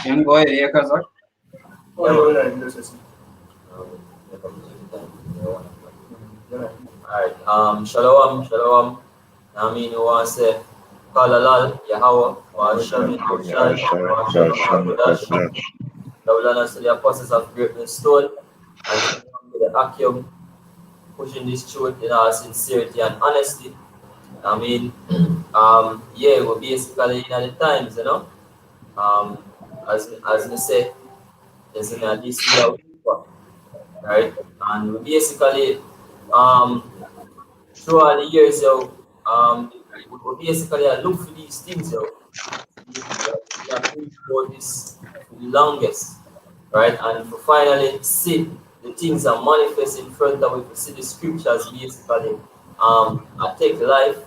Can go ahead, yeah, cause Alright, shalom, shalom. I mean, you want to say, Kalalal, Yahweh, wa Hashem, Yahushai, wa Hashem, Yahudash, Lawlana to the apostles of greatness stone, and to the Akim, pushing this truth in our sincerity and honesty. I mean, yeah, we're basically in the times, you know. As we say, there's in this year, right? And we basically, throughout the years, we basically look for these things, we have been for this for the longest, right? And to finally see the things that manifest in front of us, to see the scriptures basically take life,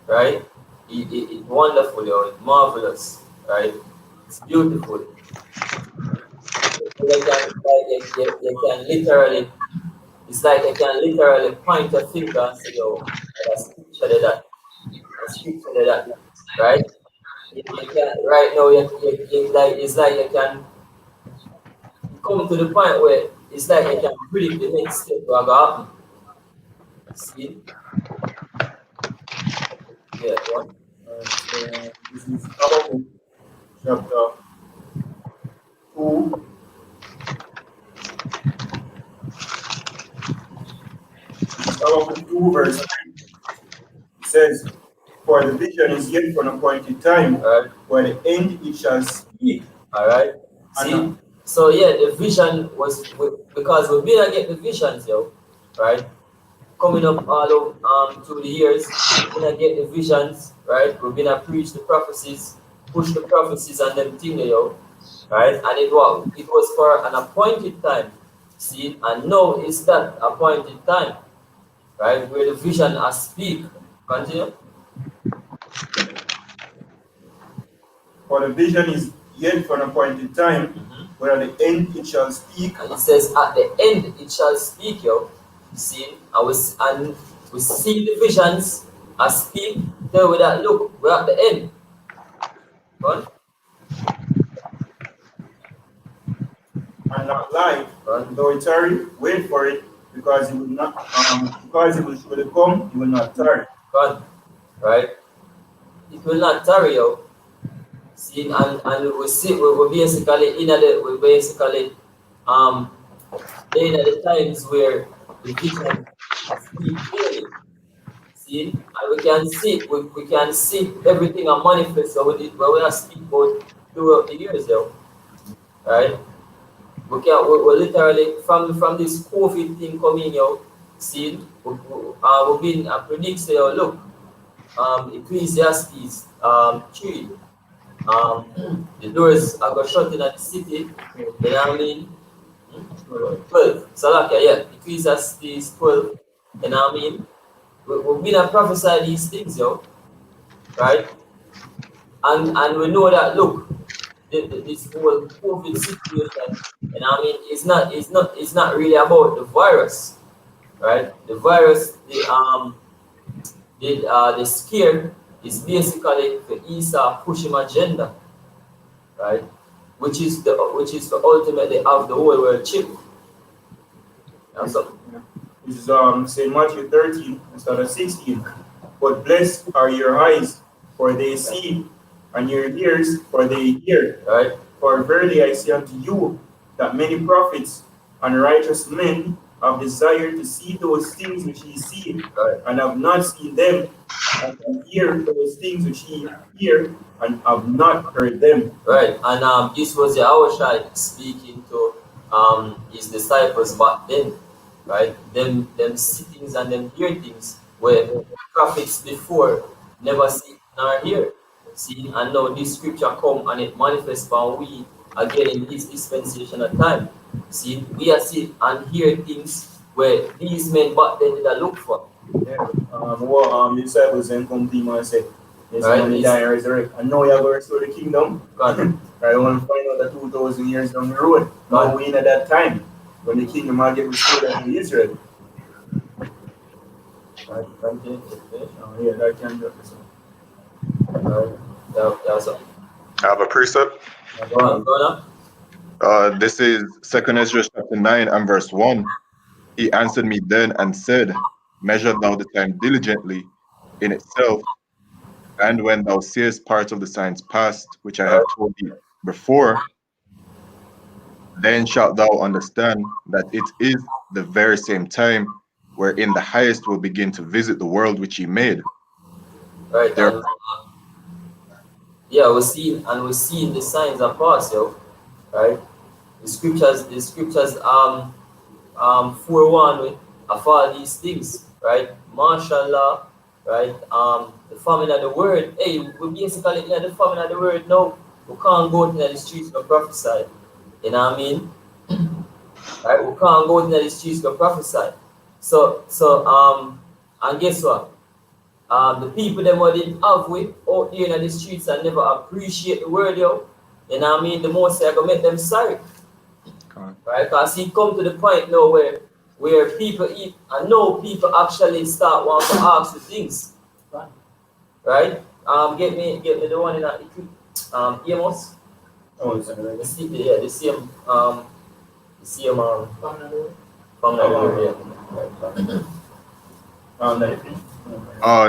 right? It's wonderful, it's marvelous, right? It's beautiful. You can literally, it's like you can literally point a finger and say, yo, that's scripture that, that's scripture that, right? You can, right now, it's like you can come to the point where it's like you can predict the next step what will happen. See? Yeah, what? This is Habakkuk chapter 2. Habakkuk 2 verse 3. It says, "For the vision is yet for an appointed time, Alright. where the end it shall speak." Alright. See? So yeah, the vision was because we've been get the visions, yo, right? Coming up all of through the years, we're gonna get the visions, right? We're gonna preach the prophecies, push the prophecies and them thing, yo, right? And it was for an appointed time. See, and now it's that appointed time, right? Where the vision has speak. Continue. For the vision is yet for an appointed time, where at the end it shall speak. And it says at the end it shall speak, yo. See, and we see the visions as speak. Tell we that look, we're at the end. Right? And not lie, though it tarry, wait for it, because it will not because it will surely come, it will not tarry. God, right? It will not tarry, yo. See, and we see we basically in the we basically in the times where the vision speak clearly. See, and we can see everything and manifest so we are speak about throughout the years, though, right? We literally from this COVID thing coming out, see, we've been predicting, look, Ecclesiastes 3, the doors are going shut in the city, you know what I mean? 12, Salakia, yeah, Ecclesiastes 12, you know what I mean? We've been prophesy these things, yo, right? And we know that, look, this whole COVID situation, you know what I mean, it's not really about the virus, right? The virus, the scare is basically the Esau push him agenda, right? Which is to ultimately have the whole world chip. This is St. Matthew 13, instead of 16. But blessed are your eyes, for they see, and your ears, for they hear. Right? For verily I say unto you, that many prophets and righteous men have desired to see those things which ye see, right, and have not seen them, and to hear those things which ye hear, and have not heard them. Right, and this was Yahushua speaking to his disciples back then, right? Them see things and them hear things where prophets before never see nor hear. See, and now this scripture come and it manifests for we again in this dispensation of time. See, we are see and hear things where these men back then did look for. Yeah. What the disciples then come to him and say, "Yes, Right, man, he die and resurrect. And now you are going to restore the kingdom." God, I want to find out that 2,000 years down the road. Now we in at that time when the kingdom will get restored unto Israel. right, continue, finish. Yeah, that can be so. Right, that's all. I have a precept. Go on. This is 2nd Ezra chapter 9 and verse 1. He answered me then and said, measure thou the time diligently in itself, and when thou seest part of the signs past, which I have told thee before, then shalt thou understand that it is the very same time wherein the highest will begin to visit the world which he made. Right, There, and yeah, we're seeing the signs are past, yo. Right, the scriptures forewarn we of all these things, right? Martial law, right? The famine of the word. Hey, we basically in the famine of the word now. We can't go to the streets to prophesy. You know what I mean? Right? We can't go to the streets to prophesy. So and guess what? The people them what didn't have we out there in the streets and never appreciate the word, yo. You know what I mean? The most I gonna make them sorry. Right? Because it come to the point now where people eat and know people actually start want to ask you things. Right? Get me the one in that Amos. Oh, it's like The same the same from the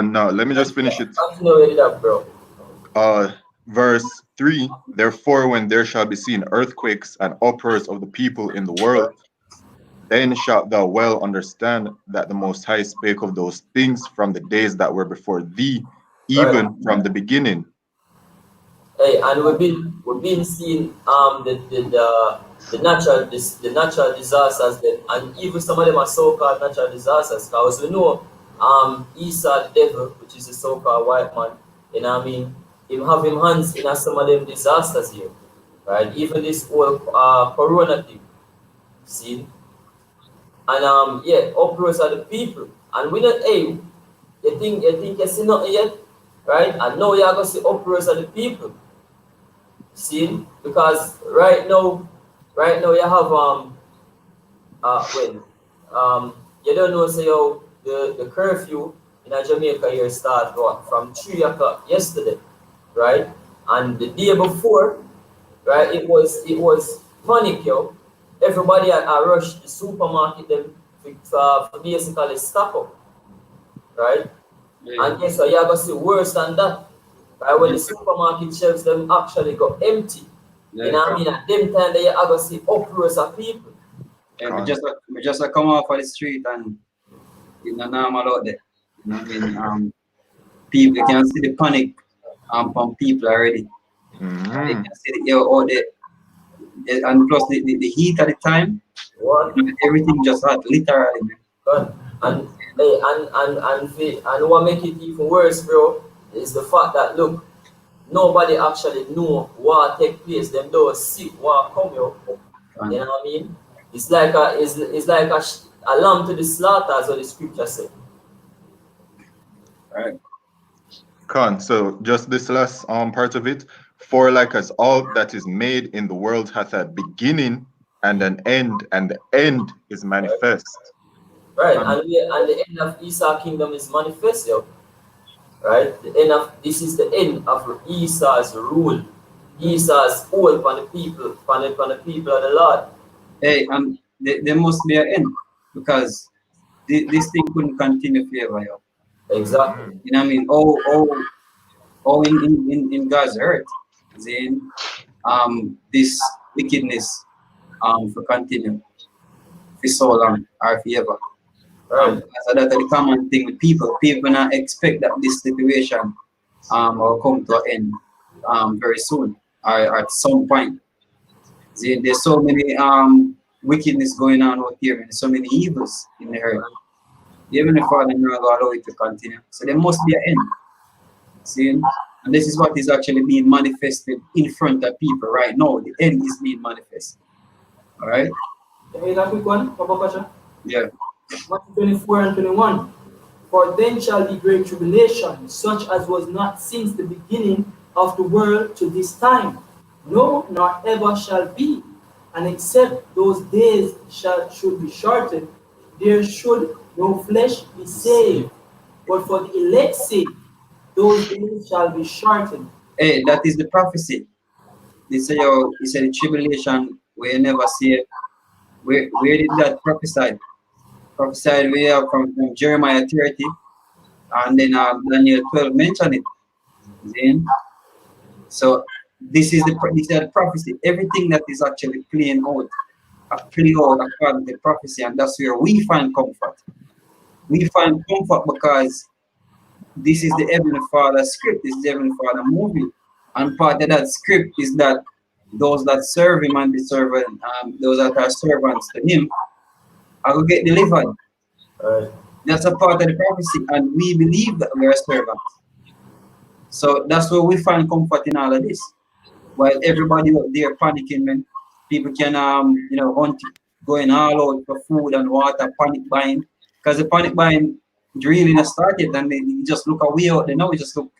no, let me just finish it. Continue with that, bro. Verse 3, therefore when there shall be seen earthquakes and uproars of the people in the world, then shalt thou well understand that the Most High spake of those things from the days that were before thee, even Right. from the beginning. Hey, and we've been seeing the natural disasters that, and even some of them are so-called natural disasters, because we know Esau the devil, which is a so-called white man, you know what I mean, him have him hands in some of them disasters here, right? Even this whole corona thing, see, and yeah, uproars of the people, and we don't, hey, you see nothing yet, right? And now you're gonna see uproars of the people. See, because right now you have when you don't know, say, oh, the curfew in Jamaica here start what, from 3 o'clock yesterday, right? And the day before, right, it was panic, yo. Everybody had rushed the supermarket them for basically stock up, right? Yeah. And guess what, you're gonna see worse than that. Right, when the supermarket shelves them actually got empty. You know what I mean? At them time that you are gonna see uproars of people. Yeah, we just come off of the street and it's not normal out there. You know what I mean? People, you can see the panic from people already. You can see the air out there. And plus the heat at the time, What? you know, everything just hot, literally, man. God. And hey, and what make it even worse, bro, is the fact that look, nobody actually know what take place. Them don't see what come, yo. You know what I mean? It's like a lamb to the slaughter, as what the scripture said. Right. Con, so just this last part of it, for like as all that is made in the world hath a beginning and an end, and the end is manifest. Right, and the end of Esau's kingdom is manifest, yo. Right, this is the end of Esau's rule. Esau's hold upon the people, upon the people of the Lord. Hey, there must be an end because this thing couldn't continue forever, yo. Exactly. You know what I mean? Oh, in God's earth, then this wickedness for continue for so long or forever. Right. So that's the common thing with people. People not expect that this situation will come to an end very soon or at some point. There's so many wickedness going on out here, and so many evils in the earth. Even if Father never allow it to continue. So there must be an end. See? And this is what is actually being manifested in front of people right now. The end is being manifested. All right? Can I read a quick one, Papa Pasha? Yeah. Matthew 24 and 21. For then shall be great tribulation, such as was not since the beginning of the world to this time, no, nor ever shall be. And except those days should be shortened, there should no flesh be saved. But for the elect's sake, those days shall be shortened. Hey, that is the prophecy. They say, oh, he said the tribulation we never see it. Where did that prophesy? Prophesied we have from Jeremiah 30, and then Daniel 12 mentioned it. Then, so this is the prophecy. Everything that is actually playing out, play out according to the prophecy, and that's where we find comfort. We find comfort because this is the Heavenly Father script, this is the Heavenly Father movie. And part of that script is that those that serve him and the servant, those that are servants to him, are going to get delivered. That's a part of the prophecy, and we believe that we are servants. So that's where we find comfort in all of this. While everybody out there panicking, man, people can hunt, going all out for food and water, panic buying, because the panic buying really not started, and they just look away out there now. We just look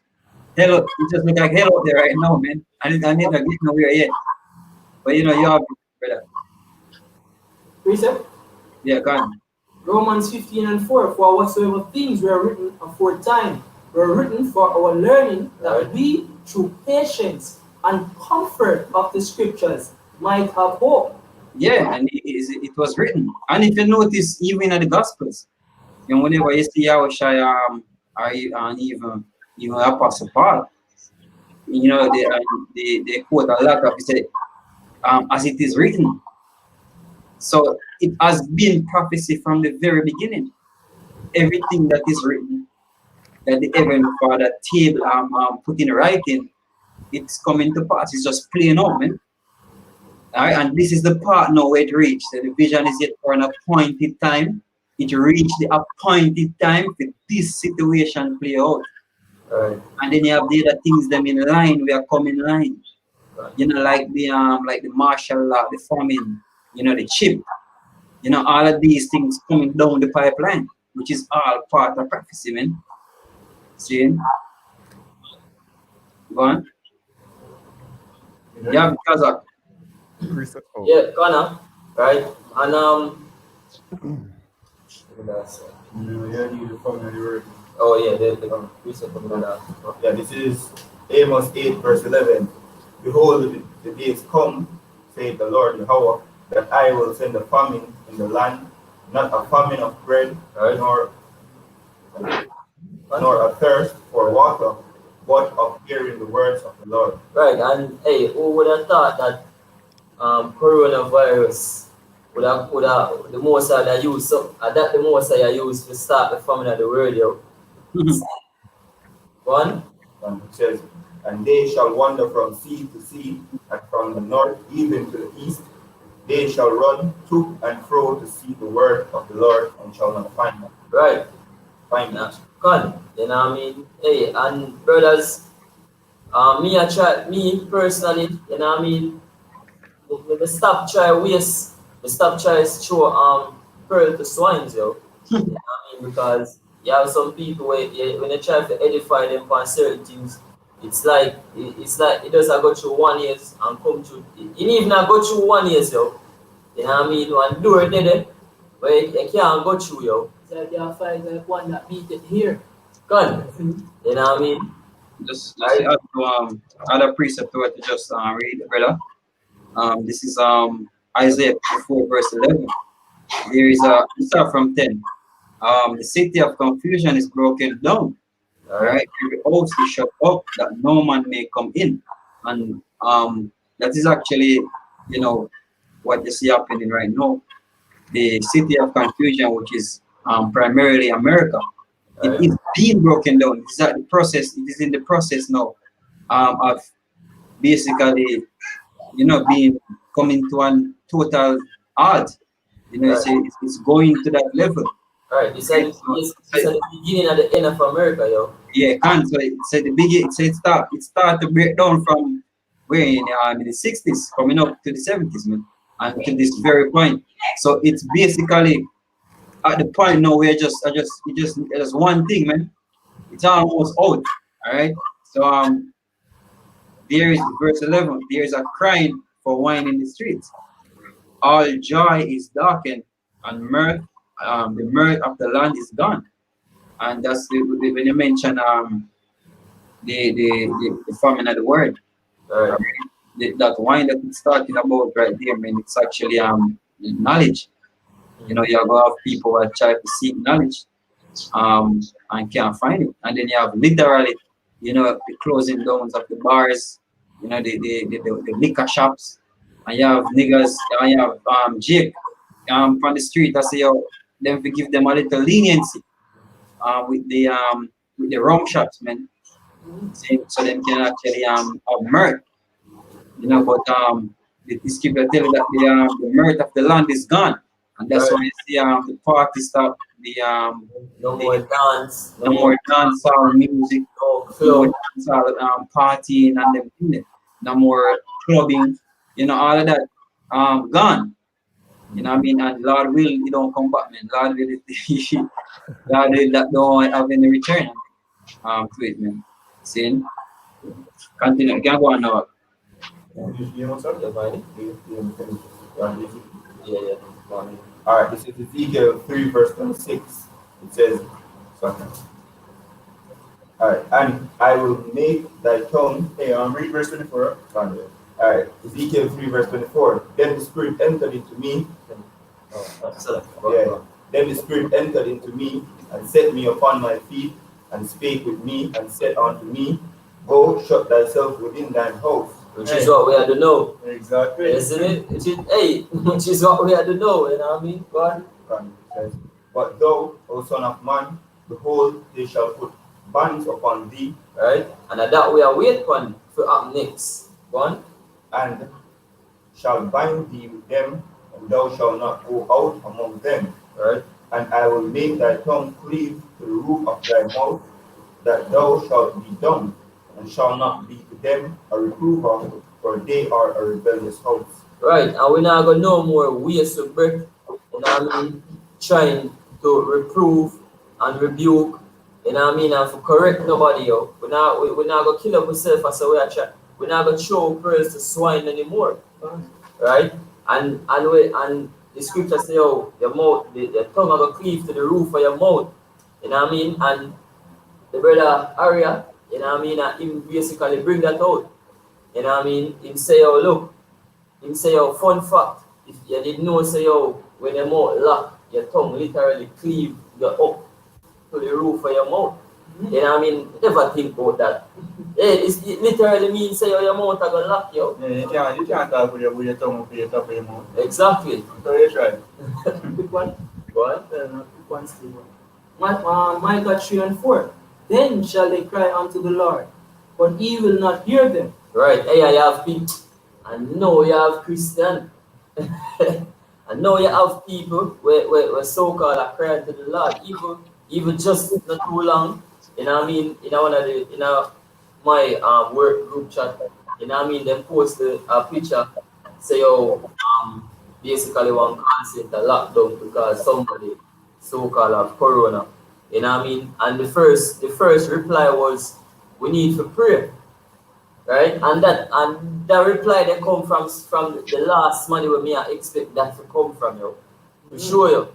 hell, it just look like hell out there right now, man. I need to get nowhere yet. But you have brother. Precept? Yeah, go on. Romans 15 and 4. For whatsoever things were written aforetime were written for our learning, that we, through patience and comfort of the scriptures, might have hope. Yeah, and it was written. And if you notice, even in the Gospels, whenever you see Yahushua, and even Apostle Paul, they quote a lot of, he said, as it is written. So it has been prophecy from the very beginning. Everything that is written, that the Heavenly Father table put in writing, it's coming to pass. It's just playing out, man. All right, and this is the part now where it reached. The vision is yet for an appointed time. It reached the appointed time for this situation play out. Right. And then you have the other things them in line. We are coming in line. Right. Like the martial law, the famine, the chip. All of these things coming down the pipeline, which is all part of prophecy, man. See? Go on. Yeah, because of Yeah, Connor, right? And oh yeah, the precept of that. Yeah, this is Amos 8, verse 11. Behold, the days come, saith the Lord Yahweh, that I will send a famine in the land, not a famine of bread, nor a thirst for water, but of hearing the words of the Lord. Right, and hey, who would have thought that coronavirus would have the most I use the most I use to start the famine of the world, yo. One. And it says, and they shall wander from sea to sea, and from the north even to the east. They shall run to and fro to see the word of the Lord, and shall not find it. Right. Find it. God, you know what I mean? Hey, and brothers, me personally, you know what I mean? The stop try waste, the stop try show pearl to swines, yo. You know what I mean? Because you have some people where when they try to edify them on certain things, it's like it doesn't go through 1 year and come through. It even not go through 1 year, yo. You know what I mean? One door did it, but it can't go through, yo. It's like you find like one that beat it here. God, you know what I mean? just add to other precept to it to just read, brother. This is Isaiah 4 verse 11. There is start from 10. The city of confusion is broken down. All right, every house is shut up that no man may come in, and that is actually what you see happening right now. The city of confusion, which is primarily America, it is being broken down. It's at the process. It is in the process now of basically being coming to a total odd. It's going to that level. Right. This Okay, is this is the beginning and the end of America, yo. yeah, can so the big so it start to break down from where in the 60s coming up to the 70s, man, and to this very point. So it's basically at the point now where just one thing, man. It's almost out. All right. So there is verse 11. There is a crying for wine in the streets. All joy is darkened, and mirth, the mirth of the land is gone. And that's when you mention the famine of the word. Right. That wine that it's talking about right there, man, it's actually knowledge. You know, you have people that try to seek knowledge and can't find it. And then you have literally, you know, the closing downs of the bars, you know, the liquor shops, and you have niggas, and you have Jake from the street. I say, yo, them we give them a little leniency with the rum shops, man. So them can actually have mirth, you know, but the scripture tell you that the mirth of the land is gone, and that's why Right. you see the party stop, No more the dance, no more dancehall music, no no more club. dancehall partying and them thing. No more clubbing, you know, all of that gone. You know what I mean? And Lord will, you don't come back, man. Lord will, Lord will that don't have any return to it, man. See? Continue. You can go on now. You know something? Yeah, buddy. Yeah, yeah. All right, this is Ezekiel 3, verse 26. It says, sorry. All right, and I will make thy tongue. Hey, read verse 24. All right, Ezekiel 3, verse 24. Then the Spirit entered into me. Yeah. Then the Spirit entered into me and set me upon my feet and spake with me and said unto me, Go, shut thyself within thine house. Which is what we had to know. Exactly. Isn't it? Which is what we had to know, you know what I mean? God. And it says, But thou, O son of man, behold, they shall put bands upon thee, Right? And that we are waiting for up next. One. and shall bind thee with them, and thou shalt not go out among them. Right? And I will make thy tongue cleave to the roof of thy mouth, that thou shalt be dumb, and shalt not be to them a reprover, for they are a rebellious house. Right. And we're not gonna no more waste of breath. You know what I mean? Trying to reprove and rebuke. You know what I mean? And for correct nobody, yo. We're not gonna kill ourselves as we are trying. We're not gonna show pearls to swine anymore. Right? And the scripture say, oh, your mouth, the tongue of a cleave to the roof of your mouth. You know what I mean? And the brother Arya, you know what I mean, and him basically bring that out. You know what I mean? Him say, oh look, him say, oh, fun fact, if you didn't know, say, oh, when your mouth lock, your tongue literally cleave you up to the roof of your mouth. You know what I mean? Never think about that. It literally means say, oh, your mouth are gonna lock you. Yeah, you can't talk with your tongue up your top of your mouth. Exactly. So you try. Quick one. What? Quick one, Steve. Micah 3 and 4. Then shall they cry unto the Lord, but he will not hear them. Right. Hey, I have people. I know you have Christian. I know you have people where so-called are crying to the Lord. Even just not too long. You know what I mean? You know, one of the, you know, my work group chat, you know what I mean? They post a picture, say, oh, basically one constant a lockdown because somebody so-called have corona. You know what I mean? And the first reply was, we need to pray. Right? And that reply they come from the last money where me I expect that to come from you. To show you.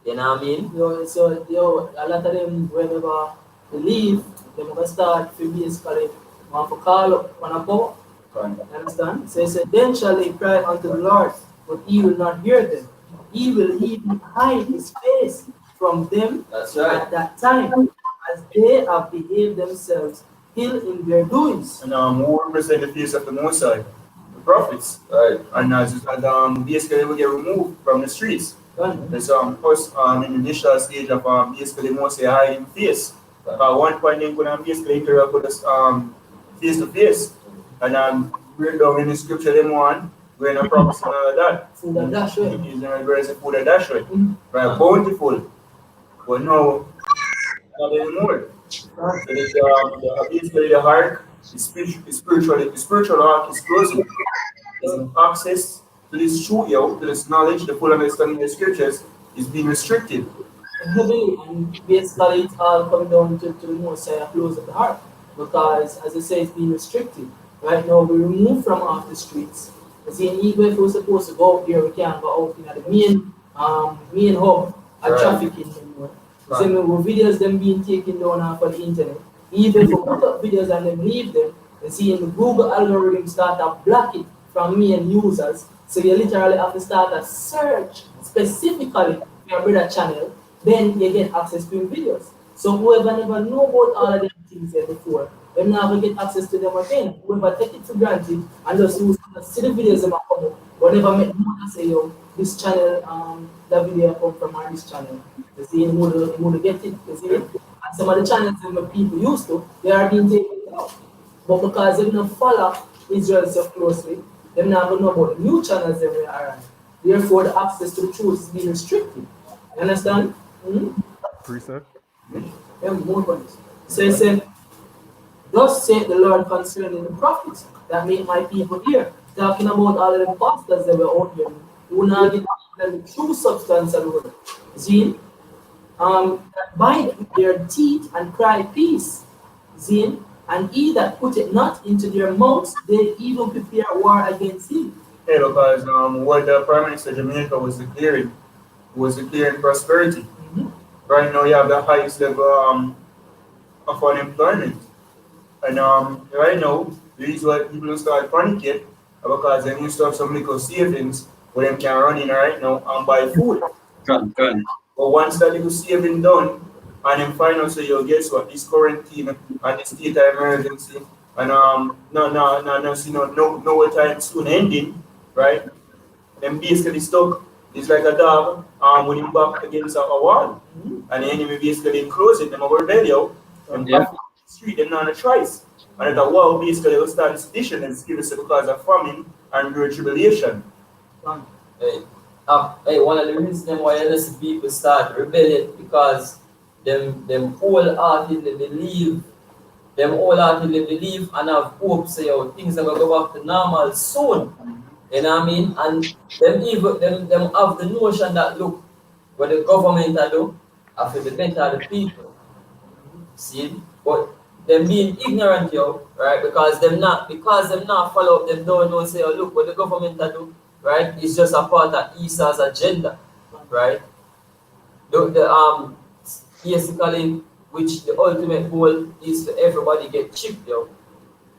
You know what I mean? So a lot of them, whenever they leave, they're going to start to basically want to call up one of them. You understand? So he said, then shall they cry unto the Lord, but he will not hear them. He will hide his face from them. That's right. At that time, as they have behaved themselves ill in their doings. And who represent the face of the Most High? The prophets. Right. And as basically we get removed from the streets. There's us in the initial stage of basically mostly hiding face. At one point they could basically interact with us face to face. And we're down in the scripture them one, we're in a prophecy that. Food and dash way. Using the words of food and dash way. Right, bountiful. But now, not anymore. So basically the heart is spiritually, the spiritual heart is closing. There's access to this truth, to this knowledge, the full understanding of the scriptures is being restricted. Heavily, and basically it all comes down to the most close of the heart, because as I say, it's being restricted. Right now we're removed from off the streets. You see, even if we're supposed to go out there, we can't go out in the main hub of Right. trafficking anymore. Same with videos them being taken down off of the internet. Even if we put up videos and then leave them, and see in the Google algorithm start to block it from main users. So you literally have to start a search specifically for your brother channel, then you get access to your videos. So whoever never know about all of them things there before, them now will get access to them again. Whoever take it for granted and just use see the videos them come up, but never make no say yo, this channel that video come from on this channel. You see, you would get it, you see? And some of the channels that people used to, they are being taken out. But because they don't follow Israel so closely, they never know about the new channels that we are on. Therefore, the access to the truth is being restricted. You understand? Mm-hmm. Precept. Yeah, more points. So he said, thus saith the Lord concerning the prophets that make my people hear. Talking about all of the pastors that were out there who now get the true substance of the word. See? That bite with their teeth and cry peace. See? And he that put it not into their mouths, they even prepare war against him. Yeah, because what the Prime Minister of Jamaica was declaring prosperity. Mm-hmm. Right now you have the highest level of unemployment. And right now, the reason why people don't start panicking because they used to have some little savings where they can run in right now and buy food. Can. But once that little saving done, and then find out, so you guess what, this quarantine and this state of emergency, and no time soon ending, right? Then basically stuck. It's like a dog with him back against a wall. And the enemy basically close it, them over belly out, and Yeah. back the street, them not a choice. And at a wall basically will start sedition and skills because of famine and great tribulation. Hey, one of the reasons them why innocent people start rebelling because them wholeheartedly believe and have hope say things are gonna go back to normal soon. You know what I mean? And them have the notion that look, what the government do, after the better of the people. See? But them being ignorant, right? Because them not follow up, them don't know say, look, what the government do, right? It's just a part of Esau's agenda, right? Basically, which the ultimate goal is for everybody get chipped,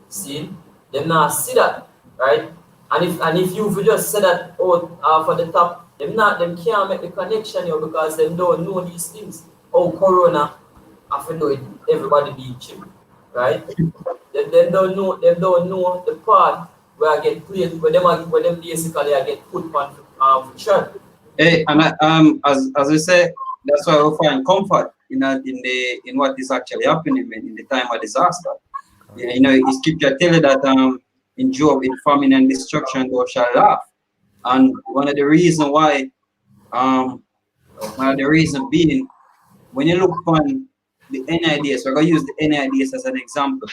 See? Them not see that, right? And if you just say that for the top, them can't make the connection, because them don't know these things. Oh, Corona, I feel it, everybody being chipped, right? Them don't know the part where I get played, where them basically I get put on for shot. Hey, and as I say, that's why we find comfort in what is actually happening in the time of disaster. Yeah, scripture tell you that in Job, in famine and destruction, thou shalt laugh. And one of the reason being, when you look on the NIDS, we're gonna use the NIDS as an example.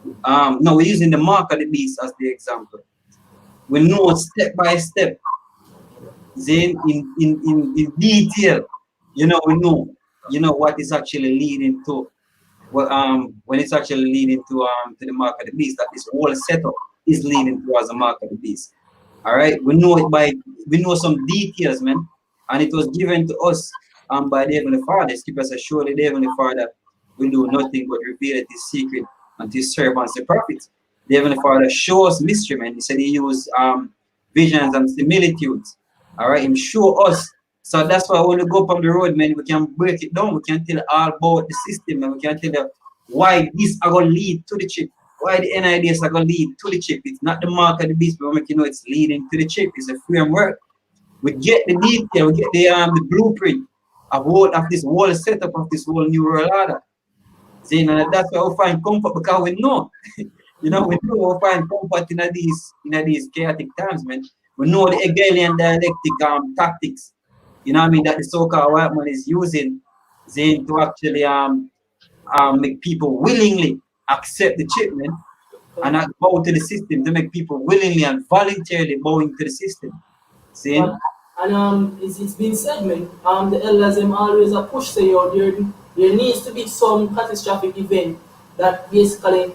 No, we're using the mark of the beast as the example. We know step by step, then in detail, we know what is actually leading to when it's actually leading to the mark of the beast, that this whole setup is leading towards the mark of the beast. All right, we know some details, man, and it was given to us by the Heavenly Father. Scripture says, surely the Heavenly Father will do nothing but reveal his secret unto his servants the prophets. The Heavenly Father shows mystery, man. He said he used visions and similitudes. All right, him show us. So that's why when we go up on the road, man, we can break it down. We can tell all about the system, and we can tell you why this are going to lead to the chip, why the NIDs are going to lead to the chip. It's not the mark of the beast, but we make it's leading to the chip. It's a framework. We get the detail, we get the blueprint of this whole setup of this whole new world order. See, that's why we find comfort, because we know, we know we find comfort in these chaotic times, man. We know the Hegelian dialectic tactics, that the so-called white man is using saying to actually make people willingly accept the chip, man, and not bow to the system, to make people willingly and voluntarily bowing to the system. See? And it's been said, man, the elders them always a push say, yo, there needs to be some catastrophic event that basically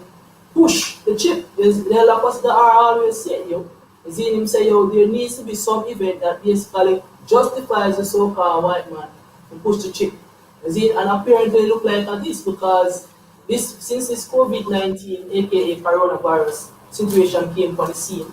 push the chip. The elder pastor are always saying, yo, you see him say, yo, there needs to be some event that basically justifies the so-called white man to push the chip. You see, and apparently it look like this because since this COVID-19, aka coronavirus situation came on the scene,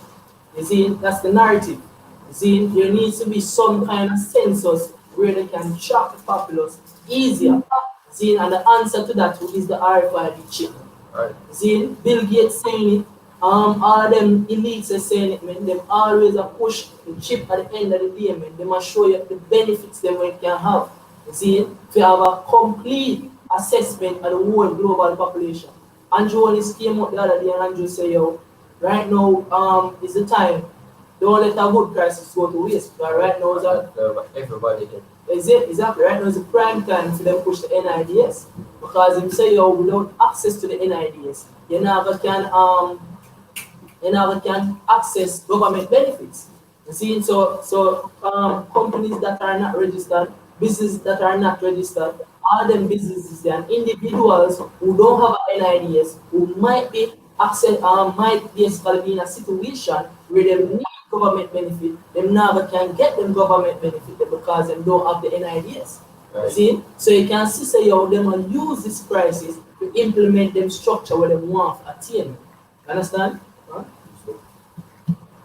you see, that's the narrative. You see, there needs to be some kind of census where they can track the populace easier. You see, and the answer to that is the RFID chip. Right. You see, Bill Gates saying it, all of them elites are saying it, man. Them always a push the chip at the end of the day, man. They must show you the benefits them can have. You see, to have a complete assessment of the whole global population. Andrew only came out the other day and Andrew said, yo, right now is the time. Don't let a good crisis go to waste. But right now is everybody did. Exactly. Right now is the prime time for them push the NIDS. Because if you say yo without access to the NIDS, you never can access government benefits. You see, so companies that are not registered, businesses that are not registered, all them businesses and individuals who don't have an NIDS, who might be basically be in a situation where they need government benefit, them never can get them government benefit because they don't have the NIDS. Right. See? So you can see say yo them will use this crisis to implement them structure where they want to attain. Understand? Huh?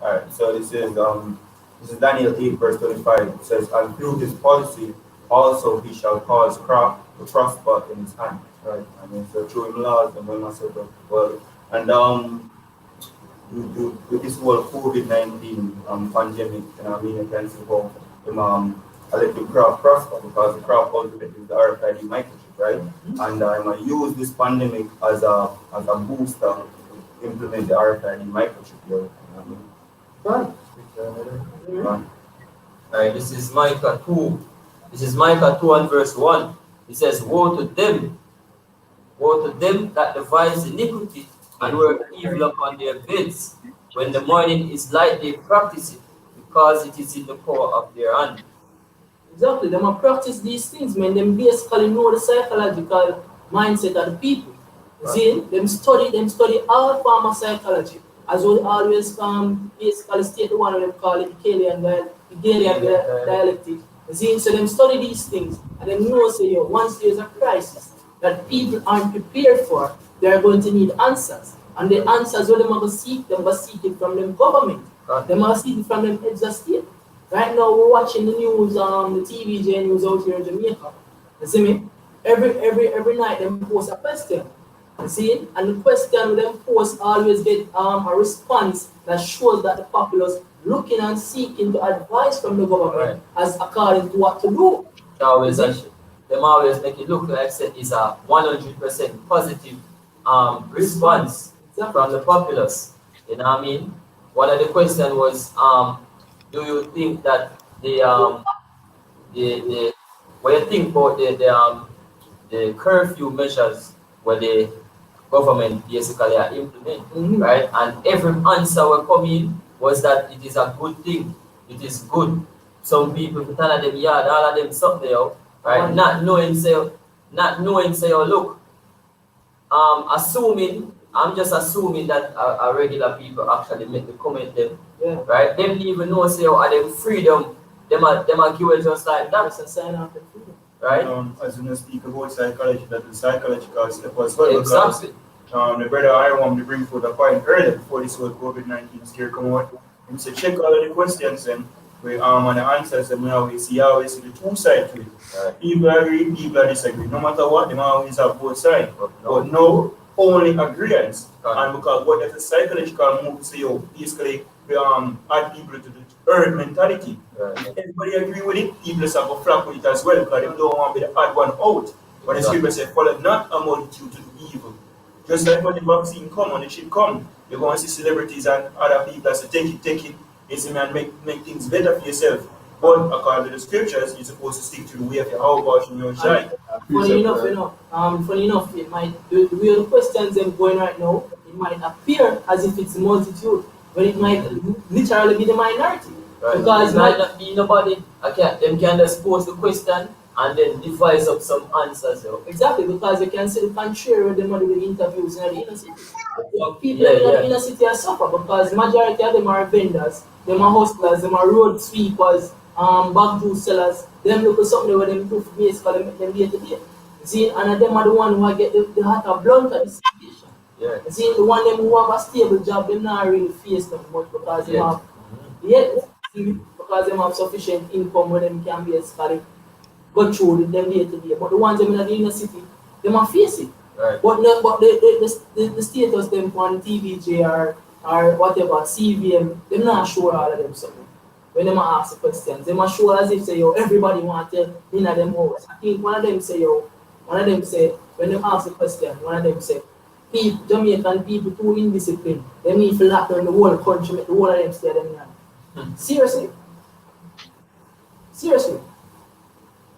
Alright, so this is Daniel 8 verse 25. It says, and through his policy also he shall cause crop to prosper in his hand. Right. I mean, so through him laws and when myself well, and with this whole COVID-19 pandemic, you can see how him I let the crop prosper because the crop ultimately is the RFID microchip, right? And I use this pandemic as a booster to implement the RFID microchip here. Alright, this is Micah 2. This is Micah 2 and verse 1. It says, woe to them that devise iniquity and work evil upon their beds. When the morning is light, they practice it, because it is in the power of their hand. Exactly, they must practice these things, man. Them basically know the psychological mindset of the people. You see, them study all form of psychology. As well always basically state the one we call it Hegelian dialectic. You see, so them study these things and they know say yo, once there's a crisis that people aren't prepared for, they're going to need answers. And the answers what they must seek, they must seek it from them government. They must seek it from them heads of state. Right now we're watching the news, the TVJ news out here in Jamaica. You see me? Every night they post a question. You see? And the question them post always get a response that shows that the populace looking and seeking the advice from the government as according to what to do. Them always make it look like it's a 100% positive response from the populace. You know what I mean? One of the questions was, do you think that what you think about the curfew measures where the government basically are implementing, right? And every answer will come in was that it is a good thing. It is good. Some people tell them, yeah, all of them something there, right? Not knowing say, oh, look, I'm just assuming that a regular people actually make the comment them, right? Them even know say, oh, are them freedom? Them are give it just like that. It's a sign of the freedom. Right? As you speak about psychology, that the psychological step as well. Exactly. Because, the brother I want to bring forward a point earlier before this whole COVID-19 scare come out. He said, check all of the questions and we and the answers and we always see the two sides to it. People agree, people disagree. No matter what, they always have both sides. But no only agreements. And because what is a psychological move to say, basically we add people to the earth mentality. If everybody agree with it, people just have a flap with it as well because they don't want to be the odd one out. But the scripture says, follow not a multitude to do evil. Just like when the vaccine come, when the shit come, you're going to see celebrities and other people that say, take it, you see, man, make things better for yourself. But according to the scriptures, you're supposed to stick to the way of Yahweh Shai. Funny enough, it might the way the questions them going right now, it might appear as if it's multitude, but it might literally be the minority. Right. Because it might not be nobody. Them can just pose the question and then devise up some answers. Yo. Exactly, because you can see the contrary with them with the interviews in the inner city. People in Yeah, the yeah. inner city are suffer because majority of them are vendors, them are hustlers, them are road sweepers, back juice sellers. Them look at something where them do for basically make them day to day. See, and them are the one who get the hotter blunt of the situation. Yeah. See, the one them who have a stable job, them not really face them much because they have because they have sufficient income where them can basically go through them day to day. But the ones them in the inner city, they might face it. Right. But the status them on TVJ or whatever, CVM, them not sure all of them something. When they might ask the questions, they might show as if say yo, everybody want to in them house. I think one of them say when they ask the question, one of them say people, Jamaican people too indisciplined. They need to lock down the whole country, make the whole of them stay them here. Seriously? Seriously?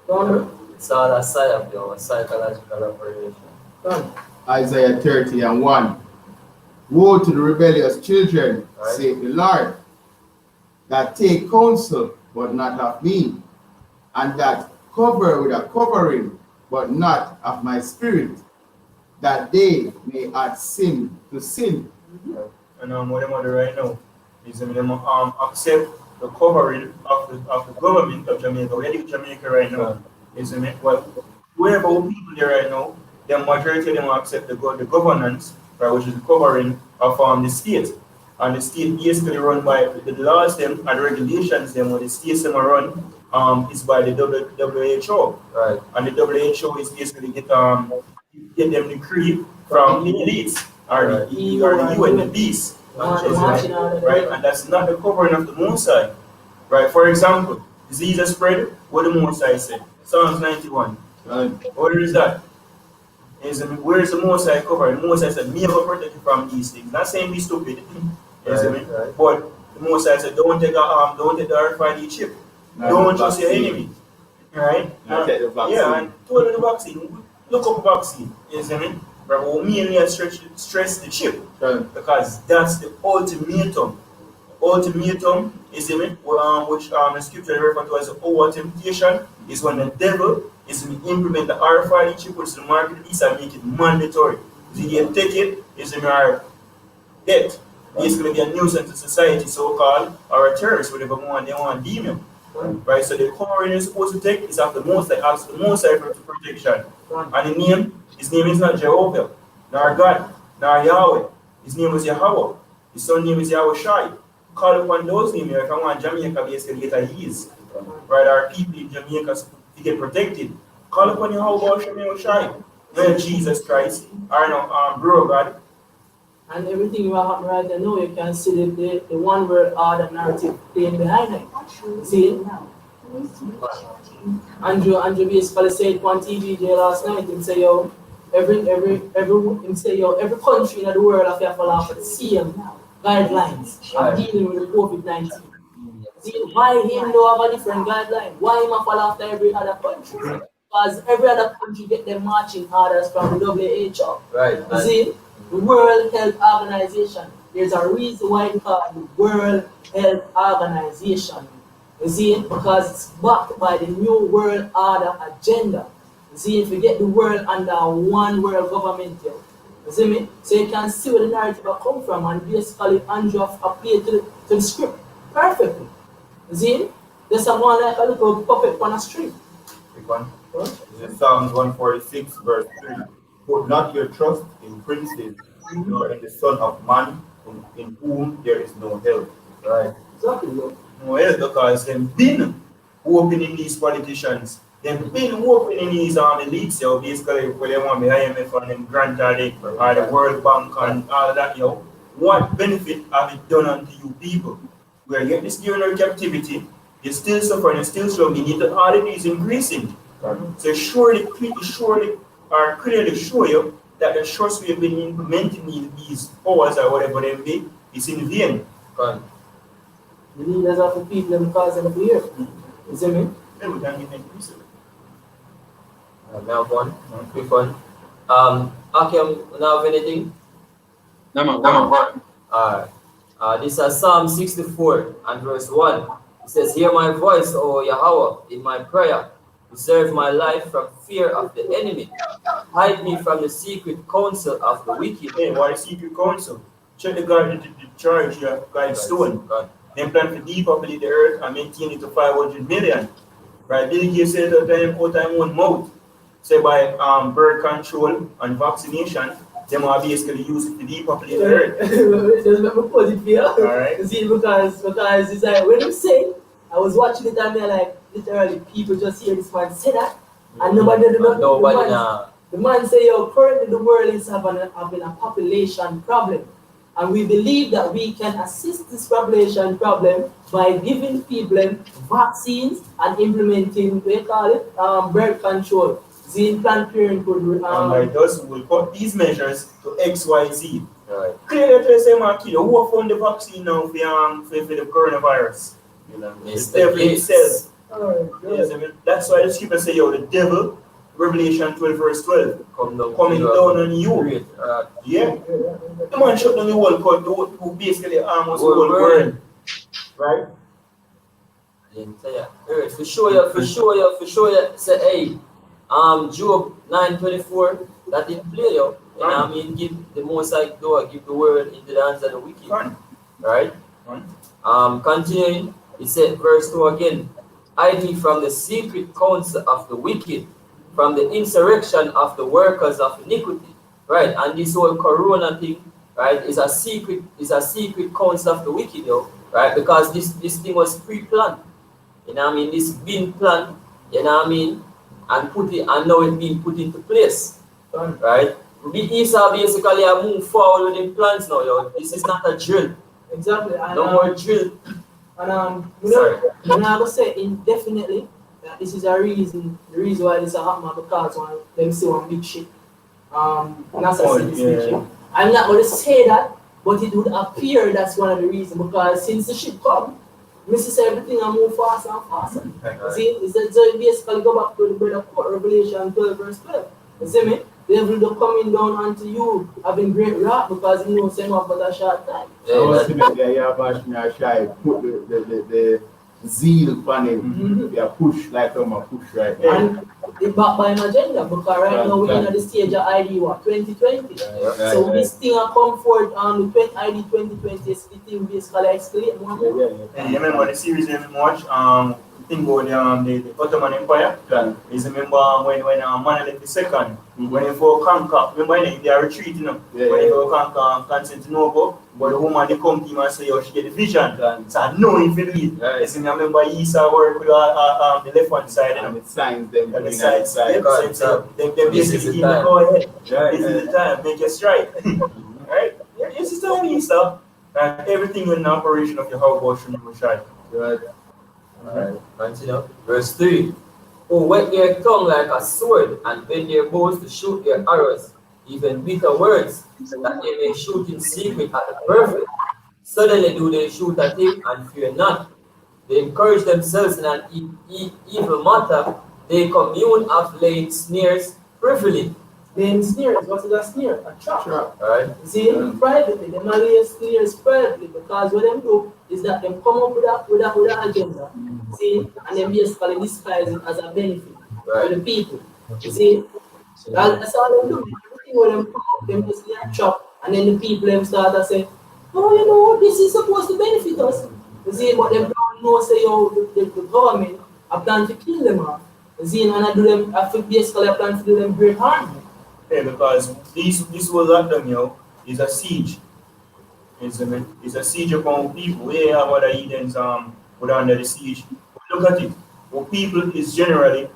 Don't know? It's all a psyop, yo, a psychological operation. Done. Isaiah 30:1. Woe to the rebellious children, Right. saith the Lord, that take counsel, but not of me, and that cover with a covering, but not of my spirit, that they may add sin to sin. And what them are doing right now is them accept the covering of the government of Jamaica. Where is Jamaica right now? Is well, whoever people there right now, the majority of them accept the governance, right, which is the covering of the state. And the state basically run by the laws them and regulations them what the states them are run is by the WHO. Right. And the WHO is basically get them decree from the elites or the EU or the UN, the beast. Right? And that's not the covering of the Mosai. Right? For example, disease spread, what the Mosai said. Psalms 91. What is that? Where is the Mosai covering? The Mosai said, me will protect you from these things. Not saying be stupid. Right. But the Mosai said, don't take the RFID chip. Don't trust your enemy. Right? Take the vaccine. Yeah, and told the vaccine. Look up vaccine. You see me? But we mainly stress the chip. Because that's the ultimatum. Ultimatum is which the scripture referred to as the hour temptation is when the devil is to implement the RFID chip, which is the market beast, and make it mandatory. If you can take it, is our debt. It's going to be a nuisance to society, so-called, or a terrorist, whatever they want to deem him. Right? So the covering is supposed to take is after most ask the most for protection. And his name is not Jehovah, nor God, nor Yahweh. His name is Yahweh. His son name is Yahweh Shai. Call upon those names if I want Jamaica basically get a ease. Right? Our people in Jamaica to get protected. Call upon Yahweh Shai. Well, Jesus Christ, or no, bro God. And everything you have right now, you can see the one word order narrative playing behind it. See? Andrew basically said on TV last night, he say yo, every country in the world have to follow the same guidelines of dealing with the COVID-19. See, why him don't have a different guideline? Why him follow after every other country? Because every other country get their marching orders from the WHO. Right. See? The World Health Organization. There's a reason why it's called the World Health Organization. You see, because it's backed by the New World Order agenda. You see, if you get the world under one world government here. You see me? So you can see where the narrative come from, and basically Andrew appeared to the script perfectly. You see? There's someone like a little puppet on a string. Big one. It's Psalms 146, verse 3. Put not your trust in princes, nor in the Son of Man, in whom there is no help. Right? Exactly. No help because they've been opening these politicians. They've been opening these elites, basically, where they want the IMF and them grant or the World Bank and all of that, What benefit have it done unto you people? We are yet this during our captivity, you're still suffering, you're still struggling, yet all of these increasing. So clearly show you that the trust we have been implementing in these powers or whatever they be is in vain. The leaders of the people and cause them fear. You see me? Then we can give them peace. Now one, quick one. Akim, now have anything? No, man. This is Psalm 64 and verse 1. It says, "Hear my voice, O Yahweh, in my prayer. Preserve my life from fear of the enemy. Hide me from the secret counsel of the wicked." Hey, what is secret counsel? Check the guard, the charge here, guide stone. Then plan to depopulate the earth and maintain it to 500 million. Right? Bill Gates said that time out time one mouth. Say by birth control and vaccination, them are basically used to depopulate the earth. Just let me put it here. Alright. You see, because it's like when you say, I was watching it and they're like, literally, people just hear this man say that, and nobody the man say, yo, currently the world is having a population problem. And we believe that we can assist this population problem by giving people vaccines and implementing, we call it, birth control. The Planned Parenthood. And by thus, we will put these measures to XYZ. Right. Clearly, to say, my kid, who have found the vaccine now for the coronavirus? You know, It's the devil the himself. Oh, Yes, I mean, that's why the scripture say, yo, the devil, Revelation 12, verse 12, coming down on you. Yeah. The man shut down the whole court, who basically almost the whole world. Right? For sure, say, hey, Job 9:24, that didn't play, yo. You know what I mean? Give the most like door, give the word into the hands of the wicked. Right? Continuing, it said, verse 2 again, "Hide me from the secret counsel of the wicked, from the insurrection of the workers of iniquity." Right? And this whole corona thing, right, is a secret counsel of the wicked, yo. Right? Because this thing was pre-planned. You know what I mean? This been planned, you know what I mean? And now it's being put into place. Right? Esau basically have moved forward with the plans now, yo. This is not a drill. exactly. And, No more drill. And Sorry. I'm gonna say indefinitely that this is the reason why this is happening, because let me see one big shit. That's big shit. I'm not gonna say that, but it would appear that's one of the reasons, because since the shit come, Mrs. Everything I move faster and faster. See, it's so it basically go back to the bread of court, Revelation 12, verse 12. You see me? The devil coming down unto you, having great wrath, because he knows him up but a short time. Put the zeal upon him. They are push like I'm a push right now. And it back by an agenda, because right now we're in the stage of ID 2020. So this thing will come forward on the ID 2020 is the thing basically escalate more and more. And you remember the series we watch, thing about the Ottoman Empire? Is remember when Menelik II, when he for conquer, remember they are retreating, when he for conquer Constantinople, but the woman they come to him and say, oh, she get the vision. So I know if you lead. You see, I remember Esau work with the left hand side. And it signs them And the between side. They This is basically the time. go ahead. This is the time, make a strike. Right? Yeah, this is the time, Esau. And everything in the operation of your house should be shine. Right. Alright, continue. Verse 3. "Who whet their tongue like a sword, and bend their bows to shoot their arrows, even bitter words, that they may shoot in secret at the perfect. Suddenly do they shoot at him, and fear not. They encourage themselves in an evil matter. They commune of laying snares privily." Then snares, what is a snare? A trap. Alright? See, privately, the man lays snares privately, because what them do is that them come up with an agenda, see, and then basically disguise it as a benefit for the people. You see, that's all them do. Everything when them come up, them just lay a trap, and then the people them start to say, oh, you know, this is supposed to benefit us. You see, but them don't know, say, oh, the government are planning to kill them off. You see, and I do them, I think basically I plan to do them great harm. Yeah, because this whole lockdown, yo, is a siege. It's a siege upon people. We have other Edens put under the siege. Look at it. Well, people is generally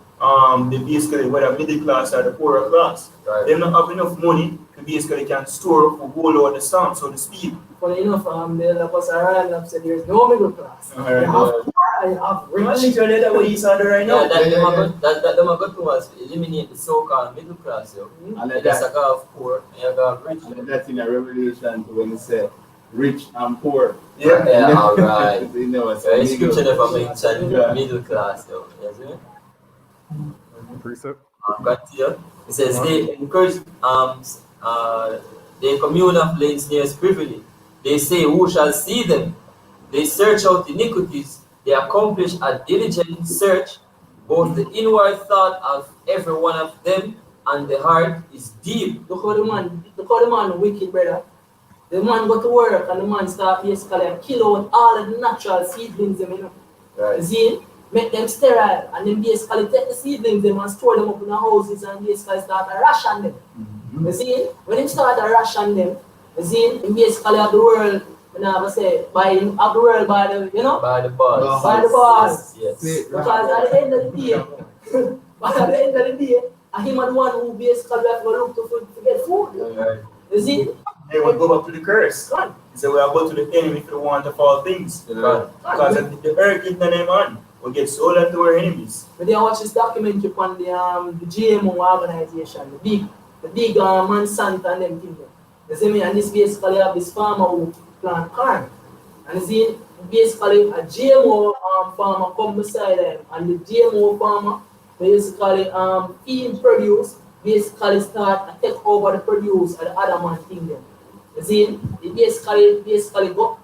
they basically whether middle class or the poorer class. Right. They don't have enough money to basically can store for whole of the storm, so to speak. Funny enough, the of us around have said there's no middle class. You have poor and you have rich. Literally that's what he's under right now. That them are good to us eliminate the so-called middle class, yo. And There's a guy of poor and a guy of rich. that's in a Revelation when it said, rich and poor. Yeah, all right. You know, so Yeah, scripture never mentioned Yeah. middle class though. Yes, yeah? Precept. Continue. It says they encourage the commune of Lensneers privily. They say, who shall see them? They search out iniquities. They accomplish a diligent search. Both the inward thought of every one of them and the heart is deep. Look how the man wicked, brother. The man go to work and the man start basically kill out all the natural seedlings, you know. Right. You see, make them sterile and then basically take the seedlings them and store them up in the houses and basically start to ration them. You see, when him start to ration them, you see, him basically have the world, you know, I say, have the world by the, you know, By the bars. by the bars. Yes. Because at the end of the day, but at the end of the day, I him the one who basically have to look to get food. Right. You see? They will go back to the curse. He said, we are going to the enemy if we want to fall things. Right. Because the earth in the name on will get sold unto our enemies. When I watch this documentary on the GMO organization, the big Monsanto and them things. You see me? And this basically have this farmer who plant corn. And you see, basically a GMO farmer come beside them, and the GMO farmer basically feed produce, basically start to take over the produce of the other man kingdom. You see, he basically go,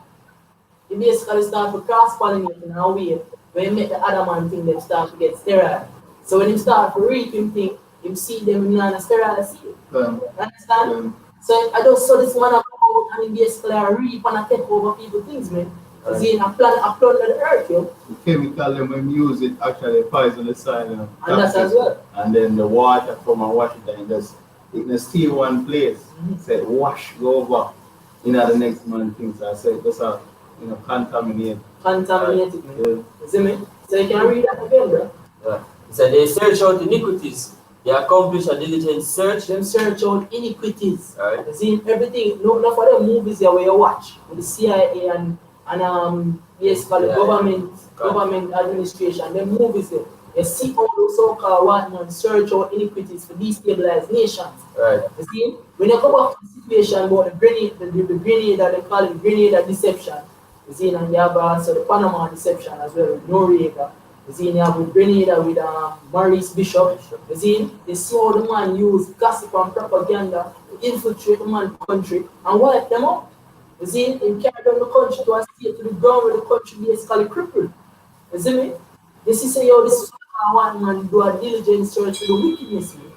he basically start to cross-pollinate in a way where he make the other man kingdom start to get sterile. So when he start to reap him thing, him see them in a sterile seed. Understand? So I just saw this man come out and he basically reap and I take over people things, man. You see, I plant the earth, yo. The chemical them when you use it actually poison the soil, you know. And that's as well. And then the water come and wash it and just stay one place. Say wash, go over. You know the next man things I say just contaminate. Contaminated, man. You see me? So you can read that again, bro. Yeah. So they search out iniquities. They accomplish a diligent search. Them search out iniquities. Right. You see everything. No for the movies there where you watch with the CIA and basically government administration. Them movies there. You see all those so-called white men search out iniquities for destabilize nations. Right. You see, when you come back to the situation about the grenade that they call it grenade deception. You see, and you have also the Panama deception as well with Noriega. You see, you have with Grenada with Maurice Bishop. You see, they see how the man use gossip and propaganda to infiltrate the man's country and wipe them up. You see, they carry down the country to a state to the ground where the country basically crippled. You see me? This is say, yo, this is one man do a diligent search for the wickedness. Man.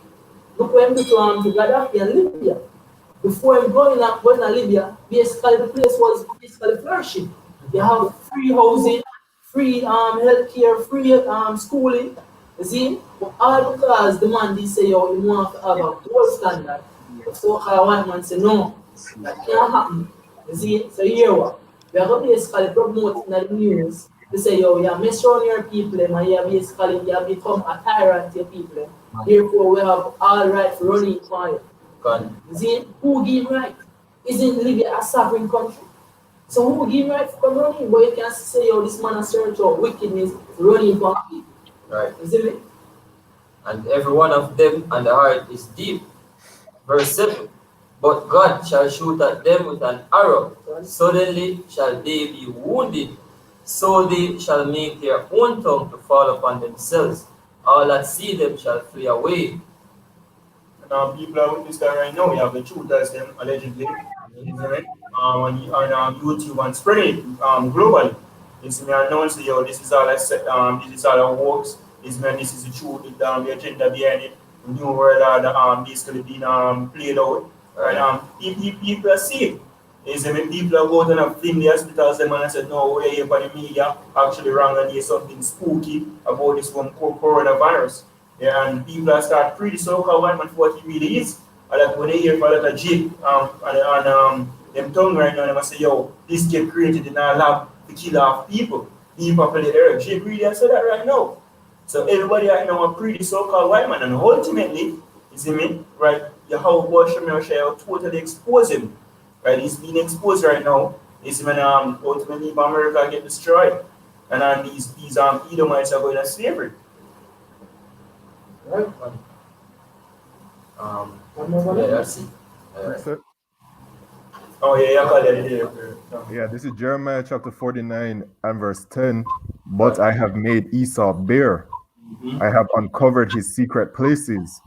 Look what him do to Gaddafi and Libya. Before him going to Libya, basically the place was basically flourishing. You have free housing, free healthcare, free schooling. You see? But all because the man did say, yo, you want to have a gold standard. The so-called white man say, no, that can't happen. You see? So here what? We are going to basically promote in the news to say, yo, you mess around your people and you have become a tyrant to your people. Therefore, we have all right for running for you. You see? Who give right? Isn't Libya a sovereign country? So who give right for running? But you can say, yo, this man a search of wickedness running for people. Right. You see me? And every one of them and the heart is deep. Verse 7. But God shall shoot at them with an arrow. Suddenly shall they be wounded. So they shall make their own tongue to fall upon themselves. All that see them shall flee away. People are with this guy right now. We have the truth as them allegedly. On YouTube and spreading it globally. It's me announce yo, this is all I said, this is all I works. This is the truth, the agenda behind it. The new world order basically being played out. Right? People are sick. Is when people are going to film the hospitals them and I said, no, we're here for the media actually wrong and there's something spooky about this one coronavirus. Yeah, and people are start pretty so-called one for what it really is. And like when they hear for that jig and them tongue right now, they must say, yo, this get created in our lab to kill off people. Depopulate the earth. Jig really I said that right now. So everybody right now are pretty so-called white man and ultimately, you see me, right, Yahweh Shemel totally expose him. Right, he's being exposed right now. It's when ultimately America get destroyed, and these Edomites are going to slavery. Right. Yeah, that's it. Precept. Oh, yeah, Yeah, this is Jeremiah chapter 49 and verse 10. But I have made Esau bare. I have uncovered his secret places,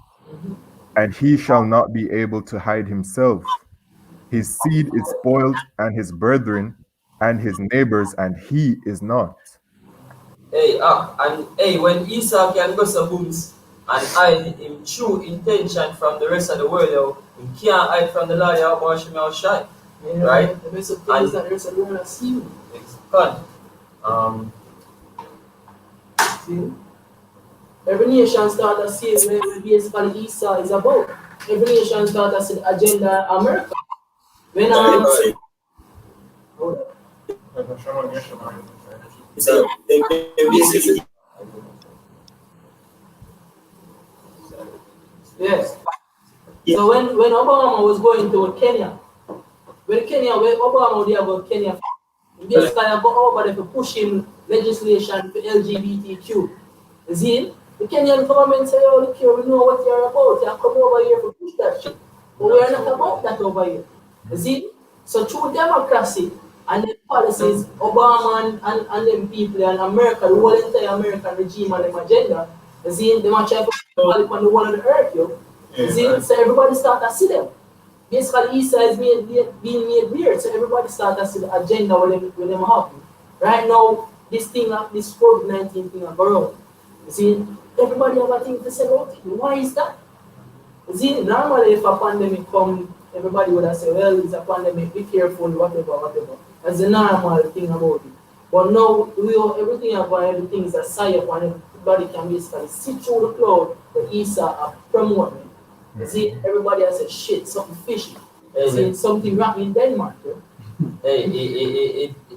and he shall not be able to hide himself. His seed is spoiled, and his brethren, and his neighbors, and he is not. Hey, and hey, when Esau can go some booms and hide him true intention from the rest of the world, yo, he can't hide from the Lord, yo, wash him out shy. Yeah, Right? the rest of things that the rest of the world are seeing. It's fun. See? Every nation start to see where basically Esau is about. Every nation start to see the agenda of America. When hold up. So, Yes. So when Obama was going to Kenya, when Obama did about Kenya, basically I got over there to push him legislation for LGBTQ. You see, the Kenyan government say, oh, look here, we know what you're about. You come over here to push that shit. But we are not about that over here. You see? So through democracy and the policies, Obama and them people and America, the whole entire American regime and them agenda, you see, they want to try to put it on the wall of the earth, yo. You see? So everybody start to see them. Basically, East is being made weird, so everybody start to see the agenda with them happen. Right now, this thing, this COVID-19 thing, are around. You see, everybody have a thing to say about it. Why is that? You see, normally if a pandemic come, everybody would have said, well, it's a pandemic, be careful, whatever. That's the normal thing about it. But now, everything about everything is a science, and everybody can basically see through the cloud the East are promoting. You see, everybody has said, shit, something fishy. You see, something wrong in Denmark. hey,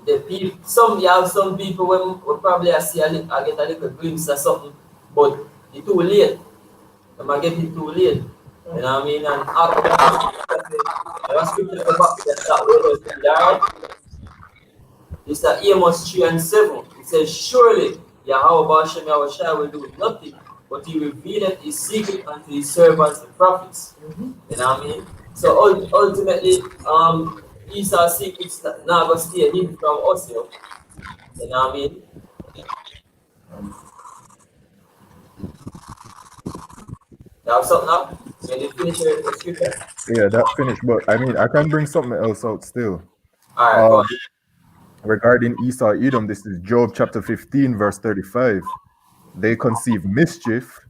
the people, you have some people will probably see I get a little glimpse of something, but it's too late. I might get it too late. You know what I mean? And after that, there was scripture to back that way. Alright? It's the Amos 3 and 7. It says, surely Yahweh Bashem Yahushua will do nothing, but he revealed his secret unto his servants, the prophets. You know what I mean? So ultimately, Esau's secrets not going to stay hidden from us, yo. You know what I mean? You have something up? When you finish your scripture? Yeah, that finished. But I mean, I can bring something else out still. Alright, go on. Regarding Esau Edom, this is Job chapter 15, verse 35. They conceive mischief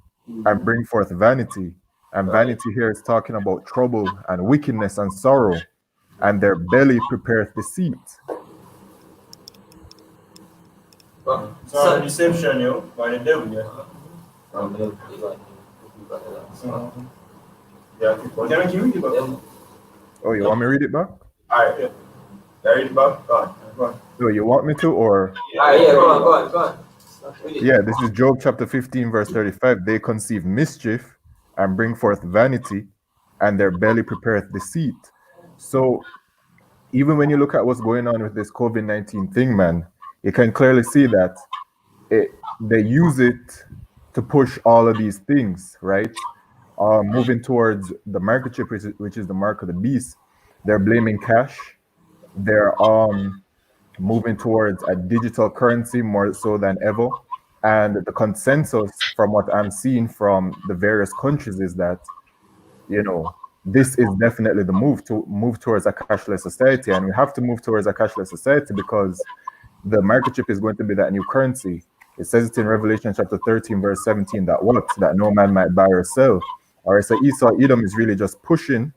and bring forth vanity. And vanity here is talking about trouble and wickedness and sorrow, and their belly prepareth deceit. So deception, yo, by the devil, yeah. Yeah, can I read it back? Oh, you want me to read it back? Alright, yeah. Can I read it back? Go on. So you want me to, or? Alright, yeah, go on. Yeah, this is Job chapter 15, verse 35. They conceive mischief and bring forth vanity, and their belly prepareth deceit. So even when you look at what's going on with this COVID-19 thing, man, you can clearly see that they use it to push all of these things, right? Moving towards the microchip, which is the mark of the beast. They're blaming cash. They're moving towards a digital currency more so than ever. And the consensus from what I'm seeing from the various countries is that, you know, this is definitely the move towards a cashless society. And we have to move towards a cashless society because the microchip is going to be that new currency. It says it in Revelation chapter 13, verse 17, that no man might buy or sell. All right, so Esau Edom is really just pushing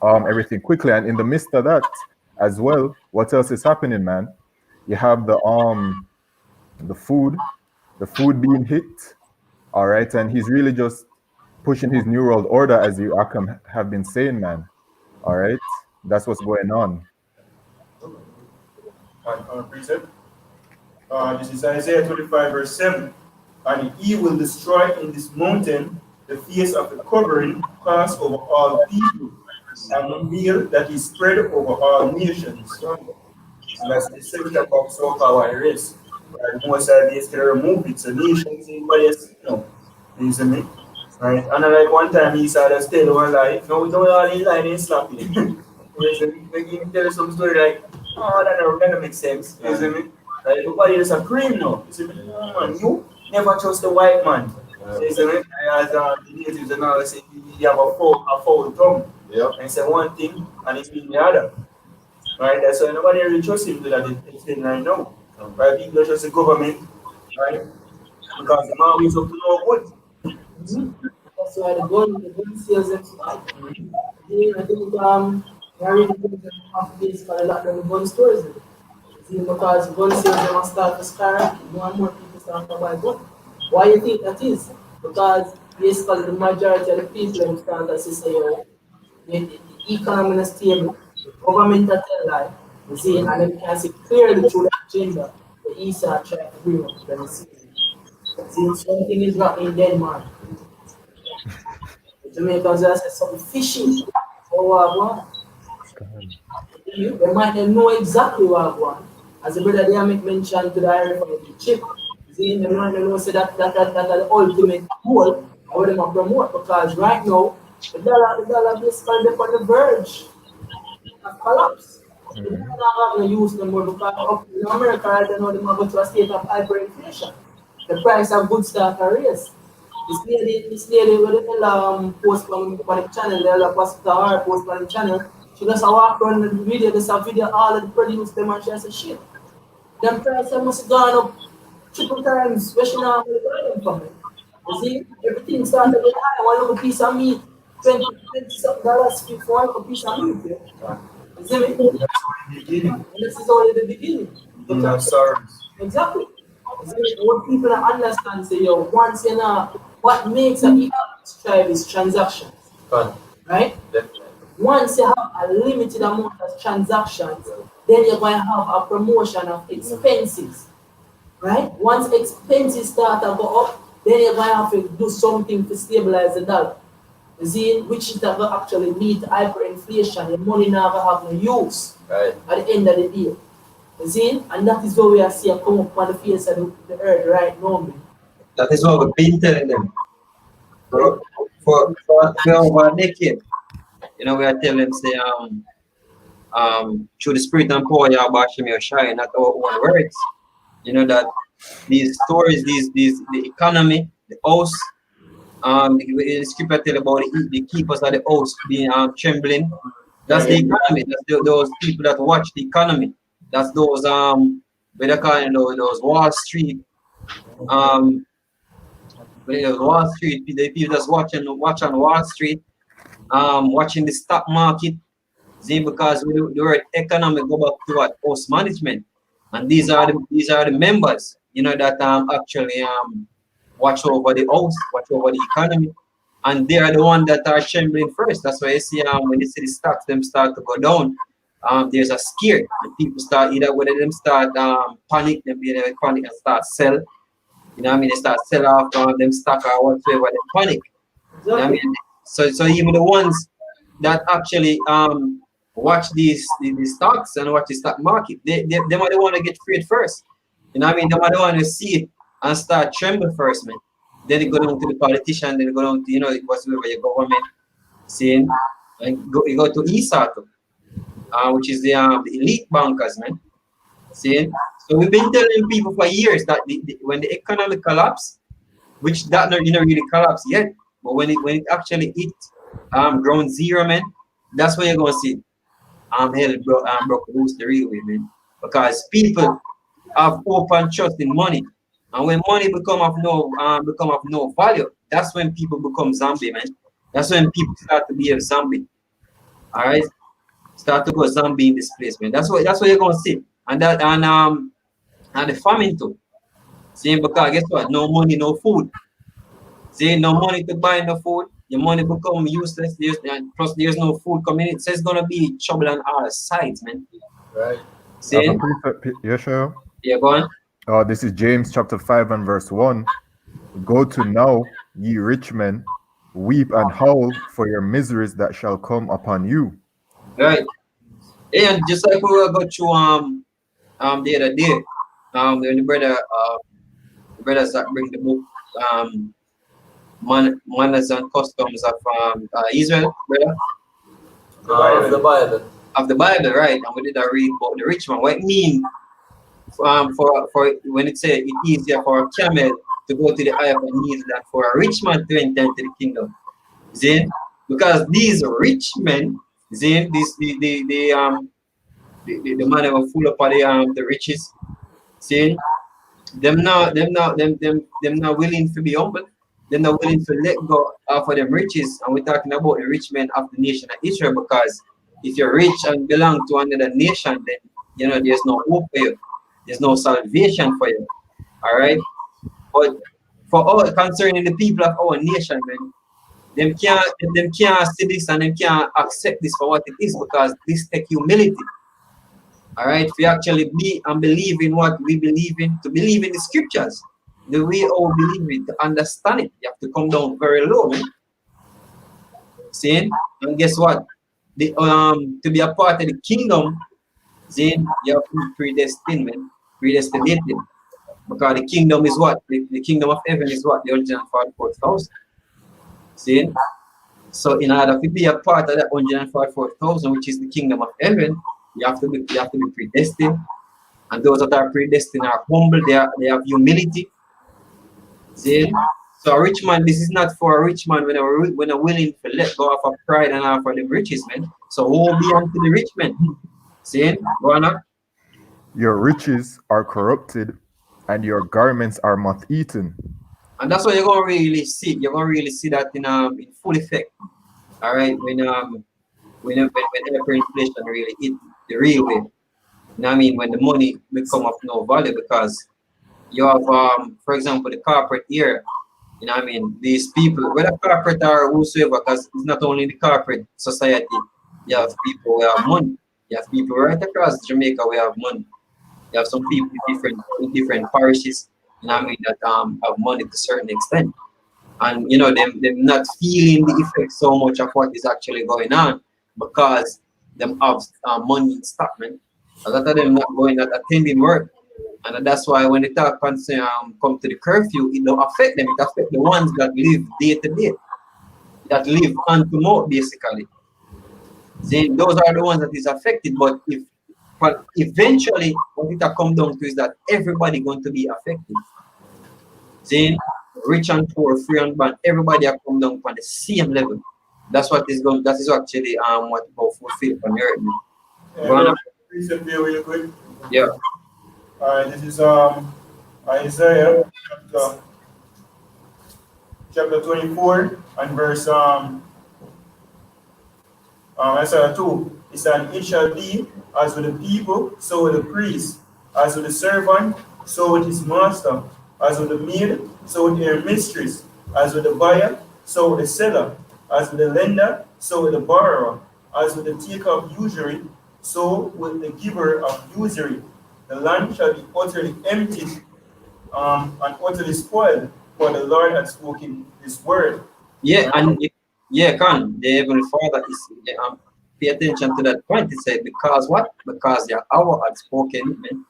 everything quickly. And in the midst of that as well, what else is happening, man? You have the food being hit, all right, and he's really just pushing his new world order, as you Akam have been saying, man. All right, that's what's going on. Precept. This is Isaiah 25, verse 7. And he will destroy in this mountain the face of the covering cast over all people, and reveal that is spread over all nations. And that's the second of so power and race. And most of these can remove it, so nations in place, you see me? Right? And like one time he said, stay over life. No, we don't all in line and slapping. You see me? Like, you tell you some story like, oh, that don't make sense. You see me? Like, everybody is a cream now. You see me? Oh, man, you never trust the white man. You see me? And as the natives and all, they say, you have a foul tongue. Yep. And say one thing, and it means the other. Right? That's why nobody really trusts him to that extent right now. Right? People don't trust the government, right? Because the man is up to no good. That's why the gun sales them start. Yeah, I think I really think that have to basically lock down the gun stores. See, because gun sales them start to skyrocket, more and more people start to buy gun. Why you think that is? Because basically the majority of the people them start to say, yo, the economy is stable, the government are tell lie, you see, and then can see clearly through the agenda the East are trying to bring up. Then you see, something is not in Denmark. The Jamaicans are say something fishy. Oh, what? They might not know exactly what I want. As the brother there make mention to the Irish of the chip. See, they might not know say that the ultimate goal I want them to promote because right now the dollar basically on the verge of collapse. The dollar not going to use no more because up in America right now they might go to a state of hyperinflation. The price of goods start to raise. This lady with the post on the channel, the post her post on the channel. She just walk around the video, just a video all of the produce them and she said shit. Them prices must have gone up triple times, where she not going to buy them from me. You see, everything started to get high. One little piece of meat, 20 something dollars for one little piece of meat. Yeah. You see me? And this is only the beginning. Exactly. What people don't understand say, yo, once you know what makes an e-commerce thrive is transactions. Right? Definitely. Once you have a limited amount of transactions, then you're going to have a promotion of expenses. Right? Once expenses start to go up, then you're going to have to do something to stabilize the dollar. You see, which is going to actually meet hyperinflation. Your money now going to have no use at the end of the day. You see? And that is what we are seeing come up on the face of the earth right now. Man. That is what we've been telling them. For over a decade, we are telling them, say, through the spirit and power, Yahweh your shine, not our own words. That these stories, the economy, the house, the scripture tell about the keepers of the house being trembling. That's the economy. That's those people that watch the economy. That's those what they call those Wall Street Wall Street, the people that's watch on Wall Street, watching the stock market. See, because the word economy go back to what host management, and these are the members, that actually watch over the house, watch over the economy, and they are the ones that are trembling first. That's why you see when you see the stocks them start to go down, there's a scare, and people start either whether them start panic, them panic and start sell. They start sell off them stock or whatever, they panic. So even the ones that actually watch these stocks and watch the stock market, they might want to get afraid first. They might want to see it and start tremble first, man. Then they go down to the politician, then they go down to whatever your government saying, and you go to ESATO, which is the elite bankers, man. See? So we've been telling people for years that when the economy collapse, which that not really collapse yet, but when it actually hit ground zero, man, that's when you're gonna see hell broke loose the real way, man. Because people have hope and trust in money, and when money become of no value, that's when people become zombie, man. That's when people start to be a zombie. All right, start to go zombie in this place, man. That's what you're gonna see, and the famine too. See, because guess what? No money, no food. See, no money to buy no food. Your money become useless. Plus, there's no food coming in. So it's gonna be trouble on all sides, man. Right. See? Yeah, sure. Yeah, go on. This is James chapter 5 and verse 1. Go to now, ye rich men, weep and howl for your miseries that shall come upon you. Right. And just like we were going through the other day, when the brothers that bring the book manners and customs of Israel, brother. The Bible. of the Bible, right? And we did a read about the rich man. What it mean for when it says it's easier for a camel to go to the eye of a needle than for a rich man to enter into the kingdom. See? Because these rich men, see, the man that were full up of the riches, see, them not willing to be humble. They're not willing to let go of them riches. And we're talking about the rich men of the nation of Israel, because if you're rich and belong to another nation, then you know there's no hope for you. There's no salvation for you. All right. But for all concerning the people of our nation, man, them can't see this and them can't accept this for what it is, because this take humility. All right, we actually be and believe in what we believe in, to believe in the scriptures, the way we believe it, to understand it. You have to come down very low, man. See, and guess what? The to be a part of the kingdom, see, you have to be predestined, man, predestinated. Because the kingdom is what? The kingdom of heaven is what? The original 44,000. See? So in order to be a part of that 144,000, which is the kingdom of heaven, you have to be predestined. And those that are predestined are humble, they have humility. See? So a rich man, this is not for a rich man when are willing to let go of a pride and offer the riches, man. So who will be unto the rich man? See? Go on up. Your riches are corrupted, and your garments are moth-eaten. And that's what you're gonna really see. You're gonna really see that in full effect. All right, when hyperinflation really hit the real way. You know what I mean? When the money become of no value, because you have for example, the corporate here. You know what I mean? These people, whether corporate or whosoever, because it's not only the corporate society. You have people who have money. You have people right across Jamaica who have money. You have some people in different parishes, you know what I mean, that have money to a certain extent. And you know, them not feeling the effect so much of what is actually going on, because them have money in stock, man. A lot of them not going, not attending work. And that's why when the talk come to the curfew, it don't affect them. It affects the ones that live day to day, that live hand to mouth, basically. See, those are the ones that is affected. But eventually, what it come down to is that everybody going to be affected. See, rich and poor, free and bond, everybody are come down on the same level. That's what is going. That is actually what will fulfill on earth. Precept here real quick. Yeah. Alright, this is Isaiah chapter 24 and verse Isaiah 2. It said, "It shall be as with the people, so with the priest, as with the servant, so with his master, as with the maid, so with her mistress, as with the buyer, so with the seller, as with the lender, so with the borrower, as with the taker of usury, so with the giver of usury. The land shall be utterly emptied and utterly spoiled, for the Lord had spoken this word." Yeah, and the Heavenly Father is pay attention to that point. He said, because what? Because the hour had spoken, man.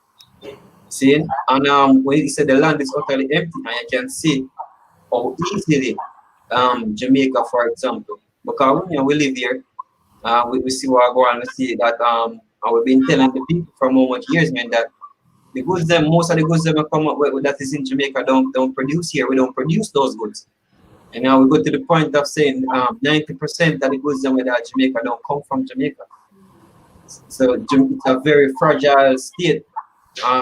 See, and when he said the land is utterly empty, and you can see how easily Jamaica, for example, because we live here, we see what go on, we see that and we've been telling the people for how much years, man, that the goods them, most of the goods them come up with that is in Jamaica don't produce here. We don't produce those goods. And now we go to the point of saying 90% of the goods that Jamaica don't come from Jamaica. So it's a very fragile state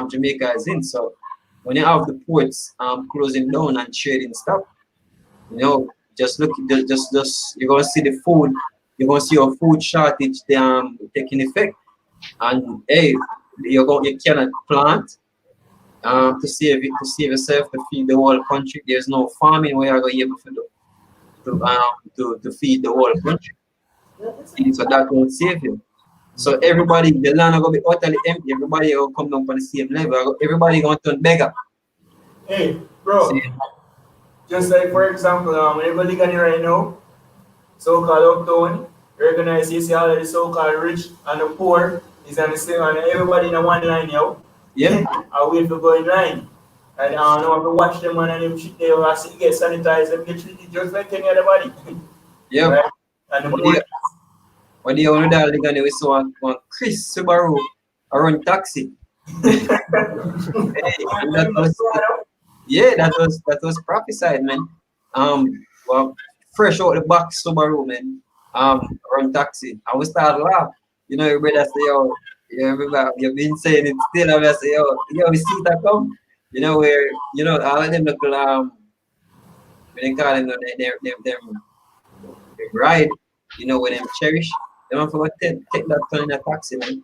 Jamaica is in. So when you have the ports closing down and trading stuff, you know, just look, just you're gonna see the food, you're gonna see your food shortage taking effect. And hey, you cannot plant to save yourself, to feed the whole country. There's no farming where you're going to be able to feed the whole country. And so that won't save you. So everybody, the land are going to be utterly empty. Everybody will come down on the same level. Everybody going to turn beggar. Hey, bro. See? Just like for example, everybody got right now, so-called uptown, recognize you see all of the so-called rich and the poor is on the same, and everybody in one line, yo. Yeah. I wait to go in line. And I don't know if watch them and them shit they will get sanitized and get treated just like any other body. Yeah. Right? And the more When they on that again, we saw one Chris Subaru run taxi. Hey, and that was that was prophesied, man. Well, fresh out the box Subaru, man. Run taxi. I was start laugh. You know, everybody say, yo, yeah, everybody, you've been saying it still. I say, yo, we see that come. You know where, you know, all of them look when they call them, them ride. You know, when them cherish. They don't forget take that turn in a taxi, man.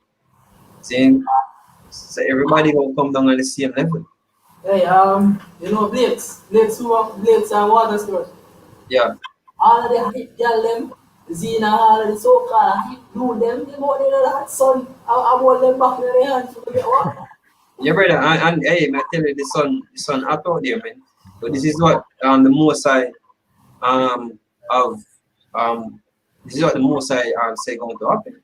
Saying, so everybody will come down on the same level. Hey, you know, Blake's and water store. Yeah. All of the hit girl them, Zina, all of the so-called hit do them, they go in the hot sun. I hold them back in their hands to get water. Yeah, brother, and hey, man, I tell you, the sun out there, man. So this is what the most I of this is what the most I say going to happen.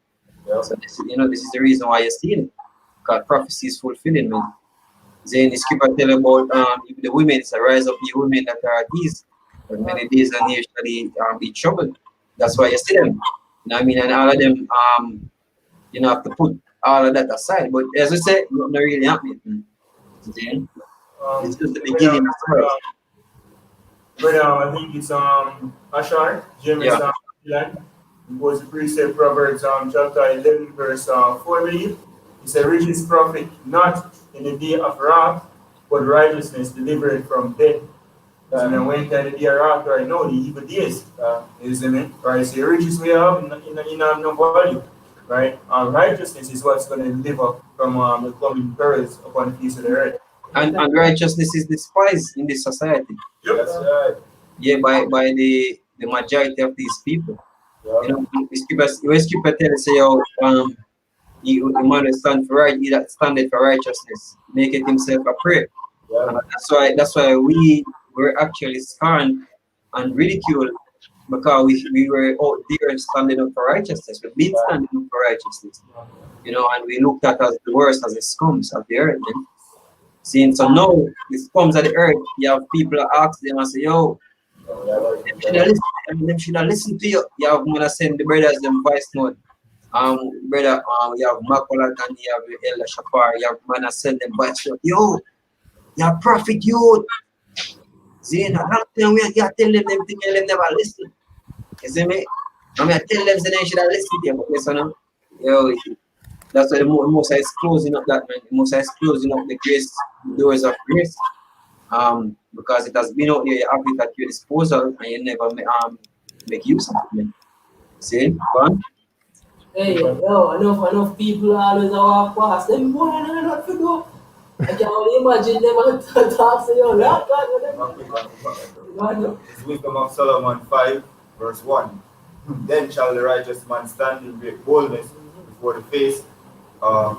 Yeah. So this is, you know, this is the reason why you're seeing it. Because prophecy is fulfilling, man. Then the scripture tell about the women, it's a rise of the women that are at ease, but many days and years shall be troubled. That's why you see them. You know what I mean? And all of them you know, have to put all of that aside. But as I said, not really happening. Then it's just the beginning of the world. But I think it's Ashar, Jamestown, Land. It was the precept Proverbs chapter 11, verse 4, I believe. He said, riches profit not in the day of wrath, but righteousness delivered from death. And then when kind of day of wrath, right now, the evil days, isn't it? Right? So riches we have in no value. Right? Righteousness is what's going to deliver from the coming perils upon the face of the earth. And righteousness is despised in this society. Yep. That's right. Yeah, by the majority of these people. Yeah. You know, when scripture tell us, say, oh, he man stand for right, he that standeth for righteousness, make it himself a prey. Yeah. That's why we were actually scorned and ridiculed because we were out there standing up for righteousness. We've been standing up for righteousness. You know, and we looked at as the worst as the scums of the earth, man. Seeing so now the scums of the earth, you have people that ask them and say, yo, them should have listened to you. You have man send the brothers them voice note. Brother, you have Makola and you have Elder Shafar, you have man send them voice note. Yo, you have prophet youth. See, a lot of them we are telling them things and them never listen. You see me? I mean, I tell them so they should have listened to you, but listen, yo, that's why the most is closing up that, man. The most is closing up the grace, the doors of grace. Because it has been out there, you have it at your disposal and you never make use of it, man. See? Go on. Hey, yo, enough people always walk past. Them boy, I don't know what to do. I can only imagine them and talk to you. It's wisdom of Solomon 5, verse 1. Then shall the righteous man stand in great boldness before the face of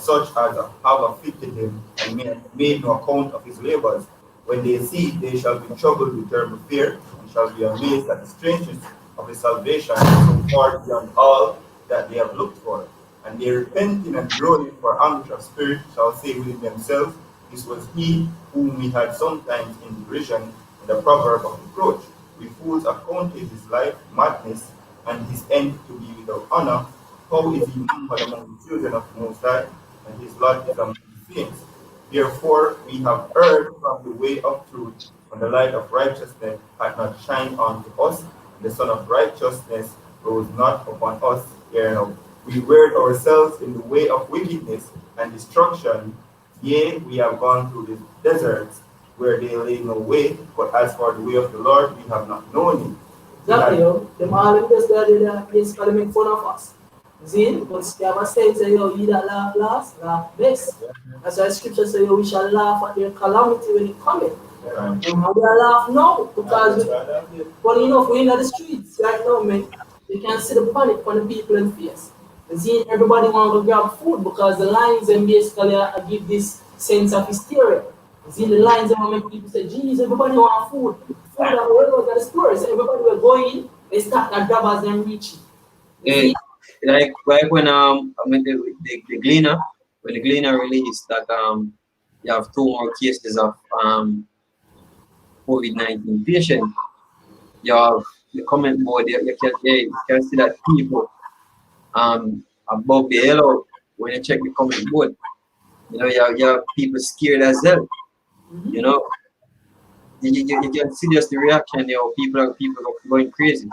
such as have afflicted him and made no account of his labors. When they see it, they shall be troubled with terrible fear and shall be amazed at the strangeness of his salvation, so far beyond all that they have looked for. And they repenting and groaning for anguish of spirit shall say within themselves, this was he whom we had sometimes in derision in the proverb of reproach. We fools accounted his life madness and his end to be without honor. How is he numbered among the children of the Most High, and his lot is among the saints? Therefore we have heard from the way of truth, when the light of righteousness had not shined unto us, and the Son of righteousness rose not upon us. Here now, we wearied ourselves in the way of wickedness and destruction. Yea, we have gone through the deserts, where they lay no way, but as for the way of the Lord, we have not known it. Exactly, yo. Them all in this guy, they basically make fun of us. See, but they have a saying, say, yo, he that laugh last, laugh best. That's why scripture say, yo, we shall laugh at their calamity when it cometh. And we are laugh now, because funny enough, we're in the streets right now, man. You can see the panic on the people in face. You see, everybody want to grab food because the lines and basically give this sense of hysteria. You see, the lines and make people say, geez, everybody want food. Food and all at the stores. Everybody will go in, they start to grab as them reaching. Yeah, like when I mean the Gleaner, when the Gleaner released that you have 2 more cases of COVID-19 patient, you have the comment board, you can see that people above the yellow when you check the comment board. You know, you have people scared as hell. You know, you can see just the reaction. You know, people are going crazy.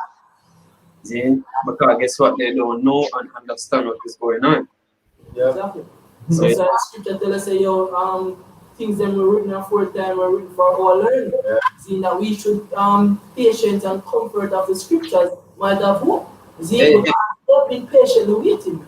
See? Because guess what? They don't know and understand what is going on. Yeah. Exactly. So So the scripture tell us say things that were written aforetime were written for our learning. Yeah. See that we should patience and comfort of the scriptures might have hope. See, Yeah, because they've been patiently waiting.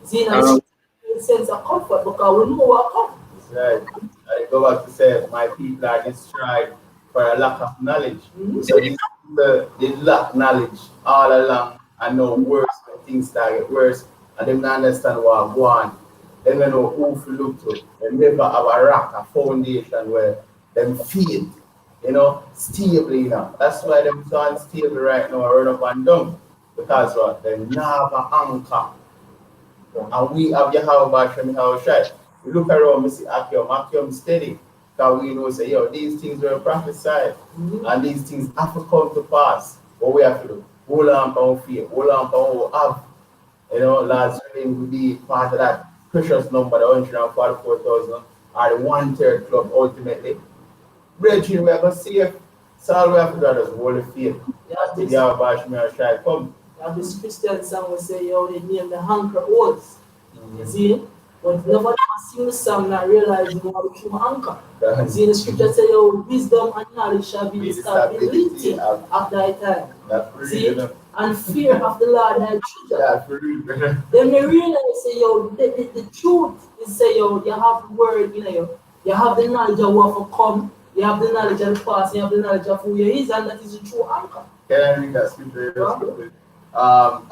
See now the Um, scripture gives sense of comfort because we know what comes. Right. I go back to say, my people are destroyed for a lack of knowledge. Mhm. So these people, they lack knowledge all along and know worse when things start get worse and they don't understand what go on. They don't know who to look to. They never have a rock, a foundation where them feel, stable, That's why them so unstable right now, run up and down. Because what? They never anchor. And we have Yahweh Bashem Yahushai. We look around, we see Akim steady. Because we know, say, these things were prophesied. And these things have to come to pass. What we have to do? Hold on to our faith. Hold on to our have. Last dream will be part of that precious number, the 144,000, or the 1/3 club ultimately. Brethren, we are going to see if so all we have to do is hold the faith. Yeah, Until Yahweh Bashem Yahushai come. Now this Christian song will say, they name the anchor oaths. You see? But nobody has sing the song not realize you know the true anchor. You see the scripture say, wisdom and knowledge shall be the stability of thy time. That's See? really, And fear of the Lord thy treasure. that's really. Then they realize say, the truth is say, you have the word, you have the knowledge of what will come, you have the knowledge of the past, you have the knowledge of who you is, and that is the true anchor. Can I read that scripture?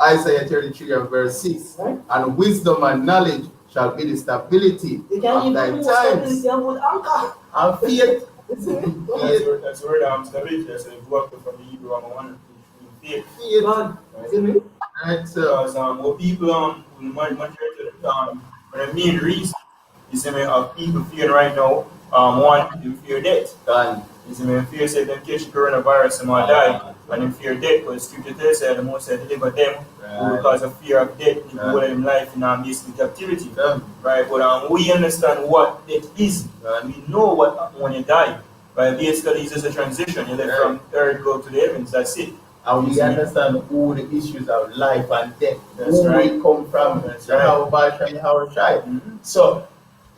Isaiah 33 and verse 6. Right. And wisdom and knowledge shall be the stability You can of even thy more times. stability and with anchor. And faith. That's the word stability. That's a work from the Hebrew one faith. Faith. God, see me? Right, so. Because what people majority of the time, when the main reason is of people fearing right now, one, they fear death. And You see me, fear say them catch coronavirus and might die, and them fear death, because scripture tells us the most deliver them who because of fear of death, you go them life in basically captivity. Right? But we understand what death is, and we know what when you die. Right? Basically it's just a transition. You left from earth go to the heavens, that's it. And we understand all the issues of life and death. That's who right. we come from. That's right. How bad from how shy. So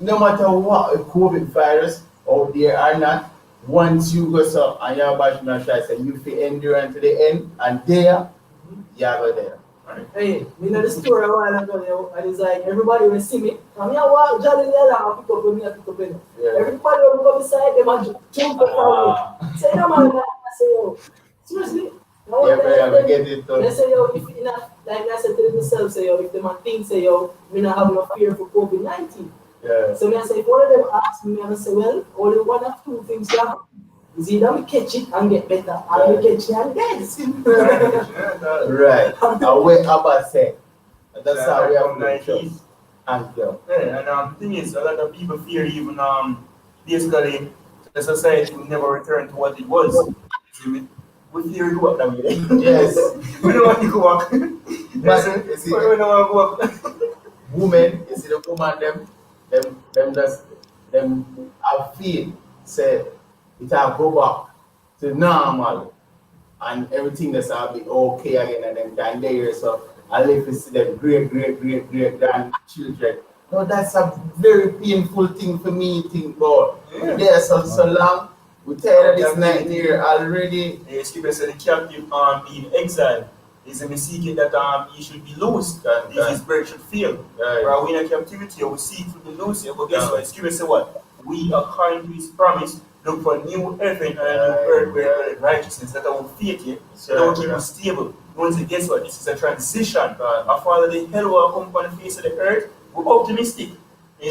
no matter what a COVID virus out there or not, once you go so and your body say you feel endure until the end, and there you go there. Right? Hey, you know the story a while ago, and it's like everybody will see me. And me, I walk Johnny there, and pick up with me, I pick up with me. Yeah. Everybody will go beside them and jump up me. Say, no man, I say, seriously. No one Yeah, get it done. they say, if you not, like I said to themselves, say, if the man think, say, me not have no fear for COVID-19. Yeah. So me I say, if one of them ask me, I say, well, only one of two things can happen. Is either we catch it and get better, or we catch it and dead. Right. And what Abba said. That's how we have to trust. Thank you. Yeah, and the thing is, a lot of people fear even basically the society will never return to what it was. See me? We fear to go up that way. Yes. We don't want to go up. But you see, We don't want to go up. women, you see the woman them have feel say it will go back to normal and everything that's will be okay again and them can there so I live to see them great grandchildren. No, that's a very painful thing for me to think about. Yeah, so long. We tired of this nightmare already. The scripture said the captive being exiled is a mistake that he should be loosed. His birth should fail. Right. We in a captivity, we seek to be loosed. But guess what? Scripture said what? We according to his promise look for a new heaven and a new earth where righteousness that our faith here, that will keep us stable. Once guess what? This is a transition. Of all the hell will come upon the face of the earth, we're optimistic. We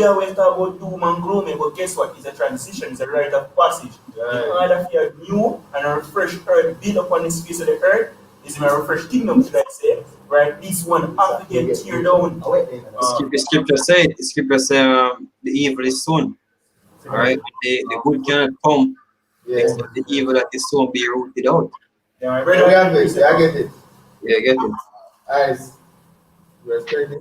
always talk about doom and gloom, but guess what? It's a transition, it's a rite of passage. In order for a new and a refreshed earth built upon the face of the earth, is a refreshed kingdom, should I say? Right? This one have to get teared down. The scripture say the evil is soon. All right, the good cannot come except the evil that is soon be rooted out. Yeah, We have this, I get it. Yeah, get it. As verse 30,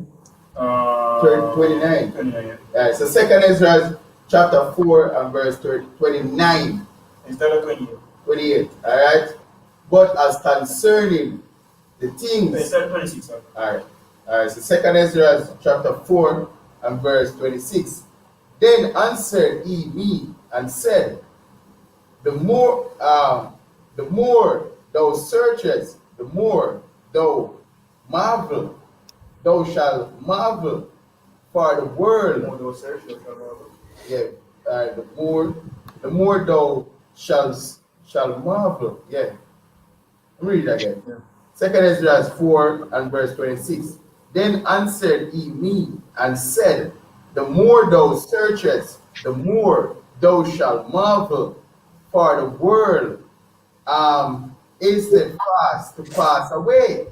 Uh, 29. 29, yeah. Alright, so second Ezra chapter 4 and verse 29, Instead of 28. 28. Alright. But as concerning the things. Instead of 26. Sorry. Alright. Alright, so second Ezra chapter 4 and verse 26. Then answered he me and said, the more thou searchest, the more thou marvel. Thou shalt marvel, for the world. More those search, those shall marvel. Yeah. The more thou shall marvel. Yeah. Read it again. Yeah. Second Ezra 4 and verse 26. Then answered he me and said, the more thou searchest, the more thou shalt marvel, for the world is the fast to pass away,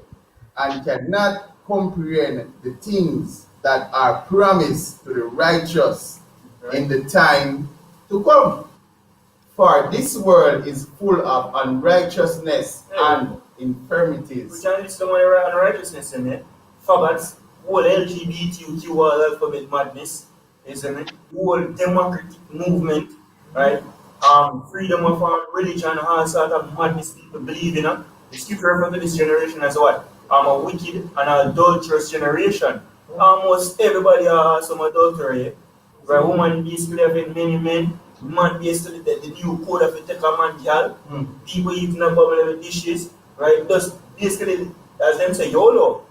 and cannot comprehend the things that are promised to the righteous in the time to come. For this world is full of unrighteousness and infirmities. We can list the one around righteousness in it. Faggots, whole LGBTQ, all alphabet madness, isn't it? Whole democratic movement, right? Freedom of religion, all sort of madness people believe in. The scripture refer to this generation as what? A wicked and adulterous generation. Almost everybody has some adultery. Right? Woman basically having many men. Man basically the new code of the take a man girl. People eating abominable dishes. Right? Just basically, as them say, YOLO.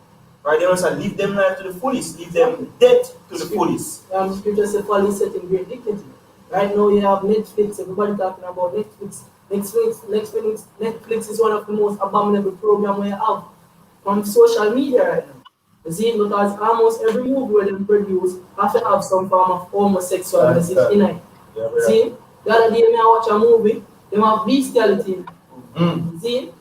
Right? They must live them life to the fullest, live them death to the fullest. Scripture says, folly set in great dignity. Right now you have Netflix, everybody talking about Netflix. Netflix is one of the most abominable programs we have from social media right now. You see, because almost every movie where they produce have to have some form of homosexual message in it. Yeah, See, the other day I watch a movie, they have bestiality in it. See,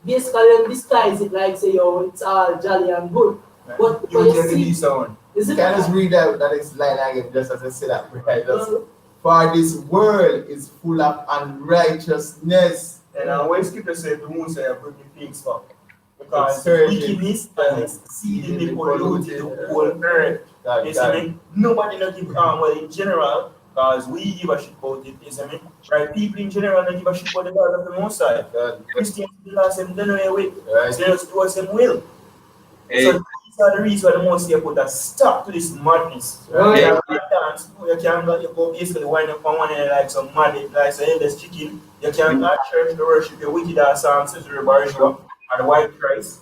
basically them disguise it like say, yo, it's all jolly and good. But you see, Can I just read that next line again, just as I said that? Right? For this world is full of unrighteousness. And when scripture says the moon say bring the things for. Because wickedness and exceedingly polluted the whole earth. Nobody not give well in general, because we give a shit about it, you see me? Right? People in general don't give a shit about the God of the Most High. Christians the last them done away with. So they just do as them will. So these are the reasons why the Most High put a stop to this madness. Right? You dance, you can go basically wind up on one end like some mad, like some endless chicken. You can go to church to worship your wicked ass Psalms, Barishwa, and the white Christ.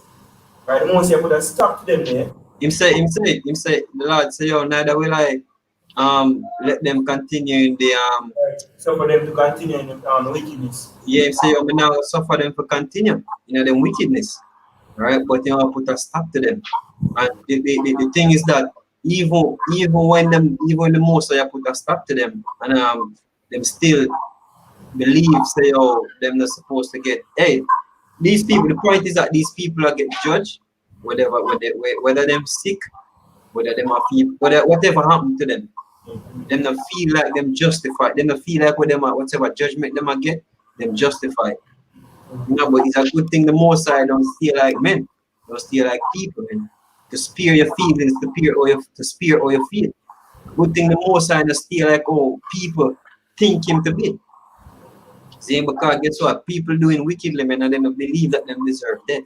Right? The Most High put a stop to them there. Him say, the Lord say, yo, neither will I let them continue in the So for them to continue in the wickedness. yeah, him say, yo, me now suffer them to continue in them wickedness. Right? But you know, put a stop to them. And the thing is that even when the Most High put a stop to them, and them still believe, say, oh, them not supposed to get. Hey, these people. The point is that these people are get judged, whether them sick, whether them are feel, whatever happened to them. Them not feel like them justified. Them not feel like whatever judgment them are get, them justified. You know, but it's a good thing the Most High don't steal like men, don't steal like people, man. To spare your feelings, to spare all your feel. Good thing the Most High don't steal like people think him to be. See, because guess what? People doing wickedly, man, and they don't believe that them deserve death.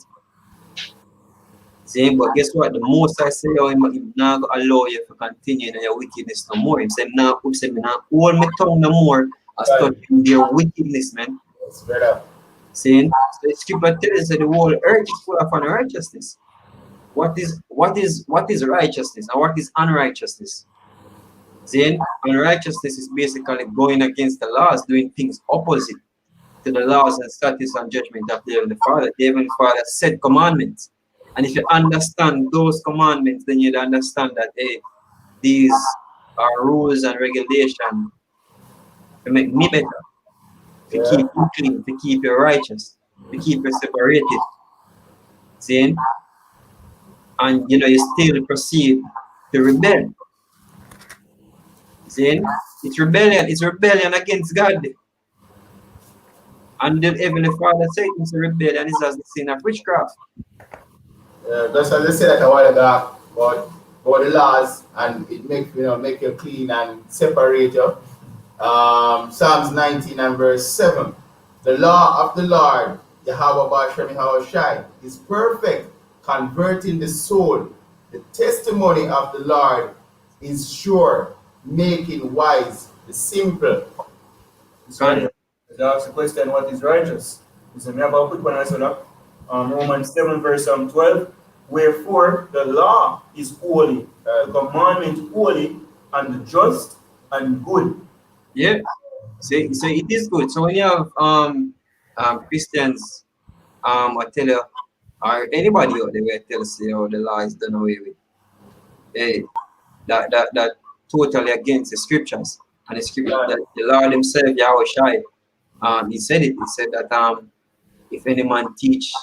See, but guess what? The Most High say, I'm not going to allow you to continue in your wickedness no more. He said, now, hold my tongue no more as touching your wickedness, man. Straight up. See, so the scripture tells us that the whole earth is full of unrighteousness. What is righteousness and what is unrighteousness? See, unrighteousness is basically going against the laws, doing things opposite to the laws and statutes and judgment of the Heavenly Father. The Heavenly Father set commandments. And if you understand those commandments, then you'd understand that these are rules and regulations to make me better, to keep you clean, to keep you righteous, to keep you separated. See? And you still proceed to rebel. See? It's rebellion against God. And the Heavenly Father said it's a rebellion is as the sin of witchcraft. Just as I said that a while ago, but the laws, and it make make you clean and separate you. Psalms 19 and verse 7. The law of the Lord, Yahweh Bashem Shai, is perfect, converting the soul. The testimony of the Lord is sure, making wise the simple. So, ask the question, what is righteous? So, me have a quick one as well. Romans 7 verse 12. Wherefore the law is holy, the commandment holy, and just and good. Yeah. So it is good. So when you have Christians, I tell you, or anybody out there will tell us, the law is done away with. That totally against the scriptures. And the scripture that the Lord himself, Yahweh Shai, he said it. He said that if any man teach,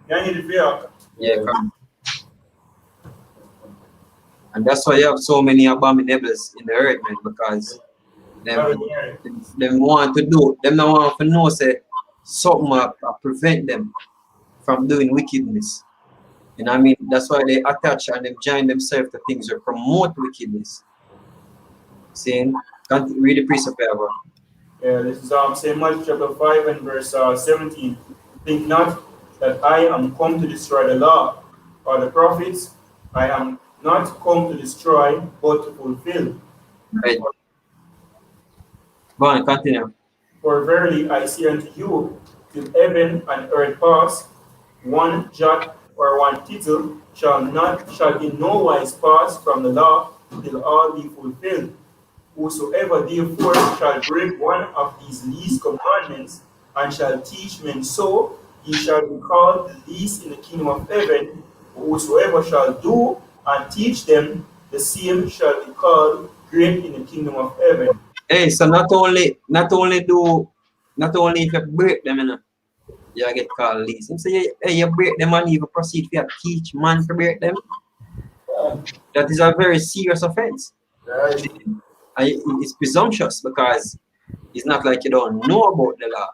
come. And that's why you have so many abominables in the earth, man, because them want to do, them not want to know say something prevent them from doing wickedness. You know what I mean? That's why they attach and they join themselves to things that promote wickedness. Saying, can't read the precept ever. Yeah, this is St. Matthew chapter 5 and verse 17. Think not that I am come to destroy the law or the prophets. I am not come to destroy, but to fulfill. Right. Go on, continue. For verily I say unto you, till heaven and earth pass, one jot or one tittle shall in no wise pass from the law till all be fulfilled. Whosoever therefore shall break one of these least commandments and shall teach men so, he shall be called the least in the kingdom of heaven. Whosoever shall do and teach them, the same shall be called great in the kingdom of heaven. Hey, so not only if you break them, you get called least. Him say, hey, you break them and even proceed to teach man to break them. That is a very serious offense. Right. And it's presumptuous because it's not like you don't know about the law.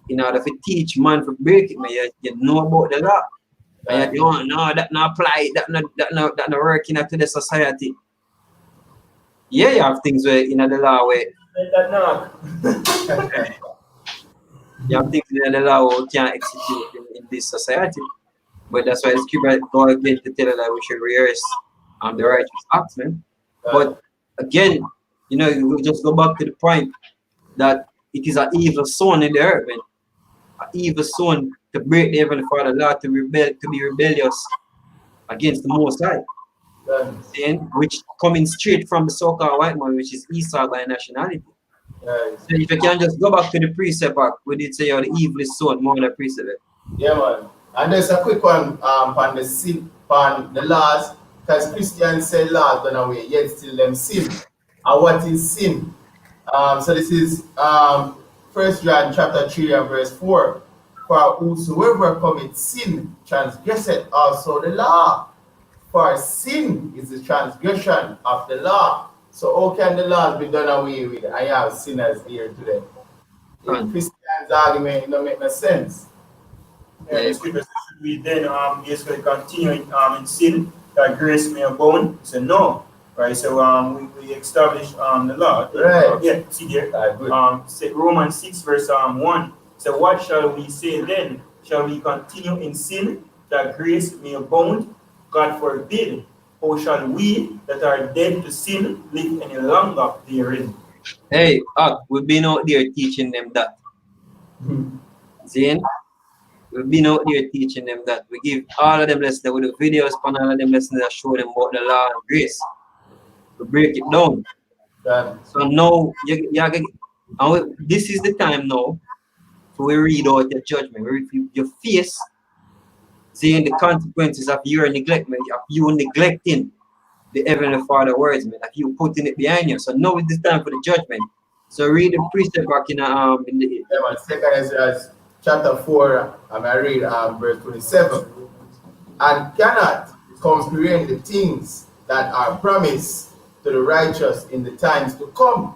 In order to teach man to break it, man, you know about the law. And you don't know that not apply, that not working to the society. Yeah, you have things where in the law where you have things in the law where we can't execute in this society. But that's why the scripture go again to tell us that we should rehearse the righteous acts, man. But again, we just go back to the point that it is an evil son in the earth, man. An evil son to break the heavenly Father law, to be rebellious against the Most High. Which coming straight from the so-called white man, which is Esau by nationality. So if you can just go back to the precept, we did say you're the evilest son more than the precept. Yeah, man. And there's a quick one on the sin, on the laws, because Christians say laws done away, yet still them sin. And what is sin? So this is 1 John chapter 3 and verse 4. For whosoever commits sin transgresseth also the law. For sin is the transgression of the law. So how can the laws be done away with? I have sinners here today. In Christians' argument, it don't make no sense. Yeah, the scripture should we then basically continue in sin that grace may abound? So no. Right, so we establish the law. Right. Yeah, see there. Say Romans 6 verse 1. So what shall we say then? Shall we continue in sin that grace may abound? God forbid. How shall we that are dead to sin live any longer therein? Hey, we've been out there teaching them that. See? We've been out there teaching them that. We give all of them lessons, with the videos on all of them lessons that show them about the law and grace. We break it down. So now, this is the time now for we read out the judgment. Your face, seeing the consequences of your neglectment, of you neglecting the Heavenly Father words, man, of you putting it behind you. So now is the time for the judgment. So read the precept back in the Second Ezra chapter 4, I read verse 27. And cannot comprehend the things that are promised to the righteous in the times to come.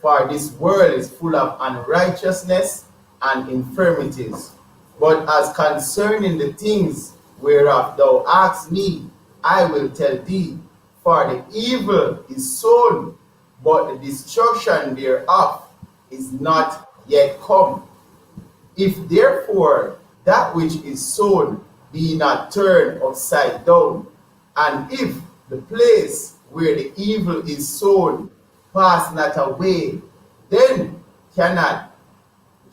For this world is full of unrighteousness and infirmities. But as concerning the things whereof thou asked me, I will tell thee, for the evil is sown, but the destruction thereof is not yet come. If therefore that which is sown be not turned upside down, and if the place where the evil is sown pass not away, then cannot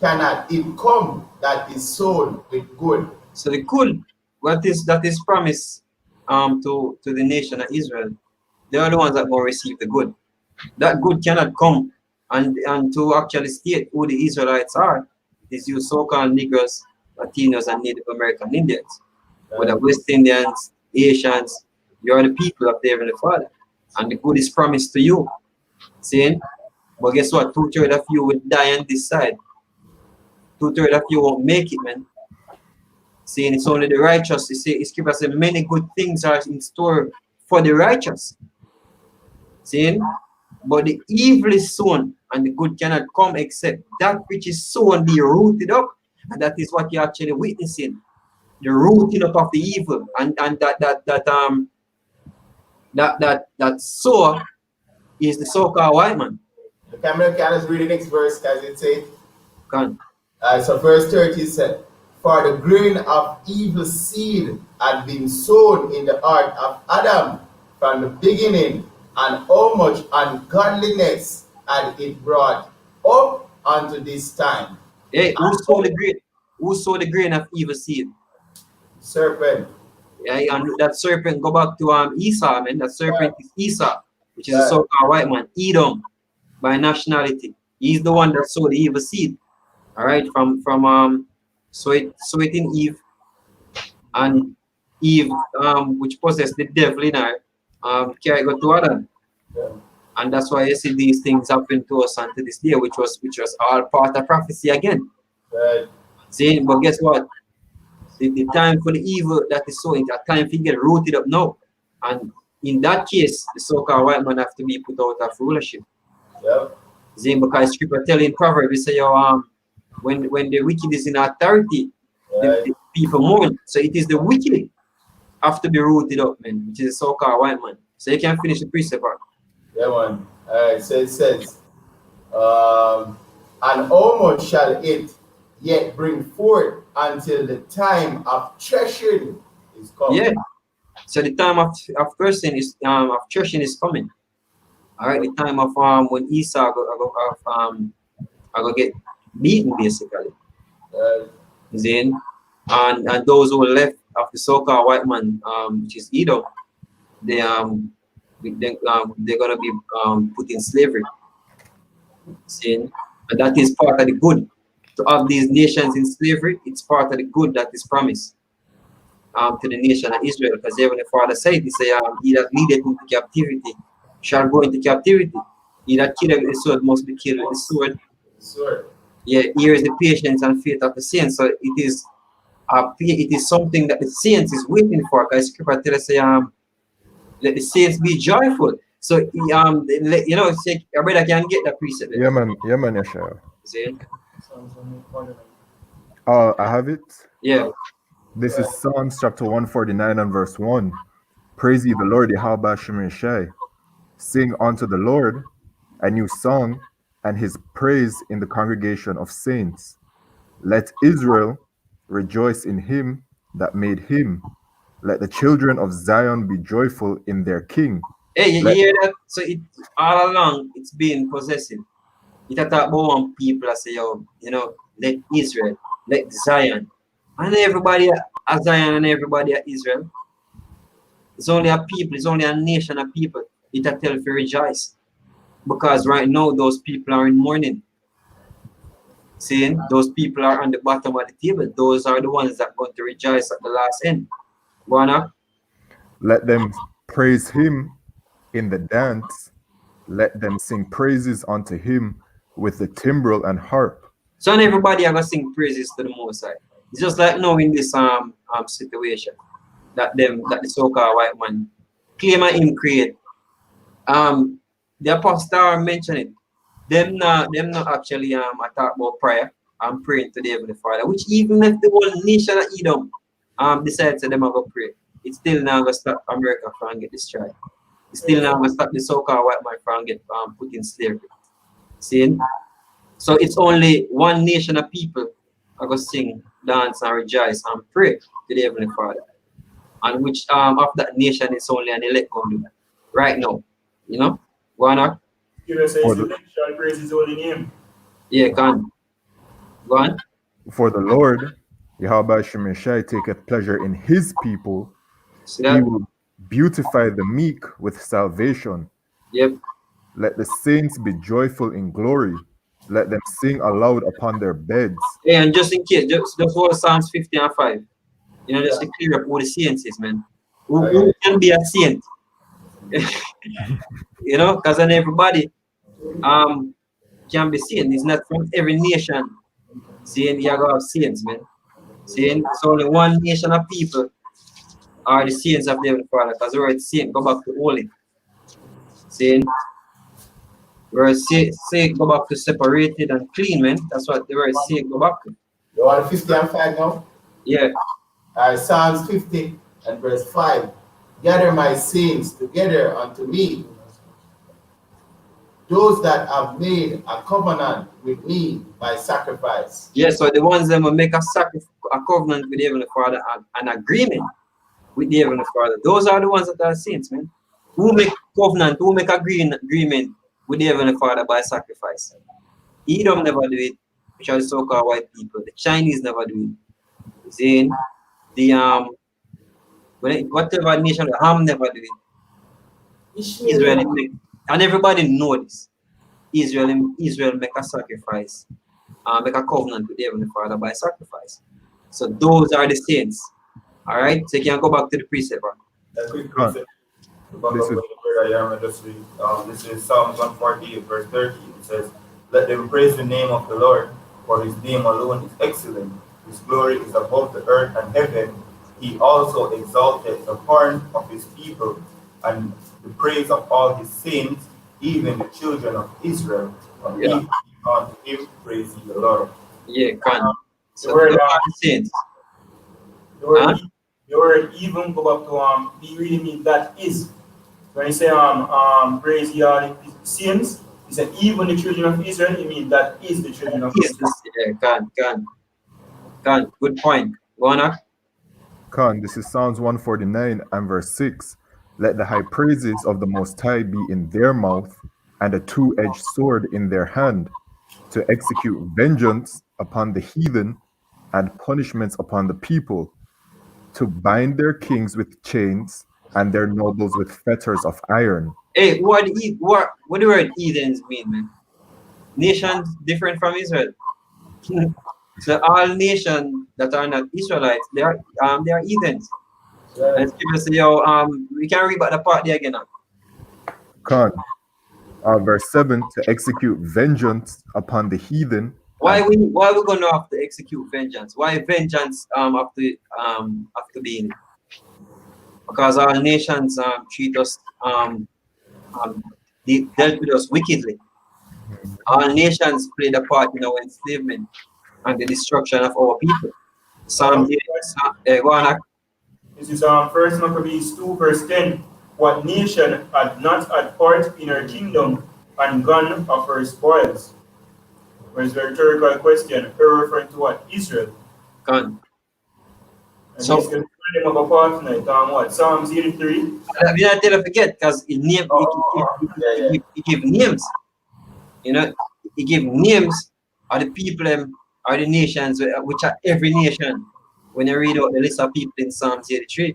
it come that is sown with good. So the good, what is that is promised to the nation of Israel, they are the ones that will receive the good. That good cannot come and to actually state who the Israelites are is you so-called Negroes, Latinos, and Native American Indians. Whether West Indians, Asians, you are the people of the Heavenly Father. And the good is promised to you. See? But guess what? 2/3 of you will die on this side. 2/3 of you won't make it, man. Saying it's only the righteous. It's keep us many good things are in store for the righteous. Saying, but the evil is sown, and the good cannot come except that which is sown be rooted up, and that is what you're actually witnessing. The rooting up of the evil, and that sower is the so-called white man. Can I just read the next verse as it says? Can. So verse 30 said, for the grain of evil seed had been sown in the heart of Adam from the beginning, and how much ungodliness had it brought up unto this time. Hey, who sowed the grain? Who sowed the grain of evil seed? Serpent. Yeah, and that serpent go back to Esau, man. That serpent is Esau, which is a so-called white man, Edom, by nationality. He's the one that sowed the evil seed. All right, from sow it in Eve, and Eve, which possessed the devil in her, carry go to Adam. Yeah. And that's why you see these things happen to us unto this day, which was all part of prophecy again. Right. See, but guess what? The time for the evil that is sowing, that time for get rooted up now. And in that case, the so-called white man have to be put out of rulership. Yeah. See, because scripture telling Proverbs, we say, when the wicked is in authority, the people mourn. So it is the wicked have to be rooted up, man, which is the so-called white man. So you can finish the precept part. Yeah, man. Alright, so it says, and how much shall it yet bring forth until the time of threshing is come? Yeah. So the time of threshing is coming. All right, the time of when Esau go get beaten basically. Then and those who are left of the so-called white man, which is Edom, they're gonna be put in slavery. See, and that is part of the good. To have these nations in slavery, it's part of the good that is promised to the nation of Israel. Because even the Father said, he said, he that leadeth into captivity shall go into captivity. He that killeth with the sword must be killed with the sword. Sword. Yeah, here is the patience and faith of the saints. So it is something that the saints is waiting for. Because Scripture tells us, let the saints be joyful. So you know, say, your brother can get that precept. Yeah, man, Yeshua. See? I have it. Yeah. This is Psalms chapter 149 and verse 1. Praise ye the Lord, Yahweh Shemeshai. Sing unto the Lord a new song, and his praise in the congregation of saints. Let Israel rejoice in him that made him. Let the children of Zion be joyful in their king. Hey, you hear that? So it all along it's been possessive. It talk about one people that say, you know, let Israel, let Zion. And everybody at Zion and everybody at Israel. It's only a people, it's only a nation of people. It a tell to rejoice. Because right now those people are in mourning. Seeing those people are on the bottom of the table. Those are the ones that are going to rejoice at the last end. Go on. Let them praise him in the dance. Let them sing praises unto him with the timbrel and harp. So not everybody are gonna sing praises to the Most High. It's just like now in this situation that the so-called white man claim him create. The apostle are mentioning them not actually talk about prayer praying to the Heavenly Father, which even if the whole nation of Edom decides that them are gonna pray. it's still not gonna stop America from get destroyed. It's still not gonna stop the so-called white man from get put in slavery. See? So it's only one nation of people are gonna sing, dance, and rejoice and pray to the Heavenly Father. And which of that nation is only an elect gonna do that right now. You know? Go on. You know, say For his the, election praise his holy name. Yeah, can. Go on. for the Lord, Yahweh Shemeshai taketh pleasure in his people. See He that? will beautify the meek with salvation. Yep. Let the saints be joyful in glory. Let them sing aloud upon their beds. Hey, and just in case, just hold Psalms 50 and 5. You know, just to clear up who the saints is, man. Who can be a saint? You know, because not everybody can be saint. It's not from every nation. Saying you have saints, man. Saying it's only one nation of people are the saints of the Heavenly Father. Because the word saint go back to holy. Saying word say go back to separated and clean, man. That's what the word saint go back to. You want 50 and 5 now? Yeah. Psalms 50 and verse 5. Gather my saints together unto me, those that have made a covenant with me by sacrifice. Yeah, so the ones that will make a covenant with the Heavenly Father, an agreement with the Heavenly Father, those are the ones that are saints, man. Who make covenant, who make agreement with the Heavenly Father by sacrifice. Edom never do it, which are the so-called white people. The Chinese never do it. Saying the whatever nation, the Ham never do it. Israel make, and everybody know this. Israel make a sacrifice, make a covenant with the Heavenly Father by sacrifice. So those are the saints. All right. So you can go back to the precept. A quick precept. This is Psalms 148, verse 30. It says, "Let them praise the name of the Lord, for his name alone is excellent. His glory is above the earth and heaven. He also exalted the horn of his people and the praise of all his saints, even the children of Israel. And Yeah. unto him praise ye the Lord." Yeah, can. So The word, those are the saints. the word even go back to we really mean that is. When you say praise ye all the saints, you say even the children of Israel, you mean that is the children of Yes, Israel. yeah, can. Good point. Go on. Khan, this is Psalms 149 and verse 6. Let the high praises of the Most High be in their mouth, and a two-edged sword in their hand, to execute vengeance upon the heathen and punishments upon the people, to bind their kings with chains and their nobles with fetters of iron. Hey, what the word heathens mean, man? Nations different from Israel. So all nations that are not Israelites, they are heathens. And people say, yo, we can read about the part there again now. Khan, verse 7, to execute vengeance upon the heathen. Why we gonna have to execute vengeance? Why vengeance have to be in it? Because our nations treat us they dealt with us wickedly. Our nations played a part in our enslavement and the destruction of our people. Go on. This is First Maccabees 2, verse 10. What nation had not had part in her kingdom and gone of her spoils? Where's the rhetorical question? Her referring to what? Israel. Gone. And So, he's going to tell them about part tonight. What? Psalms 83. we not tell you forget because he give names. You know, he give names of the people or the nations, which are every nation. When you read out the list of people in Psalms 83,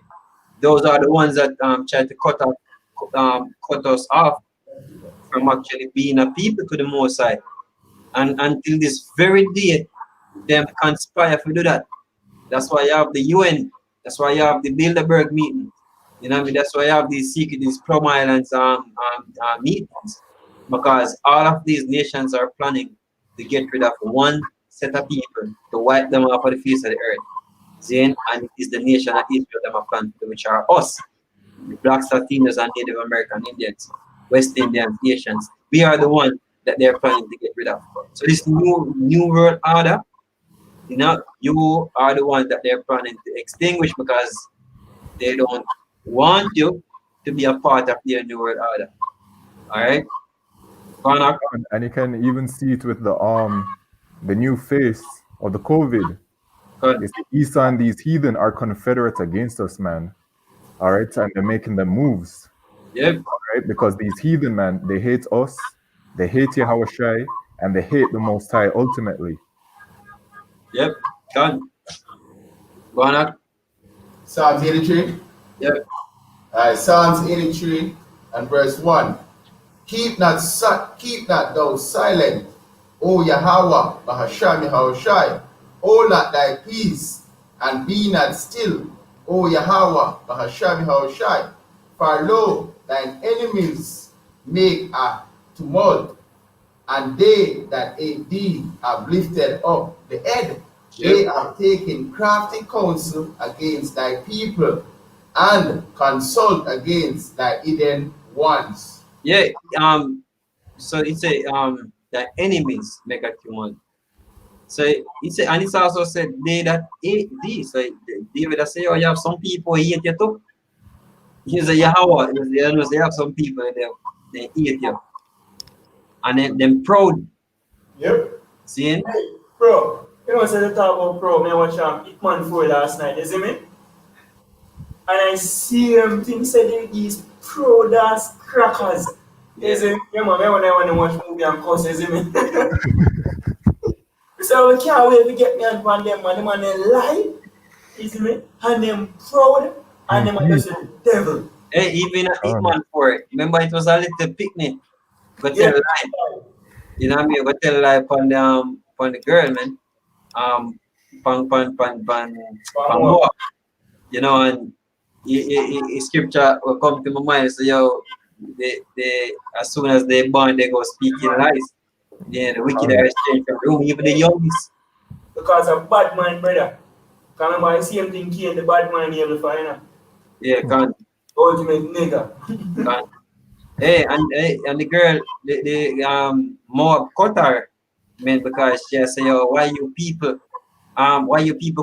those are the ones that try to cut us off from actually being a people to the Most High. And until this very day, them conspire to do that. That's why you have the UN. That's why you have the Bilderberg meeting. You know what I mean? That's why you have these Plum Islands meetings. Because all of these nations are planning to get rid of one set of people to wipe them off of the face of the earth. Then, and it is the nation of Israel that are planning to, which are us, the Blacks, Latinos, and Native American Indians, West Indians, Asians. We are the one that they're planning to get rid of. So this new world order, you know, you are the one that they're planning to extinguish because They don't want you to be a part of their new world order. All right, Connor. And you can even see it with the new face of the COVID. Good. It's Esau and these heathen are confederate against us, man. All right, and they're making the moves, Yep. right? Because these heathen, man, they hate us, they hate Yahweh and they hate the Most High ultimately. Yep. Done. Connor. Psalms 83. Yep. Psalms 83 and verse 1. Keep not thou silent, O Yahweh, Bahasham Yahushai. Hold not thy peace, and be not still, O Yahweh, Bahasham Yahushai. For lo, thine enemies make a tumult, and they that hate thee have lifted up the head. They have taken crafty counsel against thy people, and consult against thy hidden ones. Yeah. So it's a the enemies make a tumult. So it's a, and it's also said they that hate thee. So David say, oh, you have some people hate you too. He say Yahweh. They have some people they hate you, and then them proud. Yep. Seeing? Hey, bro, you know, say the talk about pro, me watch Hitman 4 last night, you see me? And I see them things said these pro das crackers. You see, yeah, man, when I want to watch movie and cuss, you see me? So we can't wait to get me on them, man. Them and they lie, you see me? And them proud, and them are just the devil. Hey, even a Hitman 4, remember it was a little picnic. But tell lie. You know what I mean? But tell lie upon the girl, man. More. You know, and scripture will come to my mind. So yo, they as soon as they born, they go speaking lies. Then the wicked are exchanged from room, even the youngest. Because of bad man, brother. Can remember the same thing came the bad man able to find. Yeah, can. Ultimate nigga. Can. Hey, and the girl, the more cut her, man, because she say, yo, why you people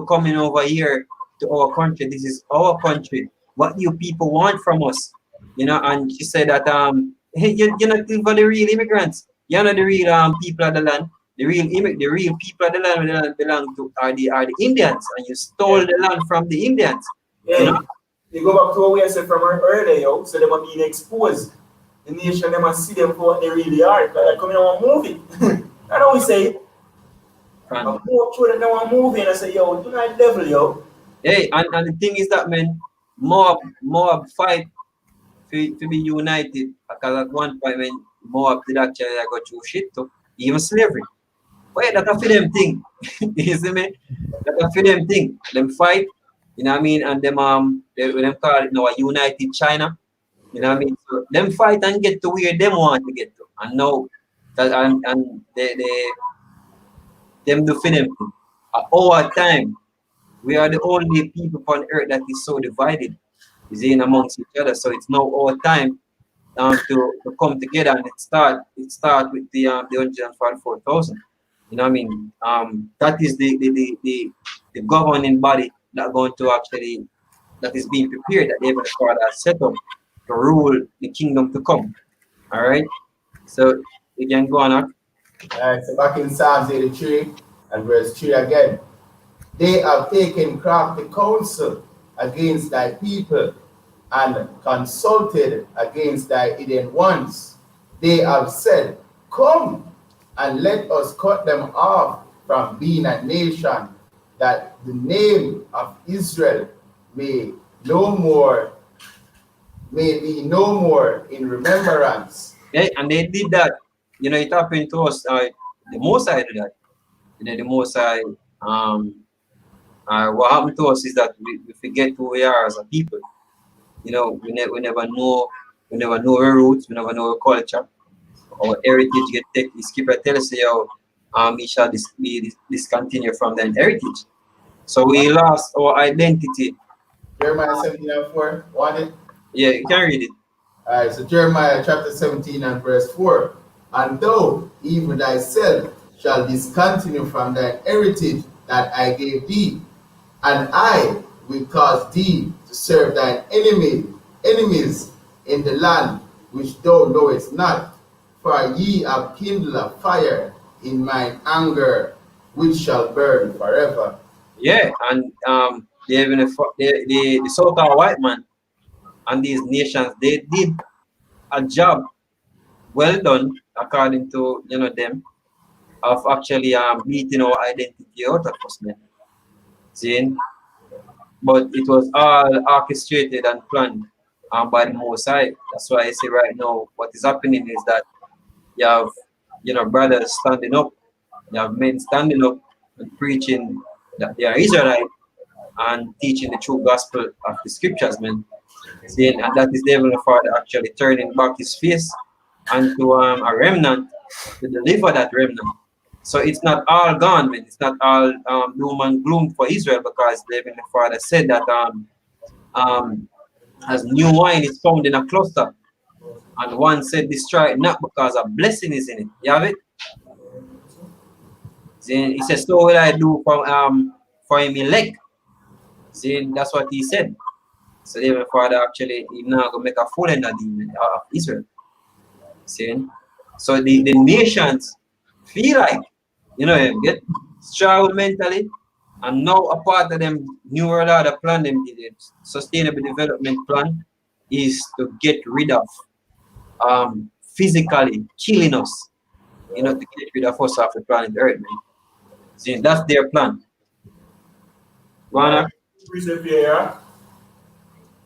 coming over here to our country? This is our country. What do you people want from us? You know, and she said that hey, you're not for the real immigrants. You're not the real people of the land. The real people of the land belong to are the Indians, and you stole the land from the Indians. Yeah. You know? You go back to what we said from earlier, yo, so they are being exposed. The nation, they must see them for what they really are. Because they're coming on a movie. I know we say, I'm more sure that they want a movie, and I say, yo, do not devil, yo. Hey, and the thing is that, man, Moab fight to be united, because at one point when Moab did actually go through shit too, even slavery. But yeah, that's a for them thing. You see me? That's a for them thing. Them fight, you know what I mean? And them when them call it now a united China, you know what I mean? So them fight and get to where them want to get to. And now that and they them do for them thing. At our time, we are the only people on earth that is so divided, is in amongst each other. So it's now our time to come together, and it start with the 144,000. You know what I mean? That is the governing body that going to actually that is being prepared, that the Heavenly Father has set up to rule the kingdom to come. All right. So you can go on. Alright, so back in Psalms 83 and verse 3 again. They have taken crafty counsel against thy people, and consulted against thy hidden ones. They have said, come and let us cut them off from being a nation, that the name of Israel may be no more in remembrance. Okay, and they did that. You know, it happened to us. The Most High did that. You know, the Most High. What happened to us is that we forget who we are as a people. You know, we never know our roots. We never know our culture. Our heritage get taken. The skipper tell us, we shall be discontinued from the heritage. So we lost our identity. Jeremiah 17 and 4. Want it? Yeah, you can read it. All right, so Jeremiah chapter 17 and verse 4. And thou, even thyself, shall discontinue from thy heritage that I gave thee, and I will cause thee to serve thine enemies in the land which thou knowest not. For ye have kindled a fire in mine anger, which shall burn forever. Yeah, and the so-called white man and these nations, they did a job well done according to them of actually beating our identity out of us, man. See? But it was all orchestrated and planned by the Most High. That's why I say right now, what is happening is that you have, brothers standing up, you have men standing up and preaching that they are Israelite and teaching the true gospel of the scriptures, man. See, and that is the Heavenly Father actually turning back his face unto a remnant to deliver that remnant. So it's not all gone, man. It's not all doom and gloom for Israel, because the Heavenly Father said that um, as new wine is found in a cluster, and one said, destroy it not, because a blessing is in it. You have it? Then he says, so will I do for him elect. See, that's what he said. So the Heavenly Father actually, he now gonna make a fool of Israel. See? So the nations feel like, get strong mentally, and now a part of them New World Order plan, them the sustainable development plan, is to get rid of physically killing us, to get rid of us off the planet Earth, man. See, that's their plan. Wanna? Precept here,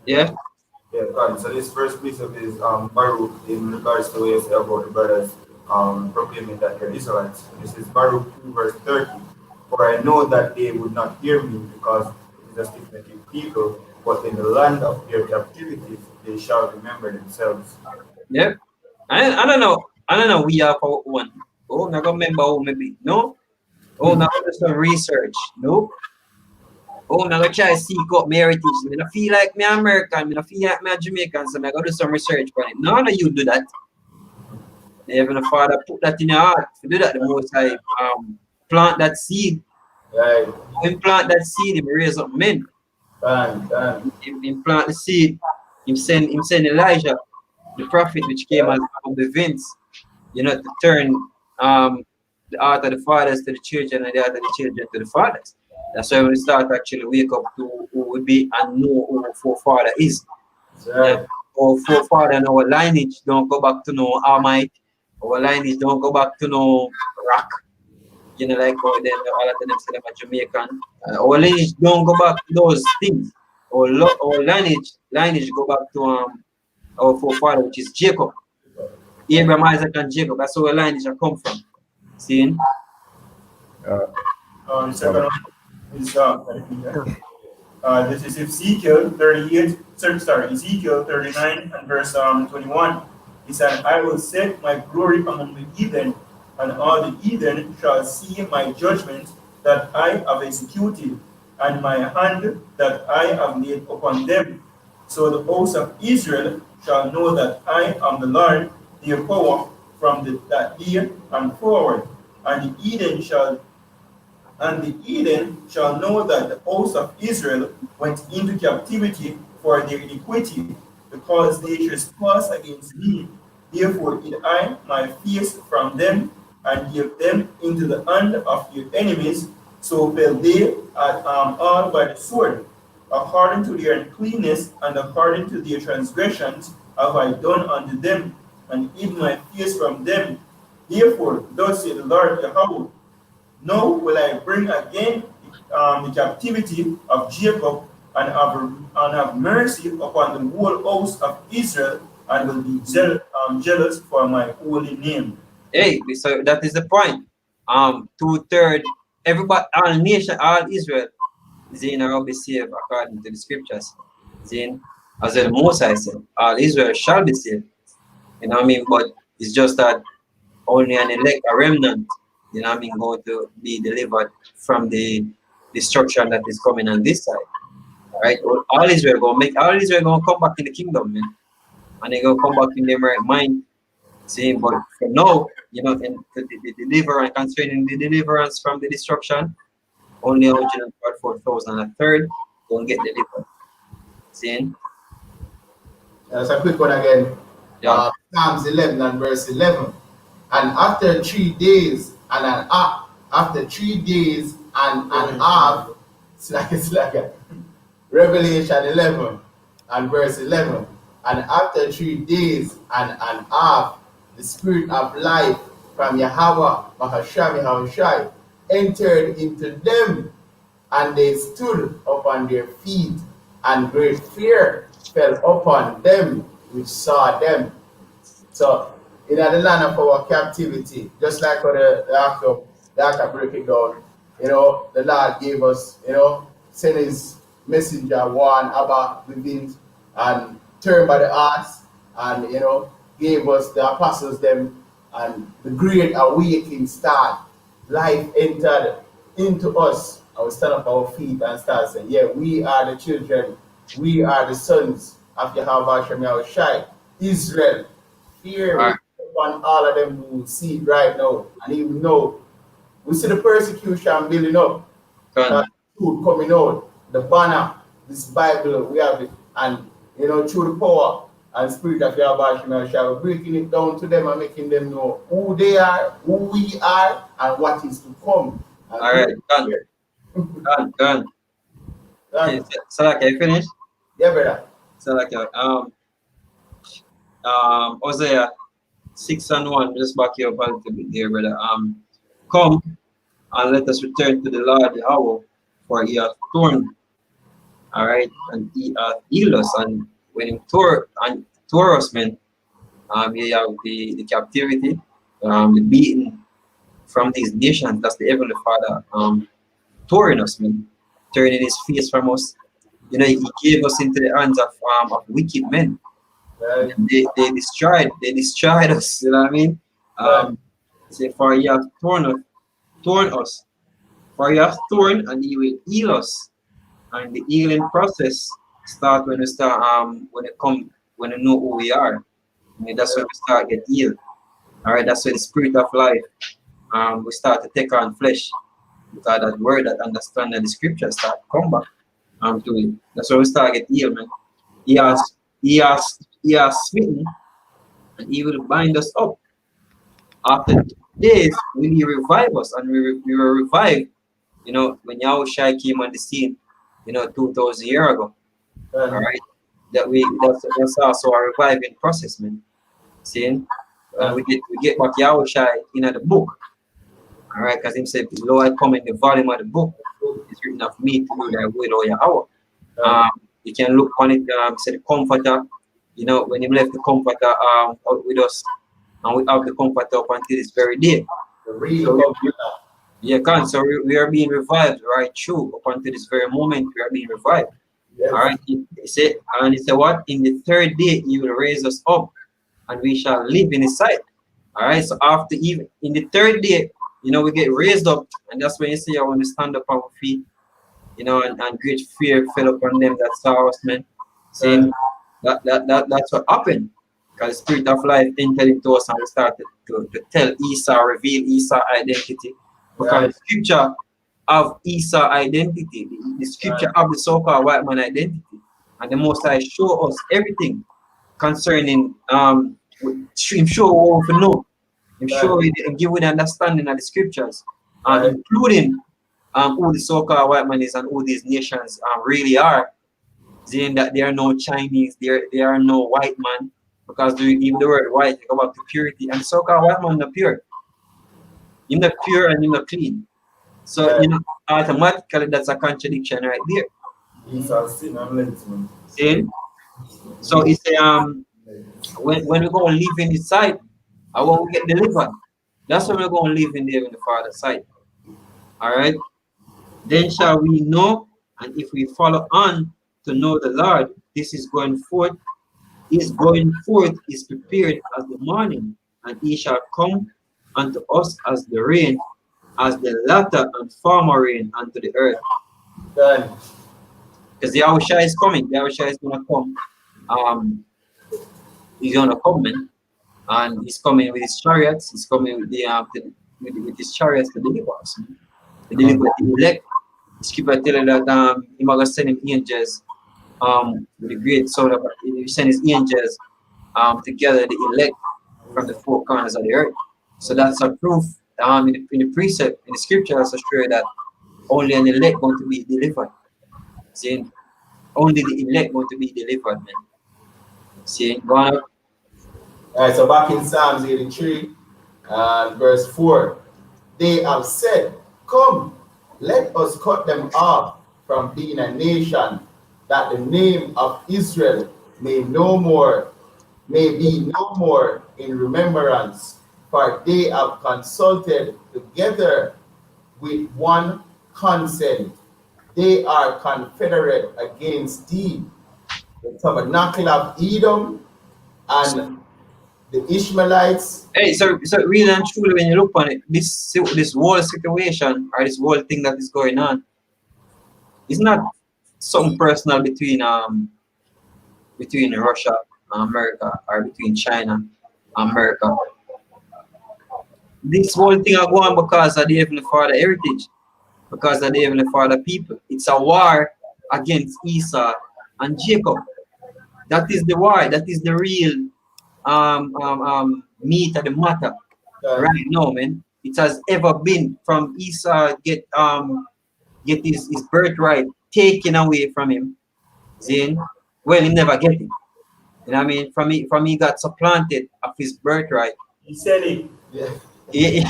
Yeah? yeah, God. So this first precept is Baruch in regards to what you say about the brothers proclaiming that they're Israelites. This is Baruch 2 verse 30. For I know that they would not hear me, because it is a stiff-necked people, but in the land of their captivity they shall remember themselves. Yeah. I don't know. I don't know. We are for one. Oh, not gonna remember who maybe. No. Oh, not gonna do some research. No. Oh, not gonna try to seek up my heritage. I don't feel like me American. I don't feel like me a Jamaican. So I gotta do some research on it. None of you do that. The Heavenly Father put that in your heart. To do that, the Most High plant that seed. Right. When plant that seed, he raise up men. Done. He plant the seed. He send Elijah, the prophet, which came as one of the events, to turn the heart of the fathers to the children, and the heart of the children to the fathers. That's why we start actually wake up to who would be and know who our forefather is. Right. Our forefather and our lineage don't go back to no Amite. Our lineage don't go back to no rock. Like how then all of them say them are Jamaican. Our lineage don't go back to those things. Our lineage go back to our forefather, which is Jacob. Abraham, Isaac, and Jacob. That's where our lineage come from. See? Second one is this is Ezekiel 38, Ezekiel 39 and verse 21. He said, I will set my glory among the heathen, and all the heathen shall see my judgment that I have executed, and my hand that I have laid upon them. So the house of Israel shall know that I am the Lord, their power from that day and forward. And the heathen shall know that the house of Israel went into captivity for their iniquity, because they trespassed against me. Therefore hid I my face from them, and gave them into the hand of their enemies. So fell they all by the sword. According to their uncleanness and according to their transgressions have I done unto them, and hid my face from them. Therefore, thus saith the Lord Yahweh, now will I bring again the captivity of Jacob, and have mercy upon the whole house of Israel, and will be jealous for my holy name. Hey, so that is the point. 2/3, everybody, all nation, all Israel, will be saved according to the scriptures. As the Moses said, all Israel shall be saved. You know what I mean? But it's just that only an elect, a remnant, going to be delivered from the destruction that is coming on this side. All right? All Israel gonna come back in the kingdom, man. And they're gonna come back in their right mind. See, but for now, the deliverance, concerning the deliverance from the destruction, only 144,000, a third don't get delivered. See? That's a quick one again. Yeah. Psalms 11 and verse 11. And after 3 days and an half, after 3 days and an half, slacker. Revelation 11 and verse 11. And after 3 days and an half, the spirit of life from Yahweh, Mahashai, entered into them, and they stood upon their feet, and great fear fell upon them which saw them. So, in the land of our captivity, just like how the actor break it down, the Lord gave us, send his messenger, one Abba within, and turned by the hearts, and, gave us the apostles them, and the great awakening start. Life entered into us. I will stand up our feet and start saying, yeah, we are the children, we are the sons of Yahweh Shem Yahushai, Israel. Fear upon all of them who see it right now. And even though we see the persecution building up, food coming out, the banner, this Bible, we have it, and through the power and spirit of Yahweh Shem Yahushai, we're breaking it down to them and making them know who they are, who we are, and what is to come. And all right, done. So like I finished? Yeah, brother. So like Hosea 6:1, just back here up a little bit there, brother. Come and let us return to the Lord Yahweh, for he hath torn, all right, and he hath healed us. And when he tore us, man, we have the captivity, the beating from these nations. That's the Heavenly Father touring us, man, turning his face from us. He gave us into the hands of wicked men. They destroyed us. You know what I mean? Say, for he hath torn us. For he hath torn, and he will heal us. And the healing process start when we start when we know who we are. That's when we start get healed. All right, that's when the spirit of life we start to take on flesh, because that word, that understanding the scripture start to come back to it. That's when we start get healed, man. He has smitten, and he will bind us up. After days, will he revive us, and we were revived. When Yahushua came on the scene, 2,000 years ago. All right, that's also a reviving process, man. See, we get back Yahushua in the book. All right, because him said, "Lo, I come in the volume of the book. It's written of me to do thy will, O Yahweh." You can look on it. Say the Comforter. When he left the Comforter out with us, and we have the Comforter up until this very day. So we are being revived right through up until this very moment. We are being revived. Yes. All right. He said what? In the third day, he will raise us up, and we shall live in his sight. All right. So after even in the third day, we get raised up, and that's when you see I want to stand up on our feet. And great fear fell upon them that saw us, man. Saying that's what happened. Because the spirit of life entered into us, and we started to tell Esau, reveal Esau's identity. Because the scripture of Esau's identity, the scripture of the so-called white man identity. And the Most High show us everything concerning him, show what we know. Him show and give the understanding of the scriptures, including who the so-called white man is and who these nations really are. Saying that there are no Chinese, there are no white man, because even the word white, you go back to purity, and so-called white man not pure. You're not pure and you're not clean. So automatically that's a contradiction right there. See? So it's when we're going to live in his sight, and when we get delivered, that's when we're going to live in the Father's sight. All right. Then shall we know, and if we follow on to know the Lord, this is going forth. His going forth is prepared as the morning, and he shall come unto us as the rain, as the latter and former rain unto the earth. Because the Yahushua is coming. The Yahushua is going to come. He's going to come, man. And he's coming with his chariots. He's coming with with his chariots to deliver us. To deliver the elect. The scripture telling that he's going to send him angels with the great soul of he sent his angels together the elect from the four corners of the earth. So that's a proof in the precept in the scripture also show that only an elect going to be delivered. See, only the elect going to be delivered, man. See, go on. All right, so back in Psalms 83 and verse 4, they have said, come, let us cut them off from being a nation, that the name of Israel may be no more in remembrance, for they have consulted together with one consent. They are confederate against thee. The tabernacle of Edom and the Ishmaelites. Hey, so really and truly, when you look on it, this whole situation or this whole thing that is going on, it's not something personal between Russia and America or between China and America. This whole thing are going because of the Heavenly Father heritage, because of the Heavenly Father people. It's a war against Esau and Jacob. That is the war. That is the real meat of the matter right now, man. It has ever been from Esau get his birthright taken away from him. Zin, well, he never get it. You know what I mean? From he got supplanted of his birthright. He said it. Yeah,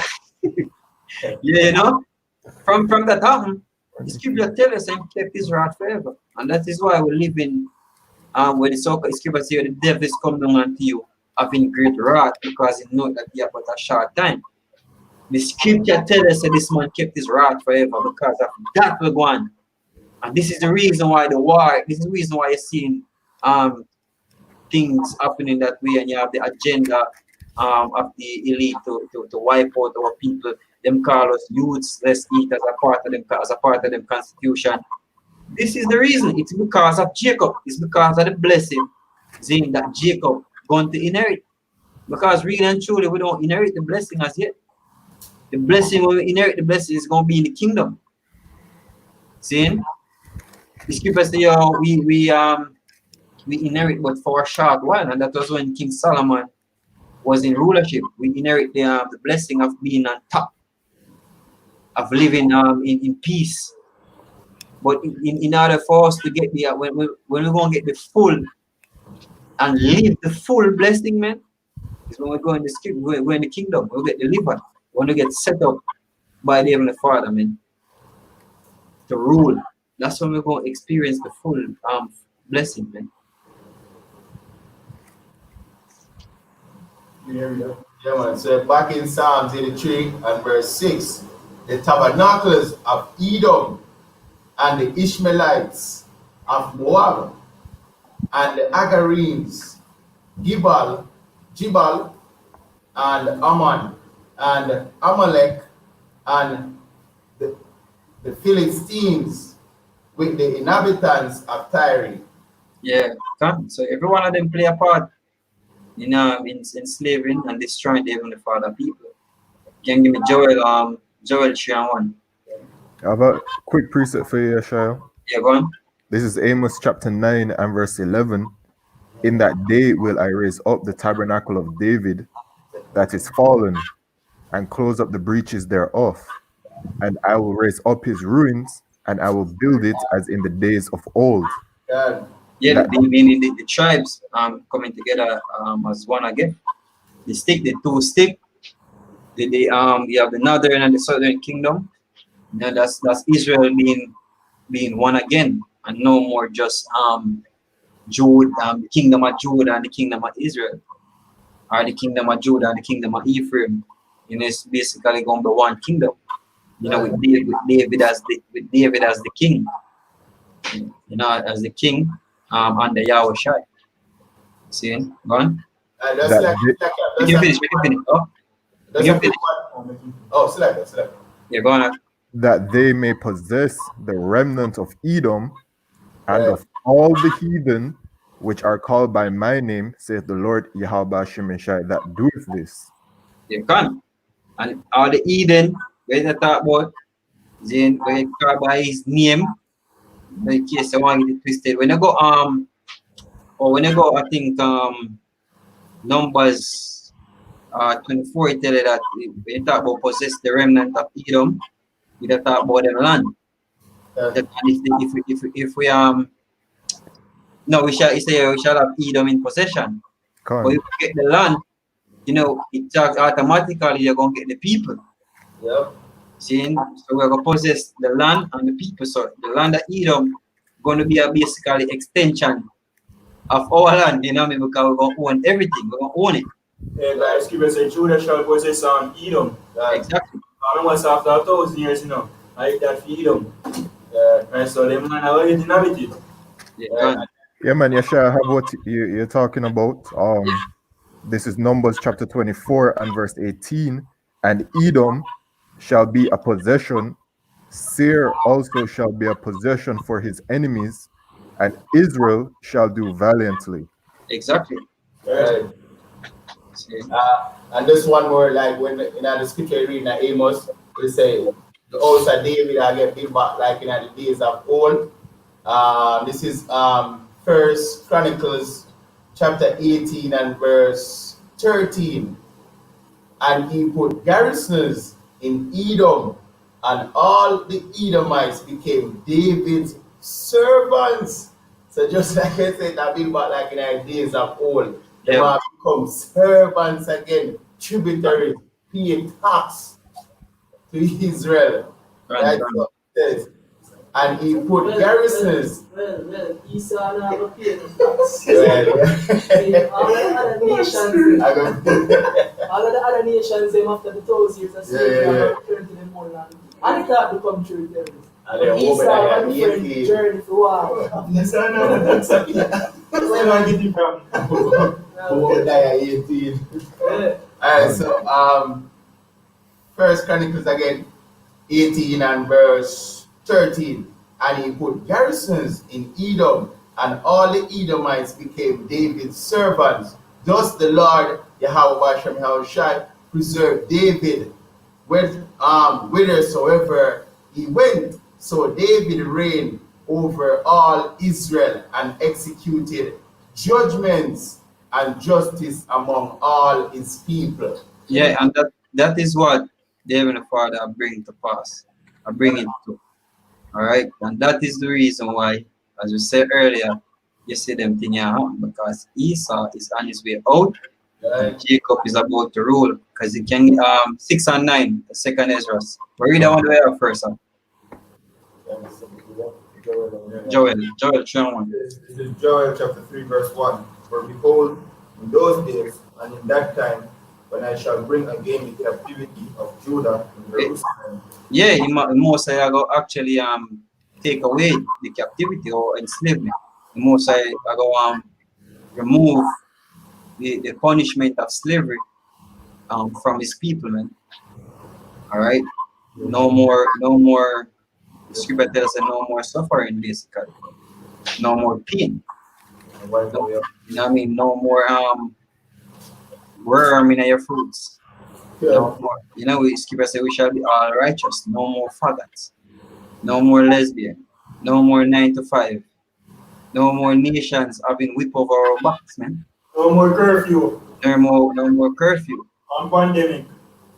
you know, from that happened, the scripture tells us and kept his wrath forever. And that is why we live in where the scripture says the devil is coming unto you having great wrath because he knows that he have but a short time. The scripture tells us that this man kept his wrath forever because of that one. And this is the reason why the war, this is the reason why you're seeing things happening that way, and you have the agenda of the elite to wipe out our people. Them call us youths, let's eat as a part of them constitution. This is the reason. It's because of Jacob. It's because of the blessing that Jacob going to inherit. Because really and truly, we don't inherit the blessing as yet. The blessing, when we inherit the blessing, is going to be in the kingdom. See? The scripture say, we inherit but for a short while, and that was when King Solomon was in rulership. We inherit the blessing of being on top, of living in peace. But in order for us to get there, when we're going to get the full and live the full blessing, man, is when we go in the script, we're in the kingdom, we'll get delivered, when we get set up by the Heavenly Father, man, to rule. That's when we're going to experience the full blessing, man. Yeah, man. So back in Psalms 83 and verse 6, the tabernacles of Edom and the Ishmaelites of Moab and the Agarenes, Jibal, and Ammon, and Amalek, and the Philistines with the inhabitants of Tyre. Yeah, so every one of them play a part in enslaving and destroying the Heavenly Father people. Can you give me Joel 3:1? I have a quick precept for you, Shayo. Yeah, go on. This is Amos chapter 9 and verse 11. In that day will I raise up the tabernacle of David that is fallen, and close up the breaches thereof. And I will raise up his ruins, and I will build it as in the days of old. Yeah, the tribes coming together as one again. The two stick. You have the northern and the southern kingdom. You know, that's Israel being one again, and no more just Jude, the kingdom of Judah and the kingdom of Israel, or the kingdom of Judah and the kingdom of Ephraim. You know, it's basically going to be one kingdom. You know, with David as the king. You know, as the king under Yahweh Shai. See, go on. We can finish. Oh, we can finish. Select. Yeah, go on. That they may possess the remnant of Edom and of all the heathen which are called by my name, saith the Lord Yahweh Shemeshai, that doeth this. You can. And all the heathen, where they talk about, then where they call by his name, in case you want to get it twisted. When you go or when you go, I think Numbers 24, it tell you that when you talk about possess the remnant of Edom, you talk about them land. That if we no, we shall say we shall have Edom in possession. But if we get the land, you know, it talks automatically you're gonna get the people. Yep. See, so we're gonna possess the land and the people. So the land of Edom gonna be a basically extension of our land, you know what I mean? Because we're gonna own everything, we're gonna own it. Yeah, like Scripture said, Judah shall possess Edom. Exactly. Almost after 1,000 years, you know, I hit that for Edom. Right, so them man are already inhabited. Yeah, man, Yeshua, how about you're talking about? This is Numbers chapter 24 and verse 18. And Edom shall be a possession, Seir also shall be a possession for his enemies, and Israel shall do valiantly. Exactly. Right. And this one more, like when in the scripture you read in Amos, it say the house of David I get built back like in the days of old. This is First Chronicles chapter 18 and verse 13. And he put garrisons in Edom, and all the Edomites became David's servants. So just like I said, I've been back like in the days of old. They have become servants again, tributaries, paying tax to Israel. Right? So it says, and he put garrisons. Well, Esau never paid the tax. All the other nations, all of the other nations, them after the 1,000 years of slavery, have returned to their own land. And it can't become tributaries. Esau had a different journey for war. Esau never exactly. Where am I getting from? Obadiah 18. Alright, so First Chronicles again, 18 and verse 13. And he put garrisons in Edom, and all the Edomites became David's servants. Thus the Lord Yahweh Hashem Yahushai preserved David whithersoever he went. So David reigned over all Israel and executed judgments and justice among all his people. Yeah, and that is what David the Father bring to pass. I bring it to. All right, and that is the reason why, as we said earlier, you see them thing happen because Esau is on his way out, and Jacob is about to rule because he can 6 and 9, the second Ezra. But read that one there first. Joel 3:1. This is Joel chapter 3 verse 1. For behold, in those days and in that time, when I shall bring again the captivity of Judah and Jerusalem. Yeah, Moses go actually take away the captivity or enslavement. Moses go remove the punishment of slavery from his people, man. All right, no more. The scripture tells us no more suffering, basically. No more pain. You know what I mean? No more worm in your fruits. No more. You know, scripture says we shall be all righteous. No more faggots. No more lesbian. No more 9 to 5. No more nations having whip over our backs, man. No more curfew. No more curfew. On pandemic.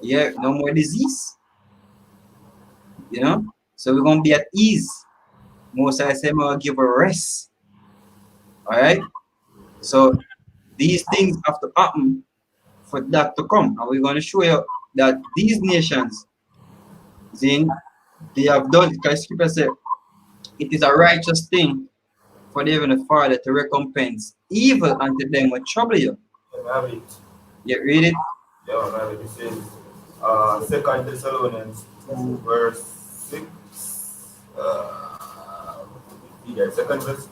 Yeah, no more disease. You know? So we're gonna be at ease. Most I say, I'm gonna give a rest. All right. So these things have to happen for that to come, and we're gonna show you that these nations, then they have done. Because Scripture said, it is a righteous thing for the Heavenly Father to recompense evil unto them which trouble you. You read it. Yeah, this is 2 Thessalonians 2 verse 6. 2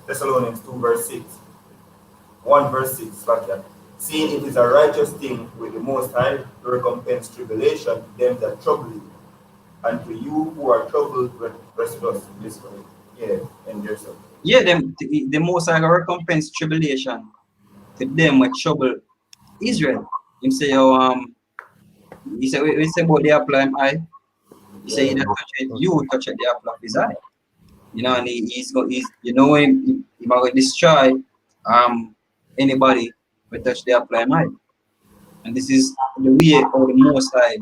Thessalonians 2 verse 6. 1 verse 6, like that. Seeing it is a righteous thing with the Most High to recompense tribulation to them that trouble you, and to you who are troubled, rest us this way. Yeah, and yourself. Yeah, the Most High recompense tribulation to them which trouble Israel. He say, he said, we say about the apple of his eye. He said, you touch it, you touch it, the apple of his eye. You know, and he's you know when he might destroy anybody who touch the apply mind. And this is the way or the most side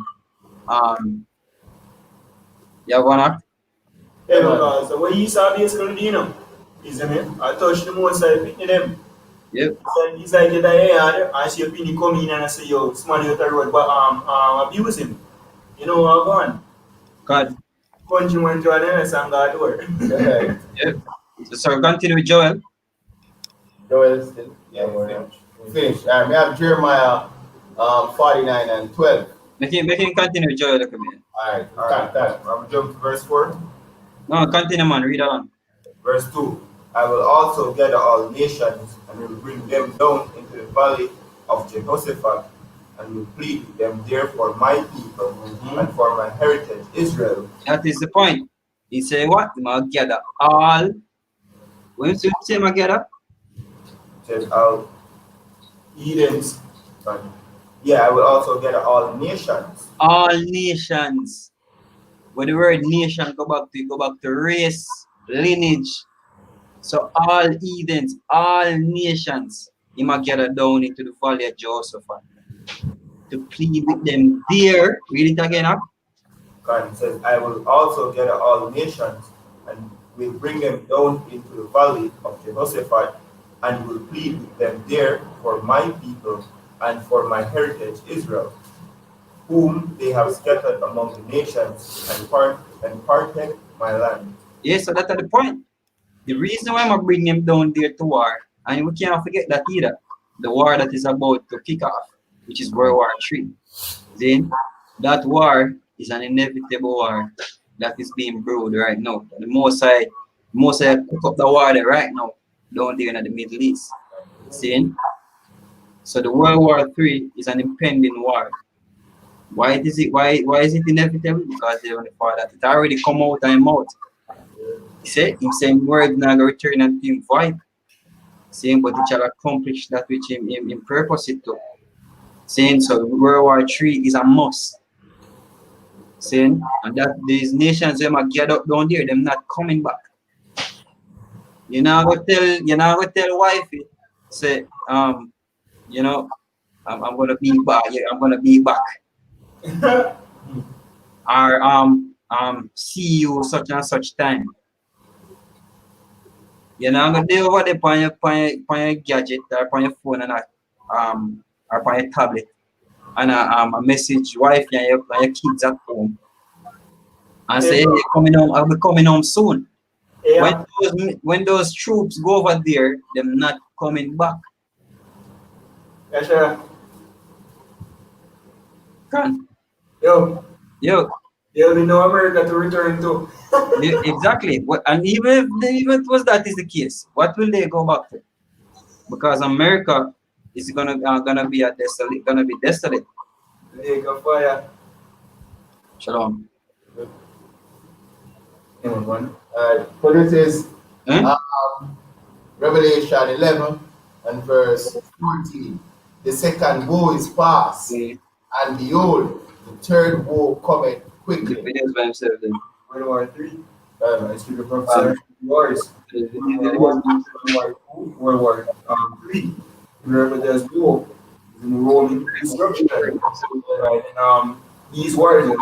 you have one act. Yeah, because the way he saw basically, you know, is I mean, I touch the most I pick them. Yep. It's like that I see a penny come in and I say, yo, somebody out the road, but abuse him. You know what I'm going? God. Country went to an NS and got door. Yep. So continue with Joel. Joel still. Yeah, we're finished. We have Jeremiah 49 and 12. Make him continue with Joel a little bit. Alright, I'm jump to verse 4. No, continue man, read on. Verse 2. I will also gather all nations and will bring them down into the valley of Jehoshaphat and will plead with them there for my people and for my heritage Israel. That is the point. He say what? He must gather all. When you say he gather? Says I'll Edens. Yeah, I will also gather all nations. All nations. When the word nation go back to race, lineage. So all heathens, all nations, he must gather down into the valley of Jehoshaphat to plead with them there. Read it again, huh? God says, I will also gather all nations and will bring them down into the valley of Jehoshaphat and will plead with them there for my people and for my heritage Israel, whom they have scattered among the nations and parted my land. Yes, so that's the point. The reason why I'm bringing them down there to war, and we can't forget that either, the war that is about to kick off, which is World War III. Then that war is an inevitable war that is being brewed right now. The Mosai cook up the war there right now down there in the Middle East. See? So the World War III is an impending war. Why is it inevitable? Because they want the fact that it already come out and out. He said him word not gonna return unto him void. Saying but it shall accomplish that which him purpose it to. Saying so World War III is a must. Saying and that these nations them are get up down there, them not coming back. You know go tell wifey, say you know, I'm gonna be back, yeah, I'm gonna be back. Or see you such and such time. You know, I'm gonna do over there on your gadget or on your phone and or on your tablet and a message wife and your kids at home and say, hey, I'll be coming home soon. Yeah. When those troops go over there, them not coming back. Yeah, sure. Can Yo, yo, we know America to return to. exactly. And even if it was that is the case, what will they go back to? Because America is gonna be desolate. Lake of fire. Shalom. So this is Eh? Revelation 11 and verse 14. The second woe is past, and behold, the third woe cometh quickly. Videos by himself then. World War III. It's to the prophecy wars. World War III. Wherever there's war, is in the Roman destruction. Right? And these wars are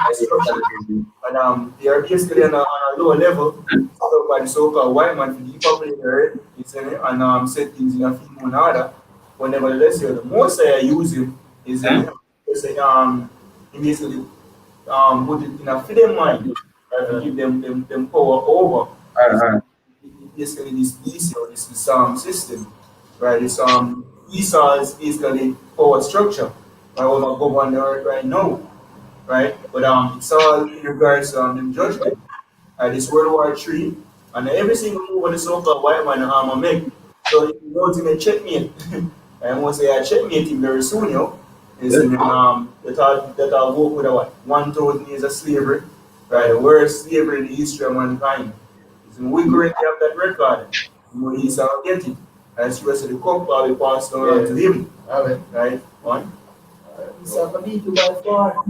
destruction. And they are basically on a lower level, so by the so-called white man to depopulate the earth, and set things in a few more order. But nevertheless, the most I use him is he basically put it in a freedom mind, right, to give them power over. Basically this system, right? This Esau is basically power structure. I will not go on the earth right now, right? But it's all in regards to the judgment. This World War III, and every single move of the so-called white man make. So if you don't even checkmate, I must say I checkmate him very soon, is that I'll work with a what? 1,000 years of slavery, right? The worst slavery in the history of mankind. We currently have that record. He's get it. And the rest of the cup will be passed on to him. Right? One. He's a to by far.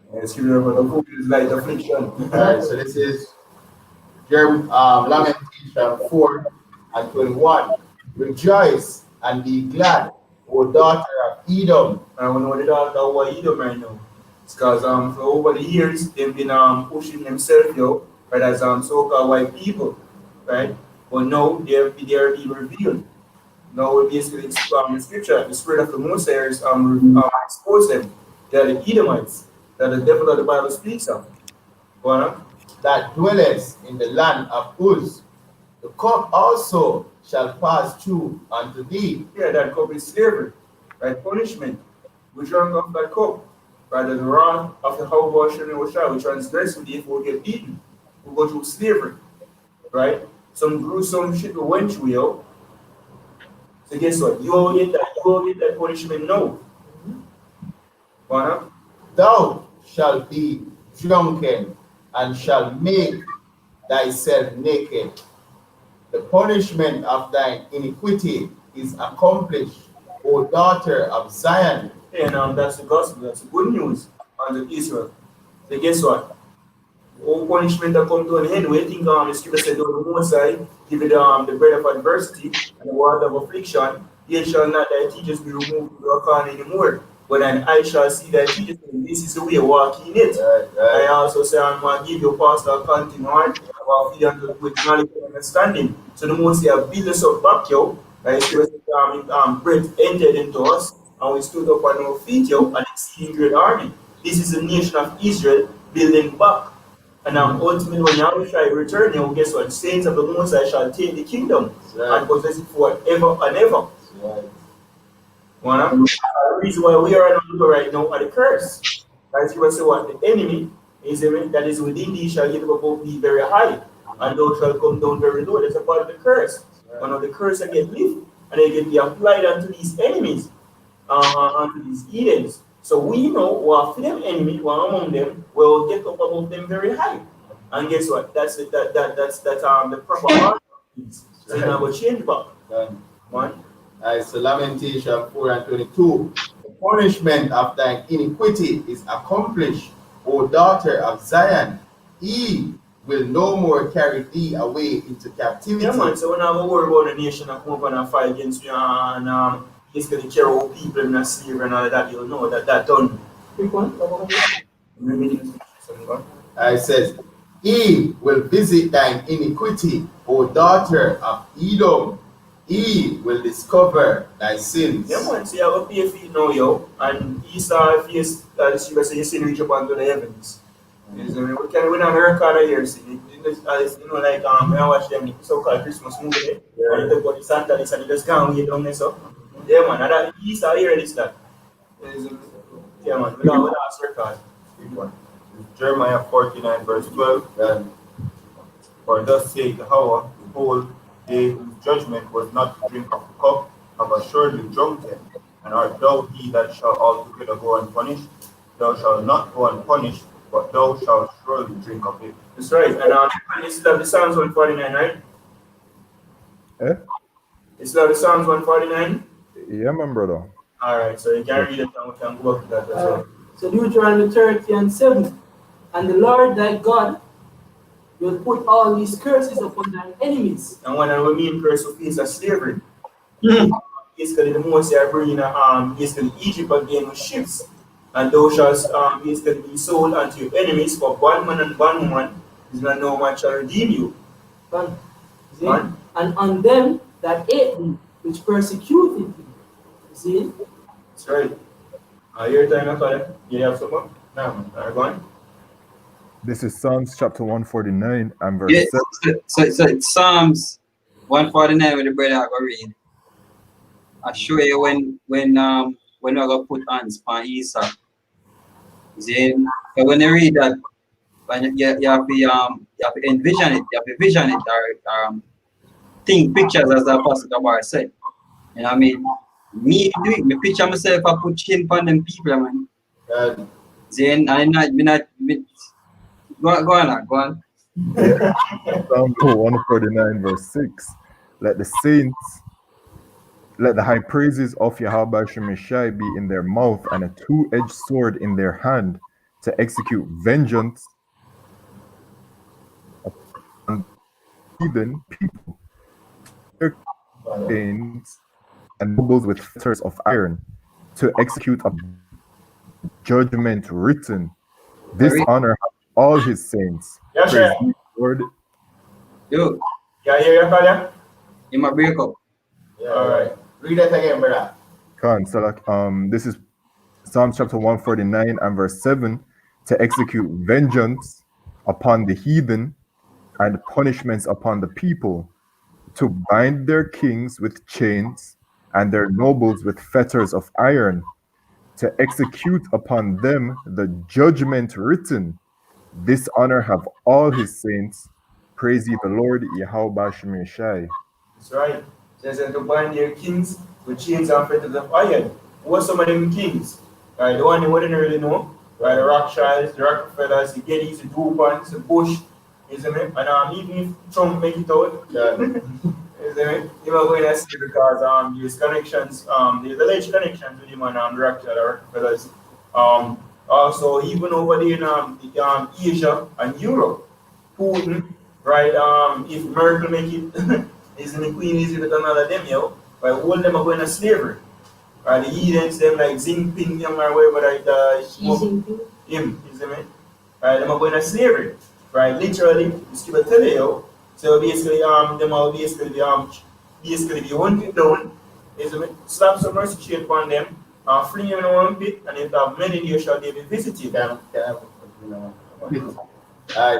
Scripture about the food is like affliction. Alright, so this is Lamentation 4 and 21. Rejoice and be glad, O daughter of Edom. And we know the daughter of Edom right now. It's because for over the years they've been pushing themselves right as so-called white people, right? But now they're being revealed. Now we basically the scripture, the spirit of the Most High is expose them. They are the Edomites, that the devil of the Bible speaks of. That dwelleth in the land of Uz. The cup also shall pass through unto thee. Yeah, that cup is slavery, right? Punishment. We drank of that cup, right? The wrath of the whole worship and worship, we transgress with it, we get beaten. We go through slavery, right? Some gruesome shit we went through, yo. So guess what? You will get that punishment now. Thou shalt be drunken and shall make thyself naked. The punishment of thine iniquity is accomplished, O daughter of Zion. And that's the gospel, that's the good news unto Israel. So guess what? All punishment that come to an end, we think the scripture said, "On the Most High, give it the bread of adversity and the water of affliction, yet shall not thy teachers be removed from the corner anymore. But then I shall see thy teachers, and this is the way walk in it." I also say, I'm going to give you pastor a continuity about feed unto with knowledge and understanding. So the Most High build us up back, yo. Like scripture said, breath entered into us, and we stood up on our feet, yo, an exceeding great army. This is the nation of Israel building back. And ultimately, when Yahweh shall return, guess what? Saints of the Most High shall take the kingdom and possess it forever and ever. The reason why we are under right now are the curse. That's what say what the enemy is that is within thee shall get above thee very high, and thou shall come down very low. That's a part of the curse. One of the curse that get lifted and they get be applied unto these enemies, unto these Edens. So we know what for them enemy, one among them will get up above them very high. And guess what? That's it. That's the proper order of things. So you're not going to change back. One. So Lamentation 4 and 22. The punishment of thine iniquity is accomplished, O daughter of Zion. He will no more carry thee away into captivity. Yeah, man. So we're not going to worry about the nation that come up and fight against you and it's going to care about people in slavery and all that. You'll know that done. It says, He will visit thine iniquity, O daughter of Edom. He will discover thy sins. Yeah, man. So you have a pay for it now, yo. And Esau face the scripture say your sin reach up unto the heavens. We not record here, see. Like I watch them so-called Christmas movie, and they talk about the Santa this and they just can't wait down there, so. Yeah, man. And that Esau here this that. Yeah, man. We don't record. Jeremiah 49 verse 12. For thus saith Yahweh, behold, they whose judgment was not to drink of the cup have assuredly drunken, and art thou he that shall altogether go unpunished? Thou shalt not go unpunished, but thou shalt surely drink of it. That's right. And it's the Psalms 149, right? Eh? It's the Psalms 149? Yeah, man, brother. Alright, so you can read it and we can go up to that as well. So Deuteronomy 30 and 7. And the Lord thy God will put all these curses upon thine enemies. And when we mean curse of peace of slavery, basically the Most High bringing basically Egypt again with ships, and thou shalt basically be sold unto your enemies for bondman and bondwoman, is not no man shall redeem you. And on them that hate thee, which persecuted thee. See? That's right. Your time after you have someone? No, man. Alright, go on. This is Psalms chapter 149 and verse Yes, 7. so it's Psalms 149 with the brother I go read. I show you when we go put hands on Esau. Then when you read that, when you have to envision it, you have to vision it or think pictures as the Apostle Gabar said. You know what I mean? Me do it, me picture myself, I put chin on them people, man. Then go on. Psalm 149 verse 6. Let the saints, let the high praises of Yahweh Shemeshai be in their mouth and a two-edged sword in their hand, to execute vengeance upon heathen people, their chains and nobles with fetters of iron, to execute a judgment written. This honor hath all his saints. Yeah, Praise sure. the Lord. Yo, Yeah, yeah, yeah, Kalia? in my breakup. Yeah, All right. Read that again, brother. So this is Psalms chapter 149 and verse 7, to execute vengeance upon the heathen and punishments upon the people, to bind their kings with chains and their nobles with fetters of iron, to execute upon them the judgment written. This honor have all his saints. Praise ye the Lord, Yahweh Shai. That's right. Says that to bind their kings with chains and fetters of iron. Who are some of them kings? Right, the one you wouldn't really know. Right, the Rothschilds, the Rockefellers, the Gettys, the Dupants, the Bush, isn't it? And even if Trump make it out, isn't it? You know, going to see because there's connections, there's alleged connections with him and the Rothschild, the Rockefellers. Also, even over there in Asia and Europe, Putin, right? If Merkel make it, isn't the Queen Elizabeth and all of them, yo, right? All of them are going to slavery. Right? The heathens, them like Jinping, them or whatever, like him, isn't it? Right? Them are going to slavery. Right? Literally, just keep tell you. So basically, them are basically be hunted down, isn't it? Slap some mercy chain upon them, fling them in one pit, and if have many years shall they be visited. Alright,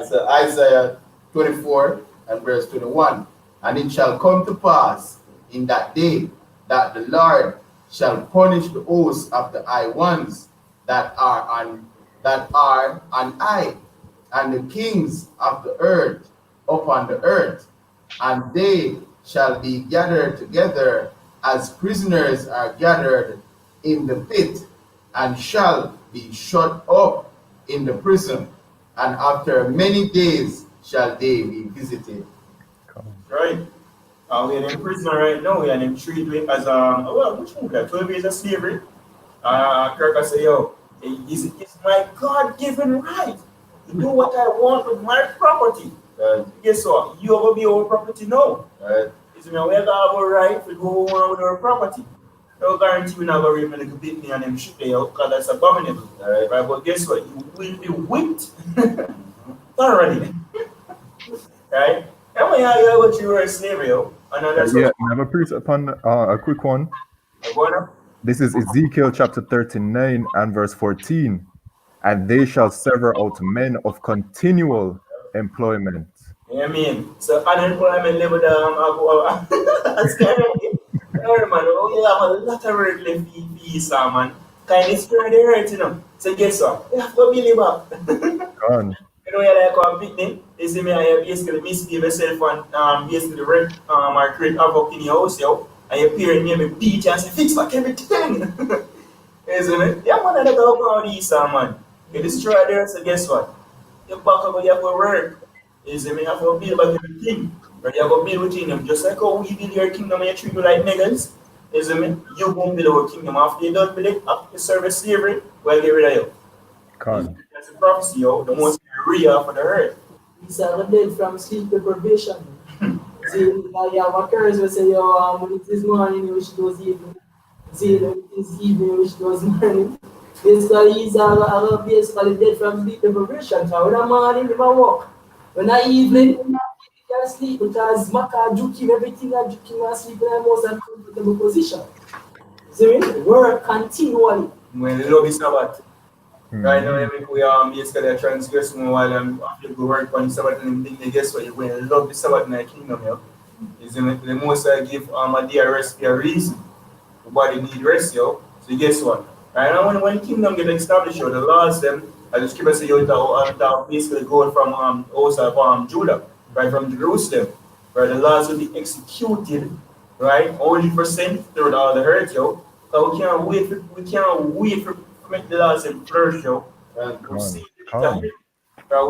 so Isaiah 24 and verse 21. And it shall come to pass in that day that the Lord shall punish the hosts of the high ones that are an eye, and the kings of the earth upon the earth, and they shall be gathered together as prisoners are gathered in the pit, and shall be shut up in the prison, and after many days shall they be visited. Right? We're in prison right now, we're in treated as well, which one? 12 years of slavery. Kirk say, yo, it's my God-given right to do what I want with my property. Guess what? You will be our property now. It's me, we have a right to go on with our property. No guarantee we're not going to really beat me and them shit there because that's abominable. Right? But guess what? You will be whipped thoroughly. Right? And when you hear what you were a slave, Yeah, I have a priest upon a quick one. This is Ezekiel chapter 39 and verse 14. And they shall sever out men of continual employment. Yeah, I mean, so unemployment level that's kind of man, you have a lot of work left fees, man. Kind of spread the hurt, you know. So guess what? You have to believe up. You know, you're like a picnic. You see me, I basically misbehave yourself and basically rent or create havoc in your house, yo. And your parent name me beat you and say, fix back everything. Isn't it? Yeah, man, I don't know how these are, man. You destroy there, so guess what? You back up, you have to work. Isn't it? You have to build back everything. But you have to build within them. Just like how we build your kingdom and you treat you like niggas. Isn't it? You won't build our kingdom. After you don't build it, after you serve slavery, we'll get rid of you. That's a prophecy, yo. The most real for the earth. These are the dead from sleep deprivation. See, you have a curse where say, when it is morning, you wish it was evening. See, when it is evening, you wish it was morning. Basically, these are basically dead from sleep deprivation. So when I'm morning, they walk. When I evening, you can't sleep because Maka juking everything and juking and sleep in the most uncomfortable position. See, work continually. When the love is Sabbath. Right now, we basically transgress more while after we work on Sabbath and everything. Guess what? You're going to love the Sabbath in the kingdom, yo. The most I give a day a rest for a reason. The body need rest, yo. So guess what? Right now, when the kingdom get established, yo, the laws them, as the scripture say, yo, basically going from house of Judah, right, from Jerusalem, right, the laws will be executed, right, 100% through all the hurt, yo. So we can't wait for make the laws and flourish, yo. And we see we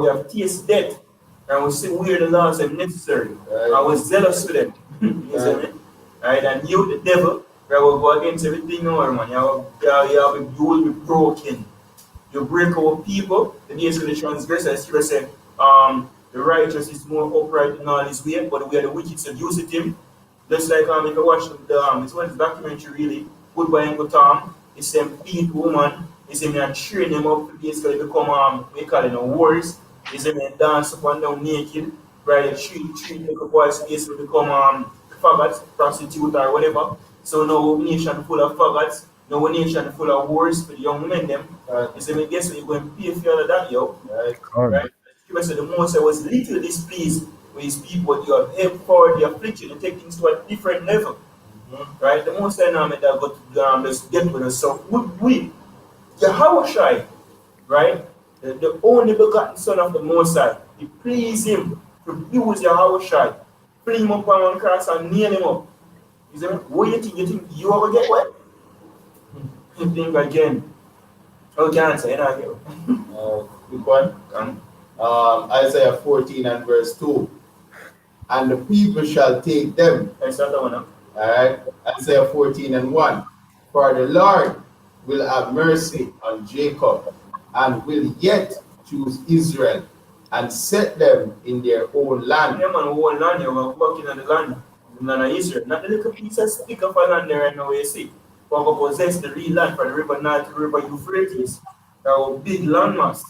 have tasted death, and we see where the laws are necessary. I was zealous with them. You see me? Right, and you, the devil, right, will go against everything, no man. You will be broken. You break our people, the days of the transgressor, as you said, the righteous is more upright in all his way, but the way the wicked seduced him. Just like if you watch it's one documentary really, Goodbye and Good Tom, it's them beat woman, it's them and train them up to basically become we call it wars, it's them and dance up and down naked, right? Treat little boys to basically become faggots, prostitute or whatever. So now a nation full of faggots, now a nation full of wars for the young men them. It's them guess what you're going to pay for all of that, yo. Right? Scripture said the Moses was little displeased with his people, but you have helped forward the affliction and take things to a different level. Right? The most dynamic that got to just get with us. So would we, Yahushai, right? The only begotten son of the Most High, it pleased him to use Yahushai, fling him up on one cross and nail him up. You see, what you think? You think you ever get wet? You think again. Okay, answer, you know, Good one. Isaiah 14 and verse 2. And the people shall take them. That's not the one. Alright, Isaiah 14 and 1. For the Lord will have mercy on Jacob and will yet choose Israel and set them in their own land. Yeah, man, whole land, you're working on the land. The land of Israel. Not the little piece of stick of a land there right now, you see. But we possess the real land from the river Nile to the river Euphrates. That was big landmass.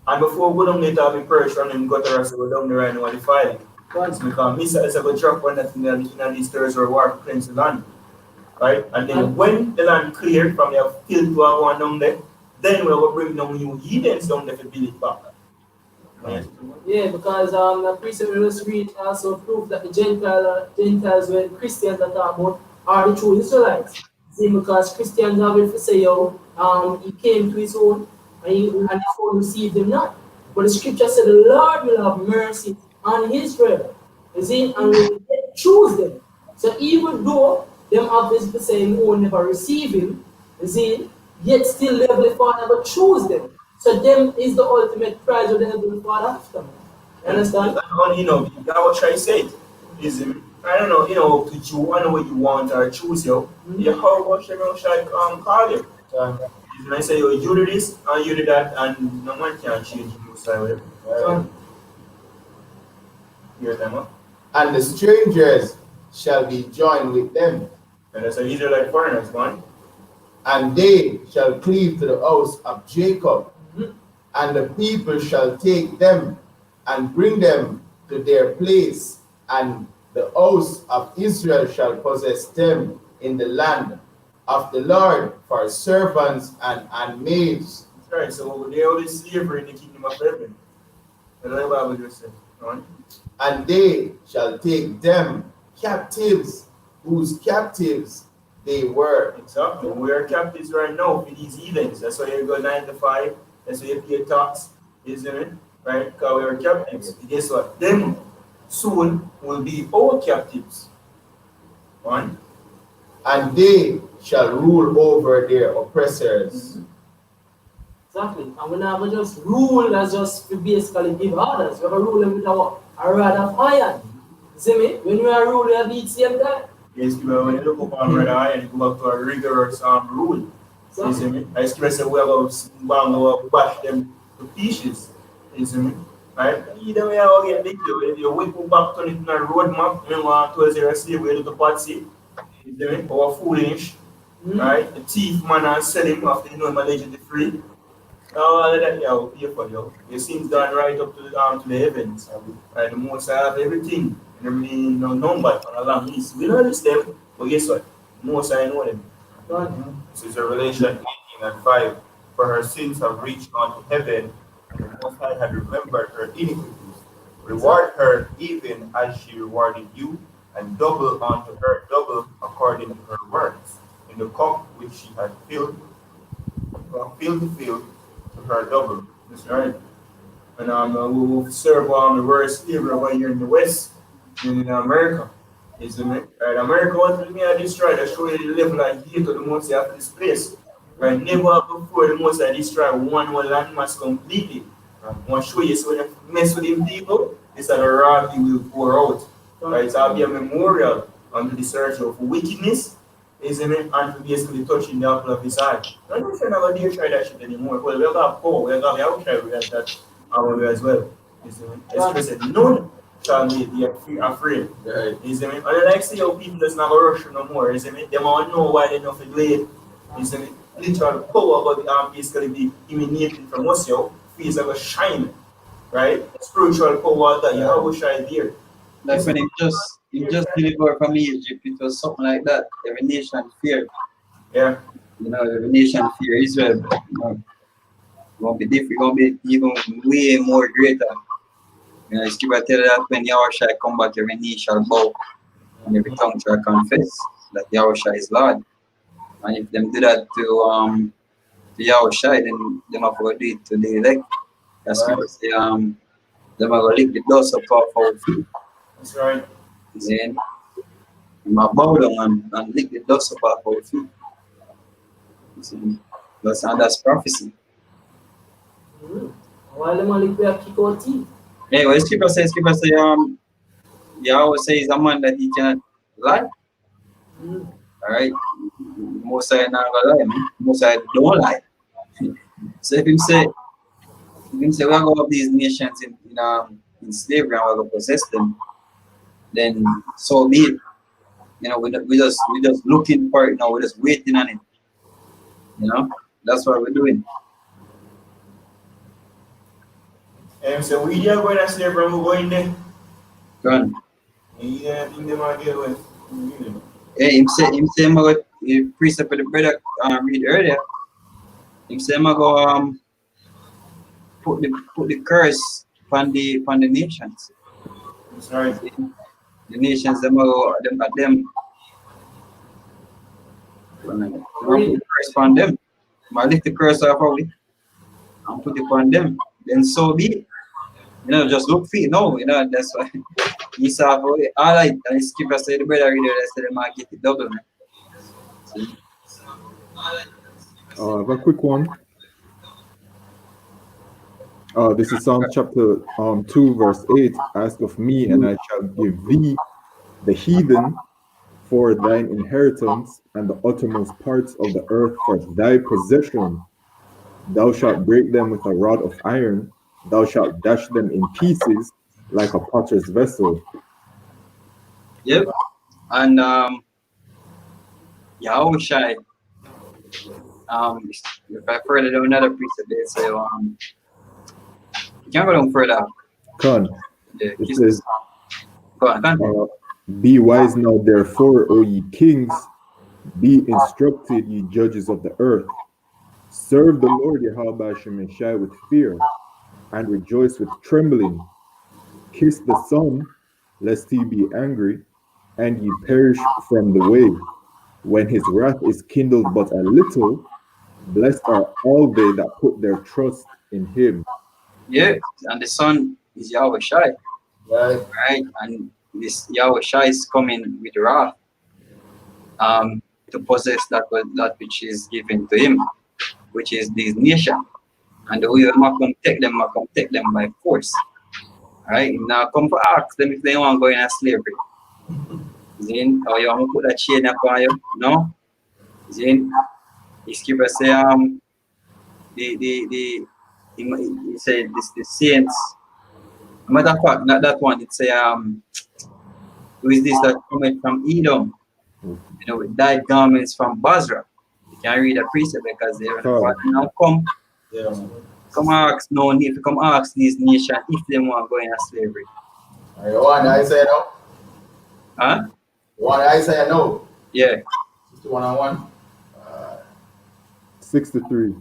And before we go down there to have a purge from them gutter, so go down there right now and defile it. Because missiles are going to drop on that in these territories war to cleanse the land. Right? And then when the land cleared from their field to our one down there, then we will bring down new heathens down there to build it back. Right? Yeah, because the precept we just read also prove that the Gentiles were Christians that are about are the true Israelites. See, because Christians have it to say, yo, he came to his own and his own received him not. But the scripture said the Lord will have mercy on Israel. You see, and will choose them. So even though them obviously saying who will never receive him, you see, yet still the Heavenly Father will choose them. So them is the ultimate prize of the Heavenly Father after. You understand? And you know, that what try to say is I don't know, you know, to you, I know what you want or choose you. You how much everyone shall call you. And I say, yo, you do this and you do that, and no man can change you. So, hear them, huh? And the strangers shall be joined with them. And that's an Israelite foreigners, man. And they shall cleave to the house of Jacob. And the people shall take them and bring them to their place. And the house of Israel shall possess them in the land of the Lord for servants and handmaids. That's right. So they all is slavery in the kingdom of heaven. That's what the Bible just said. Right? And they shall take them captives, whose captives they were. Exactly. We are captives right now for these heathens. That's why you go 9 to 5. That's why you pay tax, isn't it? Right? Because we are captives. Guess what? Them soon will be our captives. One. And they shall rule over their oppressors. Exactly. And we're not just rule as just to basically give orders. We're going to rule them with a rod of iron. See me? When we are ruling, we have the same time. Yes, when you look upon rod of iron, you go back to a rigorous rule. You see me? I express that we are going to bash them to pieces. You see me? Right? Either way, I'll get big. You whip back to it in a roadmap. Remember, towards the slave, we do the party. You see me? Our foolish. Right? The thief man and sell him after you know him allegedly free. All of that, yeah, will pay for you. Your sins done right up to the heavens. Right? The most I have everything. And everything, no number on a long list. We know this them, but guess what? Most I know them. This is Revelation 18 and 5. For her sins have reached unto heaven, and the Most High had remembered her iniquities. Reward her even as she rewarded you, and double unto her double according to her works. In the cup which she had filled to her double. That's right. And we will serve the worst slavery over here in the West, in America. Isn't it? Right? America wanted me to destroy the show you the level of hate of the most of this place. Right? Never before the most I destroy one whole landmass completely. I want to show you so when you mess with them people, it's that the wrath will pour out. Right? So I'll be a memorial unto the search of wickedness, isn't it? And to basically touching the apple of his eye. I don't think I'm going to try that shit anymore. Well, we're going to go, we're going to try that as well. Isn't it? It's said, none shall be afraid. Right. Isn't it? And then I see how people just not going to rush no more, isn't it? They want to know why they don't feel late. Isn't it? Literal power about the basically be emanating from us, yo. Feels like a shine. Right? Spiritual power that you have a shine there. Like when he just delivered from Egypt, it was something like that. Every nation fear. Yeah. You know, every nation fear Israel. But, you know, it's gonna be different, gonna be even way more greater. You know, Scripture tell that when Yahushua come back, every knee shall bow and every tongue shall confess that Yahushua is Lord. And if them do that to Yahushua, then them have to do it to the elect. As Scripture say, them are gonna lick the dust up off our feet. That's right. Then my bow down and lick the dust up off our feet. See, that's prophecy. While the man lick kick out teeth. Anyway, Scripture say, Yahweh says a man that he cannot lie. Alright? Most I not gonna lie, man. Most I don't lie. So if him say we're gonna go up these nations in slavery and we're gonna possess them, then so be it. You know, we just looking for it now, we're just waiting on it. You know? That's what we're doing. So we are going to slavery and we're going there. Go on. Yeah, I think they might get away. Hey, him say I'm gonna precept for the brother read earlier. Him say I'm gonna put the curse upon the nations. That's right. The nations them put the curse upon them. I lift the curse off of it and put it upon them. Then so be it. You know, just look for it. No, you know, that's why he saw all right, and he skip us the brother reader that said they might get it double, man. See? I have a quick one. This is Psalm chapter 2, verse 8. Ask of me, and I shall give thee the heathen for thine inheritance, and the uttermost parts of the earth for thy possession. Thou shalt break them with a rod of iron, thou shalt dash them in pieces like a potter's vessel. Yep. And Yahushai, if I further down another precept, they say, you can go down further. Con. Yeah, it says, go on. Be wise now, therefore, O ye kings, be instructed, ye judges of the earth. Serve the Lord Yahweh Shemeshai with fear, and rejoice with trembling. Kiss the Son, lest he be angry, and ye perish from the way. When his wrath is kindled but a little, blessed are all they that put their trust in him. Yeah, and the Son is Yahushai. Right? And this Yahushai is coming with wrath to possess that which is given to him, which is this nation. And the way I'm come take them by force. Right? Now come for ask them if they want to go in slavery. Then or you want to put that chain upon you? No? Then the scripture say he said this the saints. Matter of fact, not that one, it say who is this that coming from Edom? You know, with dyed garments from Basra. You can read a precept because they now come. Yeah. Come ask, no need to come ask these nations if they want to go in slavery. You want Isaiah no? Huh? You want Isaiah no? Yeah. 61 and 1? 63.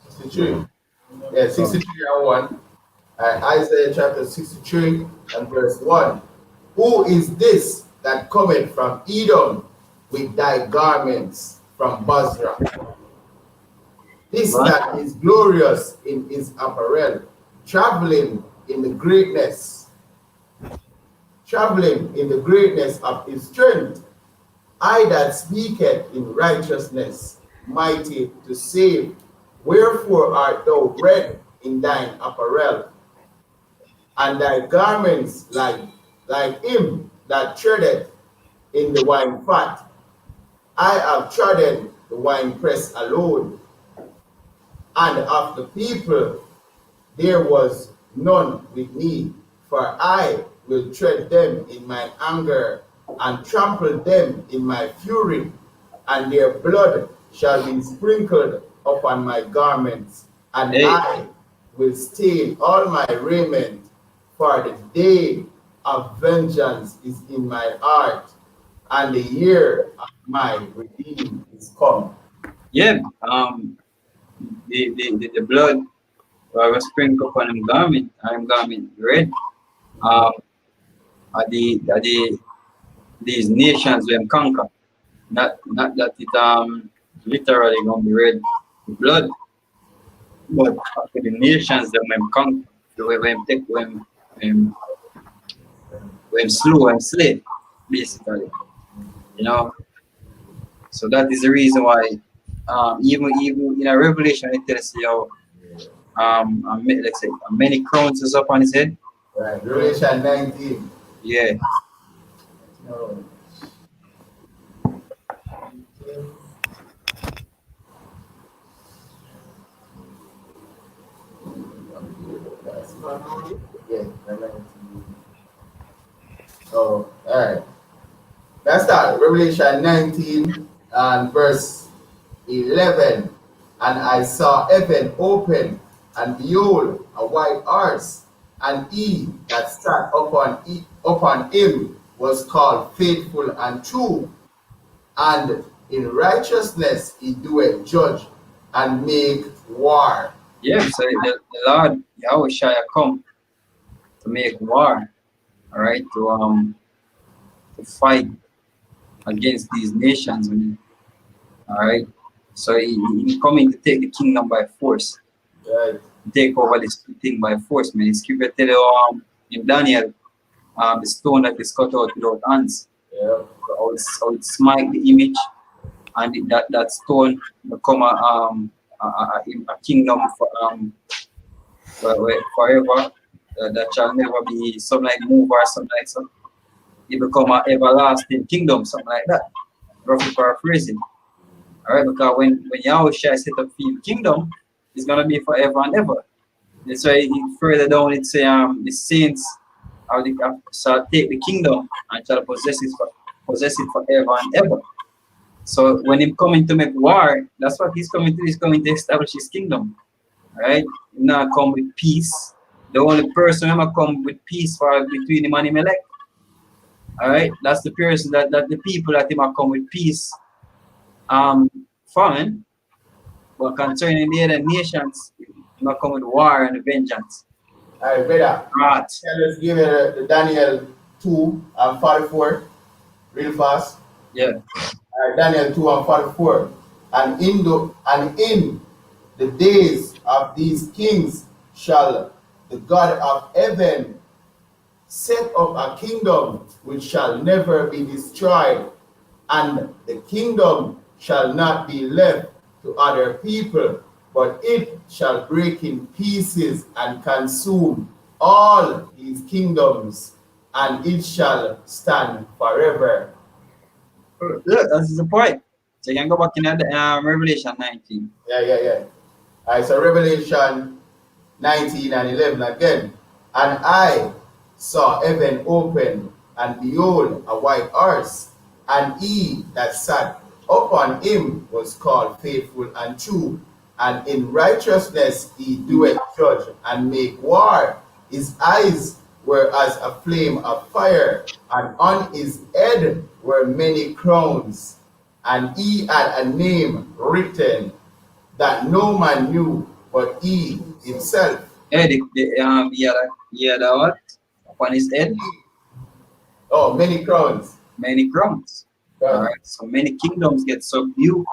63. Yeah, 63 and 1. Isaiah chapter 63 and verse 1. Who is this that cometh from Edom with thy garments from Basra? This that is glorious in his apparel, traveling in the greatness of his strength. I that speaketh in righteousness, mighty to save. Wherefore art thou red in thine apparel, and thy garments like him that treadeth in the wine fat? I have trodden the winepress alone, and of the people there was none with me, for I will tread them in my anger and trample them in my fury, and their blood shall be sprinkled upon my garments, and Hey, I will stain all my raiment, for the day of vengeance is in my heart, and the year of my redeem is come. yeah, the blood was sprinkled upon him garment, and him garment red. Um, are the these nations will conquer. Not that it literally gonna be red with blood, but after the nations that when conquer, when take when slew and slay, basically, you know. So that is the reason why even in a revelation it tells you let's say many crowns is up on his head. Right, Revelation 19. Yeah. No. Yeah, 19. Oh, all right. Let's start. Revelation 19 and verse 11. And I saw heaven open, and behold, a white horse, and he that sat upon him was called faithful and true, and in righteousness he doeth judge and make war. Yeah, so the Lord Yahweh shall come to make war, all right, to fight against these nations, man. All right. So he coming to take the kingdom by force, Right. take over this thing by force, man. It's scripture tell you in Daniel, the stone that is cut out without hands. Yeah. I would smite the image, and that stone become a kingdom forever. That shall never be something like move or something like so. It become an everlasting kingdom, something like that. Roughly paraphrasing. All right, because when Yahweh shall set up the kingdom, it's gonna be forever and ever. That's why further down it say the saints shall take the kingdom and shall possess it forever and ever. So when him coming to make war, that's what he's coming to. He's coming to establish his kingdom. Right? He not come with peace. The only person who come with peace for between him and him elect. All right, that's the person that the people that him come with peace foreign, but concerning the other nations, him come with war and vengeance. All right, brother. Right. Let's give it the Daniel 2 and 44 real fast. Yeah. All right, Daniel 2 and 44. And in the days of these kings shall the God of heaven set up a kingdom which shall never be destroyed, and the kingdom shall not be left to other people, but it shall break in pieces and consume all these kingdoms, and it shall stand forever. Look, that's the point. So you can go back in Revelation 19. Yeah. All right, so Revelation 19 and 11 again. And I saw heaven open, and behold, a white horse, and he that sat upon him was called faithful and true, and in righteousness he doeth judge and make war. His eyes were as a flame of fire, and on his head were many crowns, and he had a name written that no man knew but he himself. Yeah, he had a what? Upon his head? Oh, many crowns. Many crowns. Yeah. All right, so many kingdoms get subdued.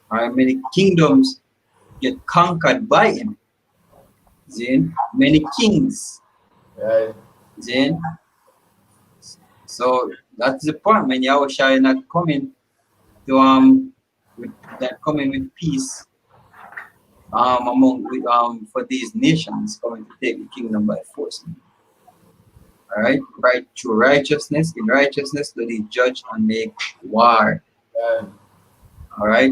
All right, many kingdoms get conquered by him. Then many kings. Right. Then so that's the point. When Yahweh shall not coming to coming with peace for these nations, coming to take the kingdom by force. All right, through righteousness, in righteousness do they judge and make war. Yeah. All right.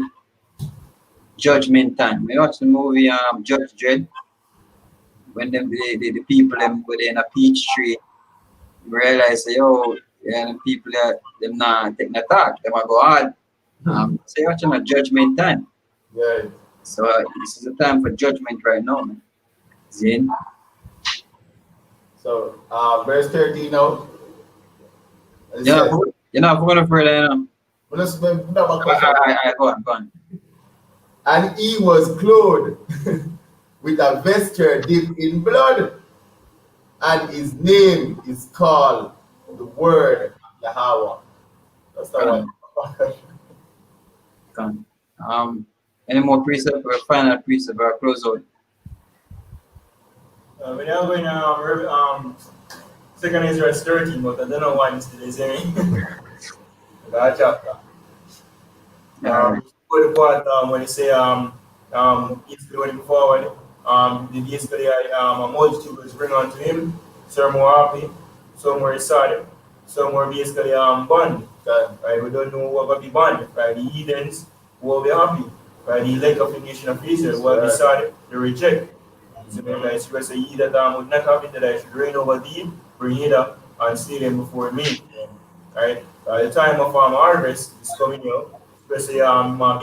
Judgment time. We watch the movie Judge Dredd when the people them were in a peach tree. You realize say, yo, yeah, the people them not taking a talk. Them a go hard. So you're watching a judgment time. Yeah. So this is the time for judgment right now, man. Zin. So, verse 13 now. It Yeah, says, you're not going further, you know. Go on. and he was clothed with a vesture dipped in blood, and his name is called the Word of Yahweh. That's the one. Come. Any more precept or final precept or close out? We're now going to Second Ezra 13, but I don't know why it's today saying. That chapter. For the part when you say he's going forward, basically a multitude was bring unto him, some were happy, some were sad, some were basically bond. Right? We don't know what will be bond. Right? The heathens will be happy. Right? The elect of the nation of Israel will be sad, they reject. So then like she say he that would not have it that I should reign over thee, bring it up and slay them before me. Right? At the time of harvest is coming up. Especially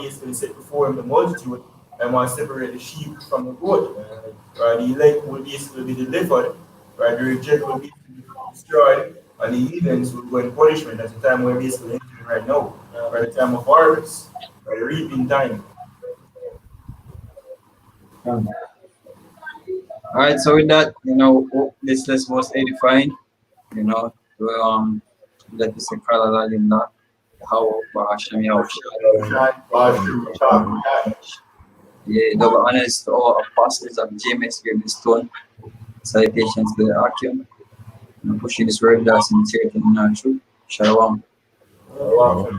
basically set before him the multitude and want to separate the sheep from the goat. Right? The elect will basically be delivered, right? The reject will be destroyed, and the heathens will go in punishment at the time we're basically entering right now, by the time of harvest, by the reaping time. All right, so with that, this lesson was edifying, to let us say how Hashem yeah, double honors to all apostles of Gmskingstonjamaica. Salutations to the Akim. Pushing this word that's sincerity and not true. Shalom. Wow.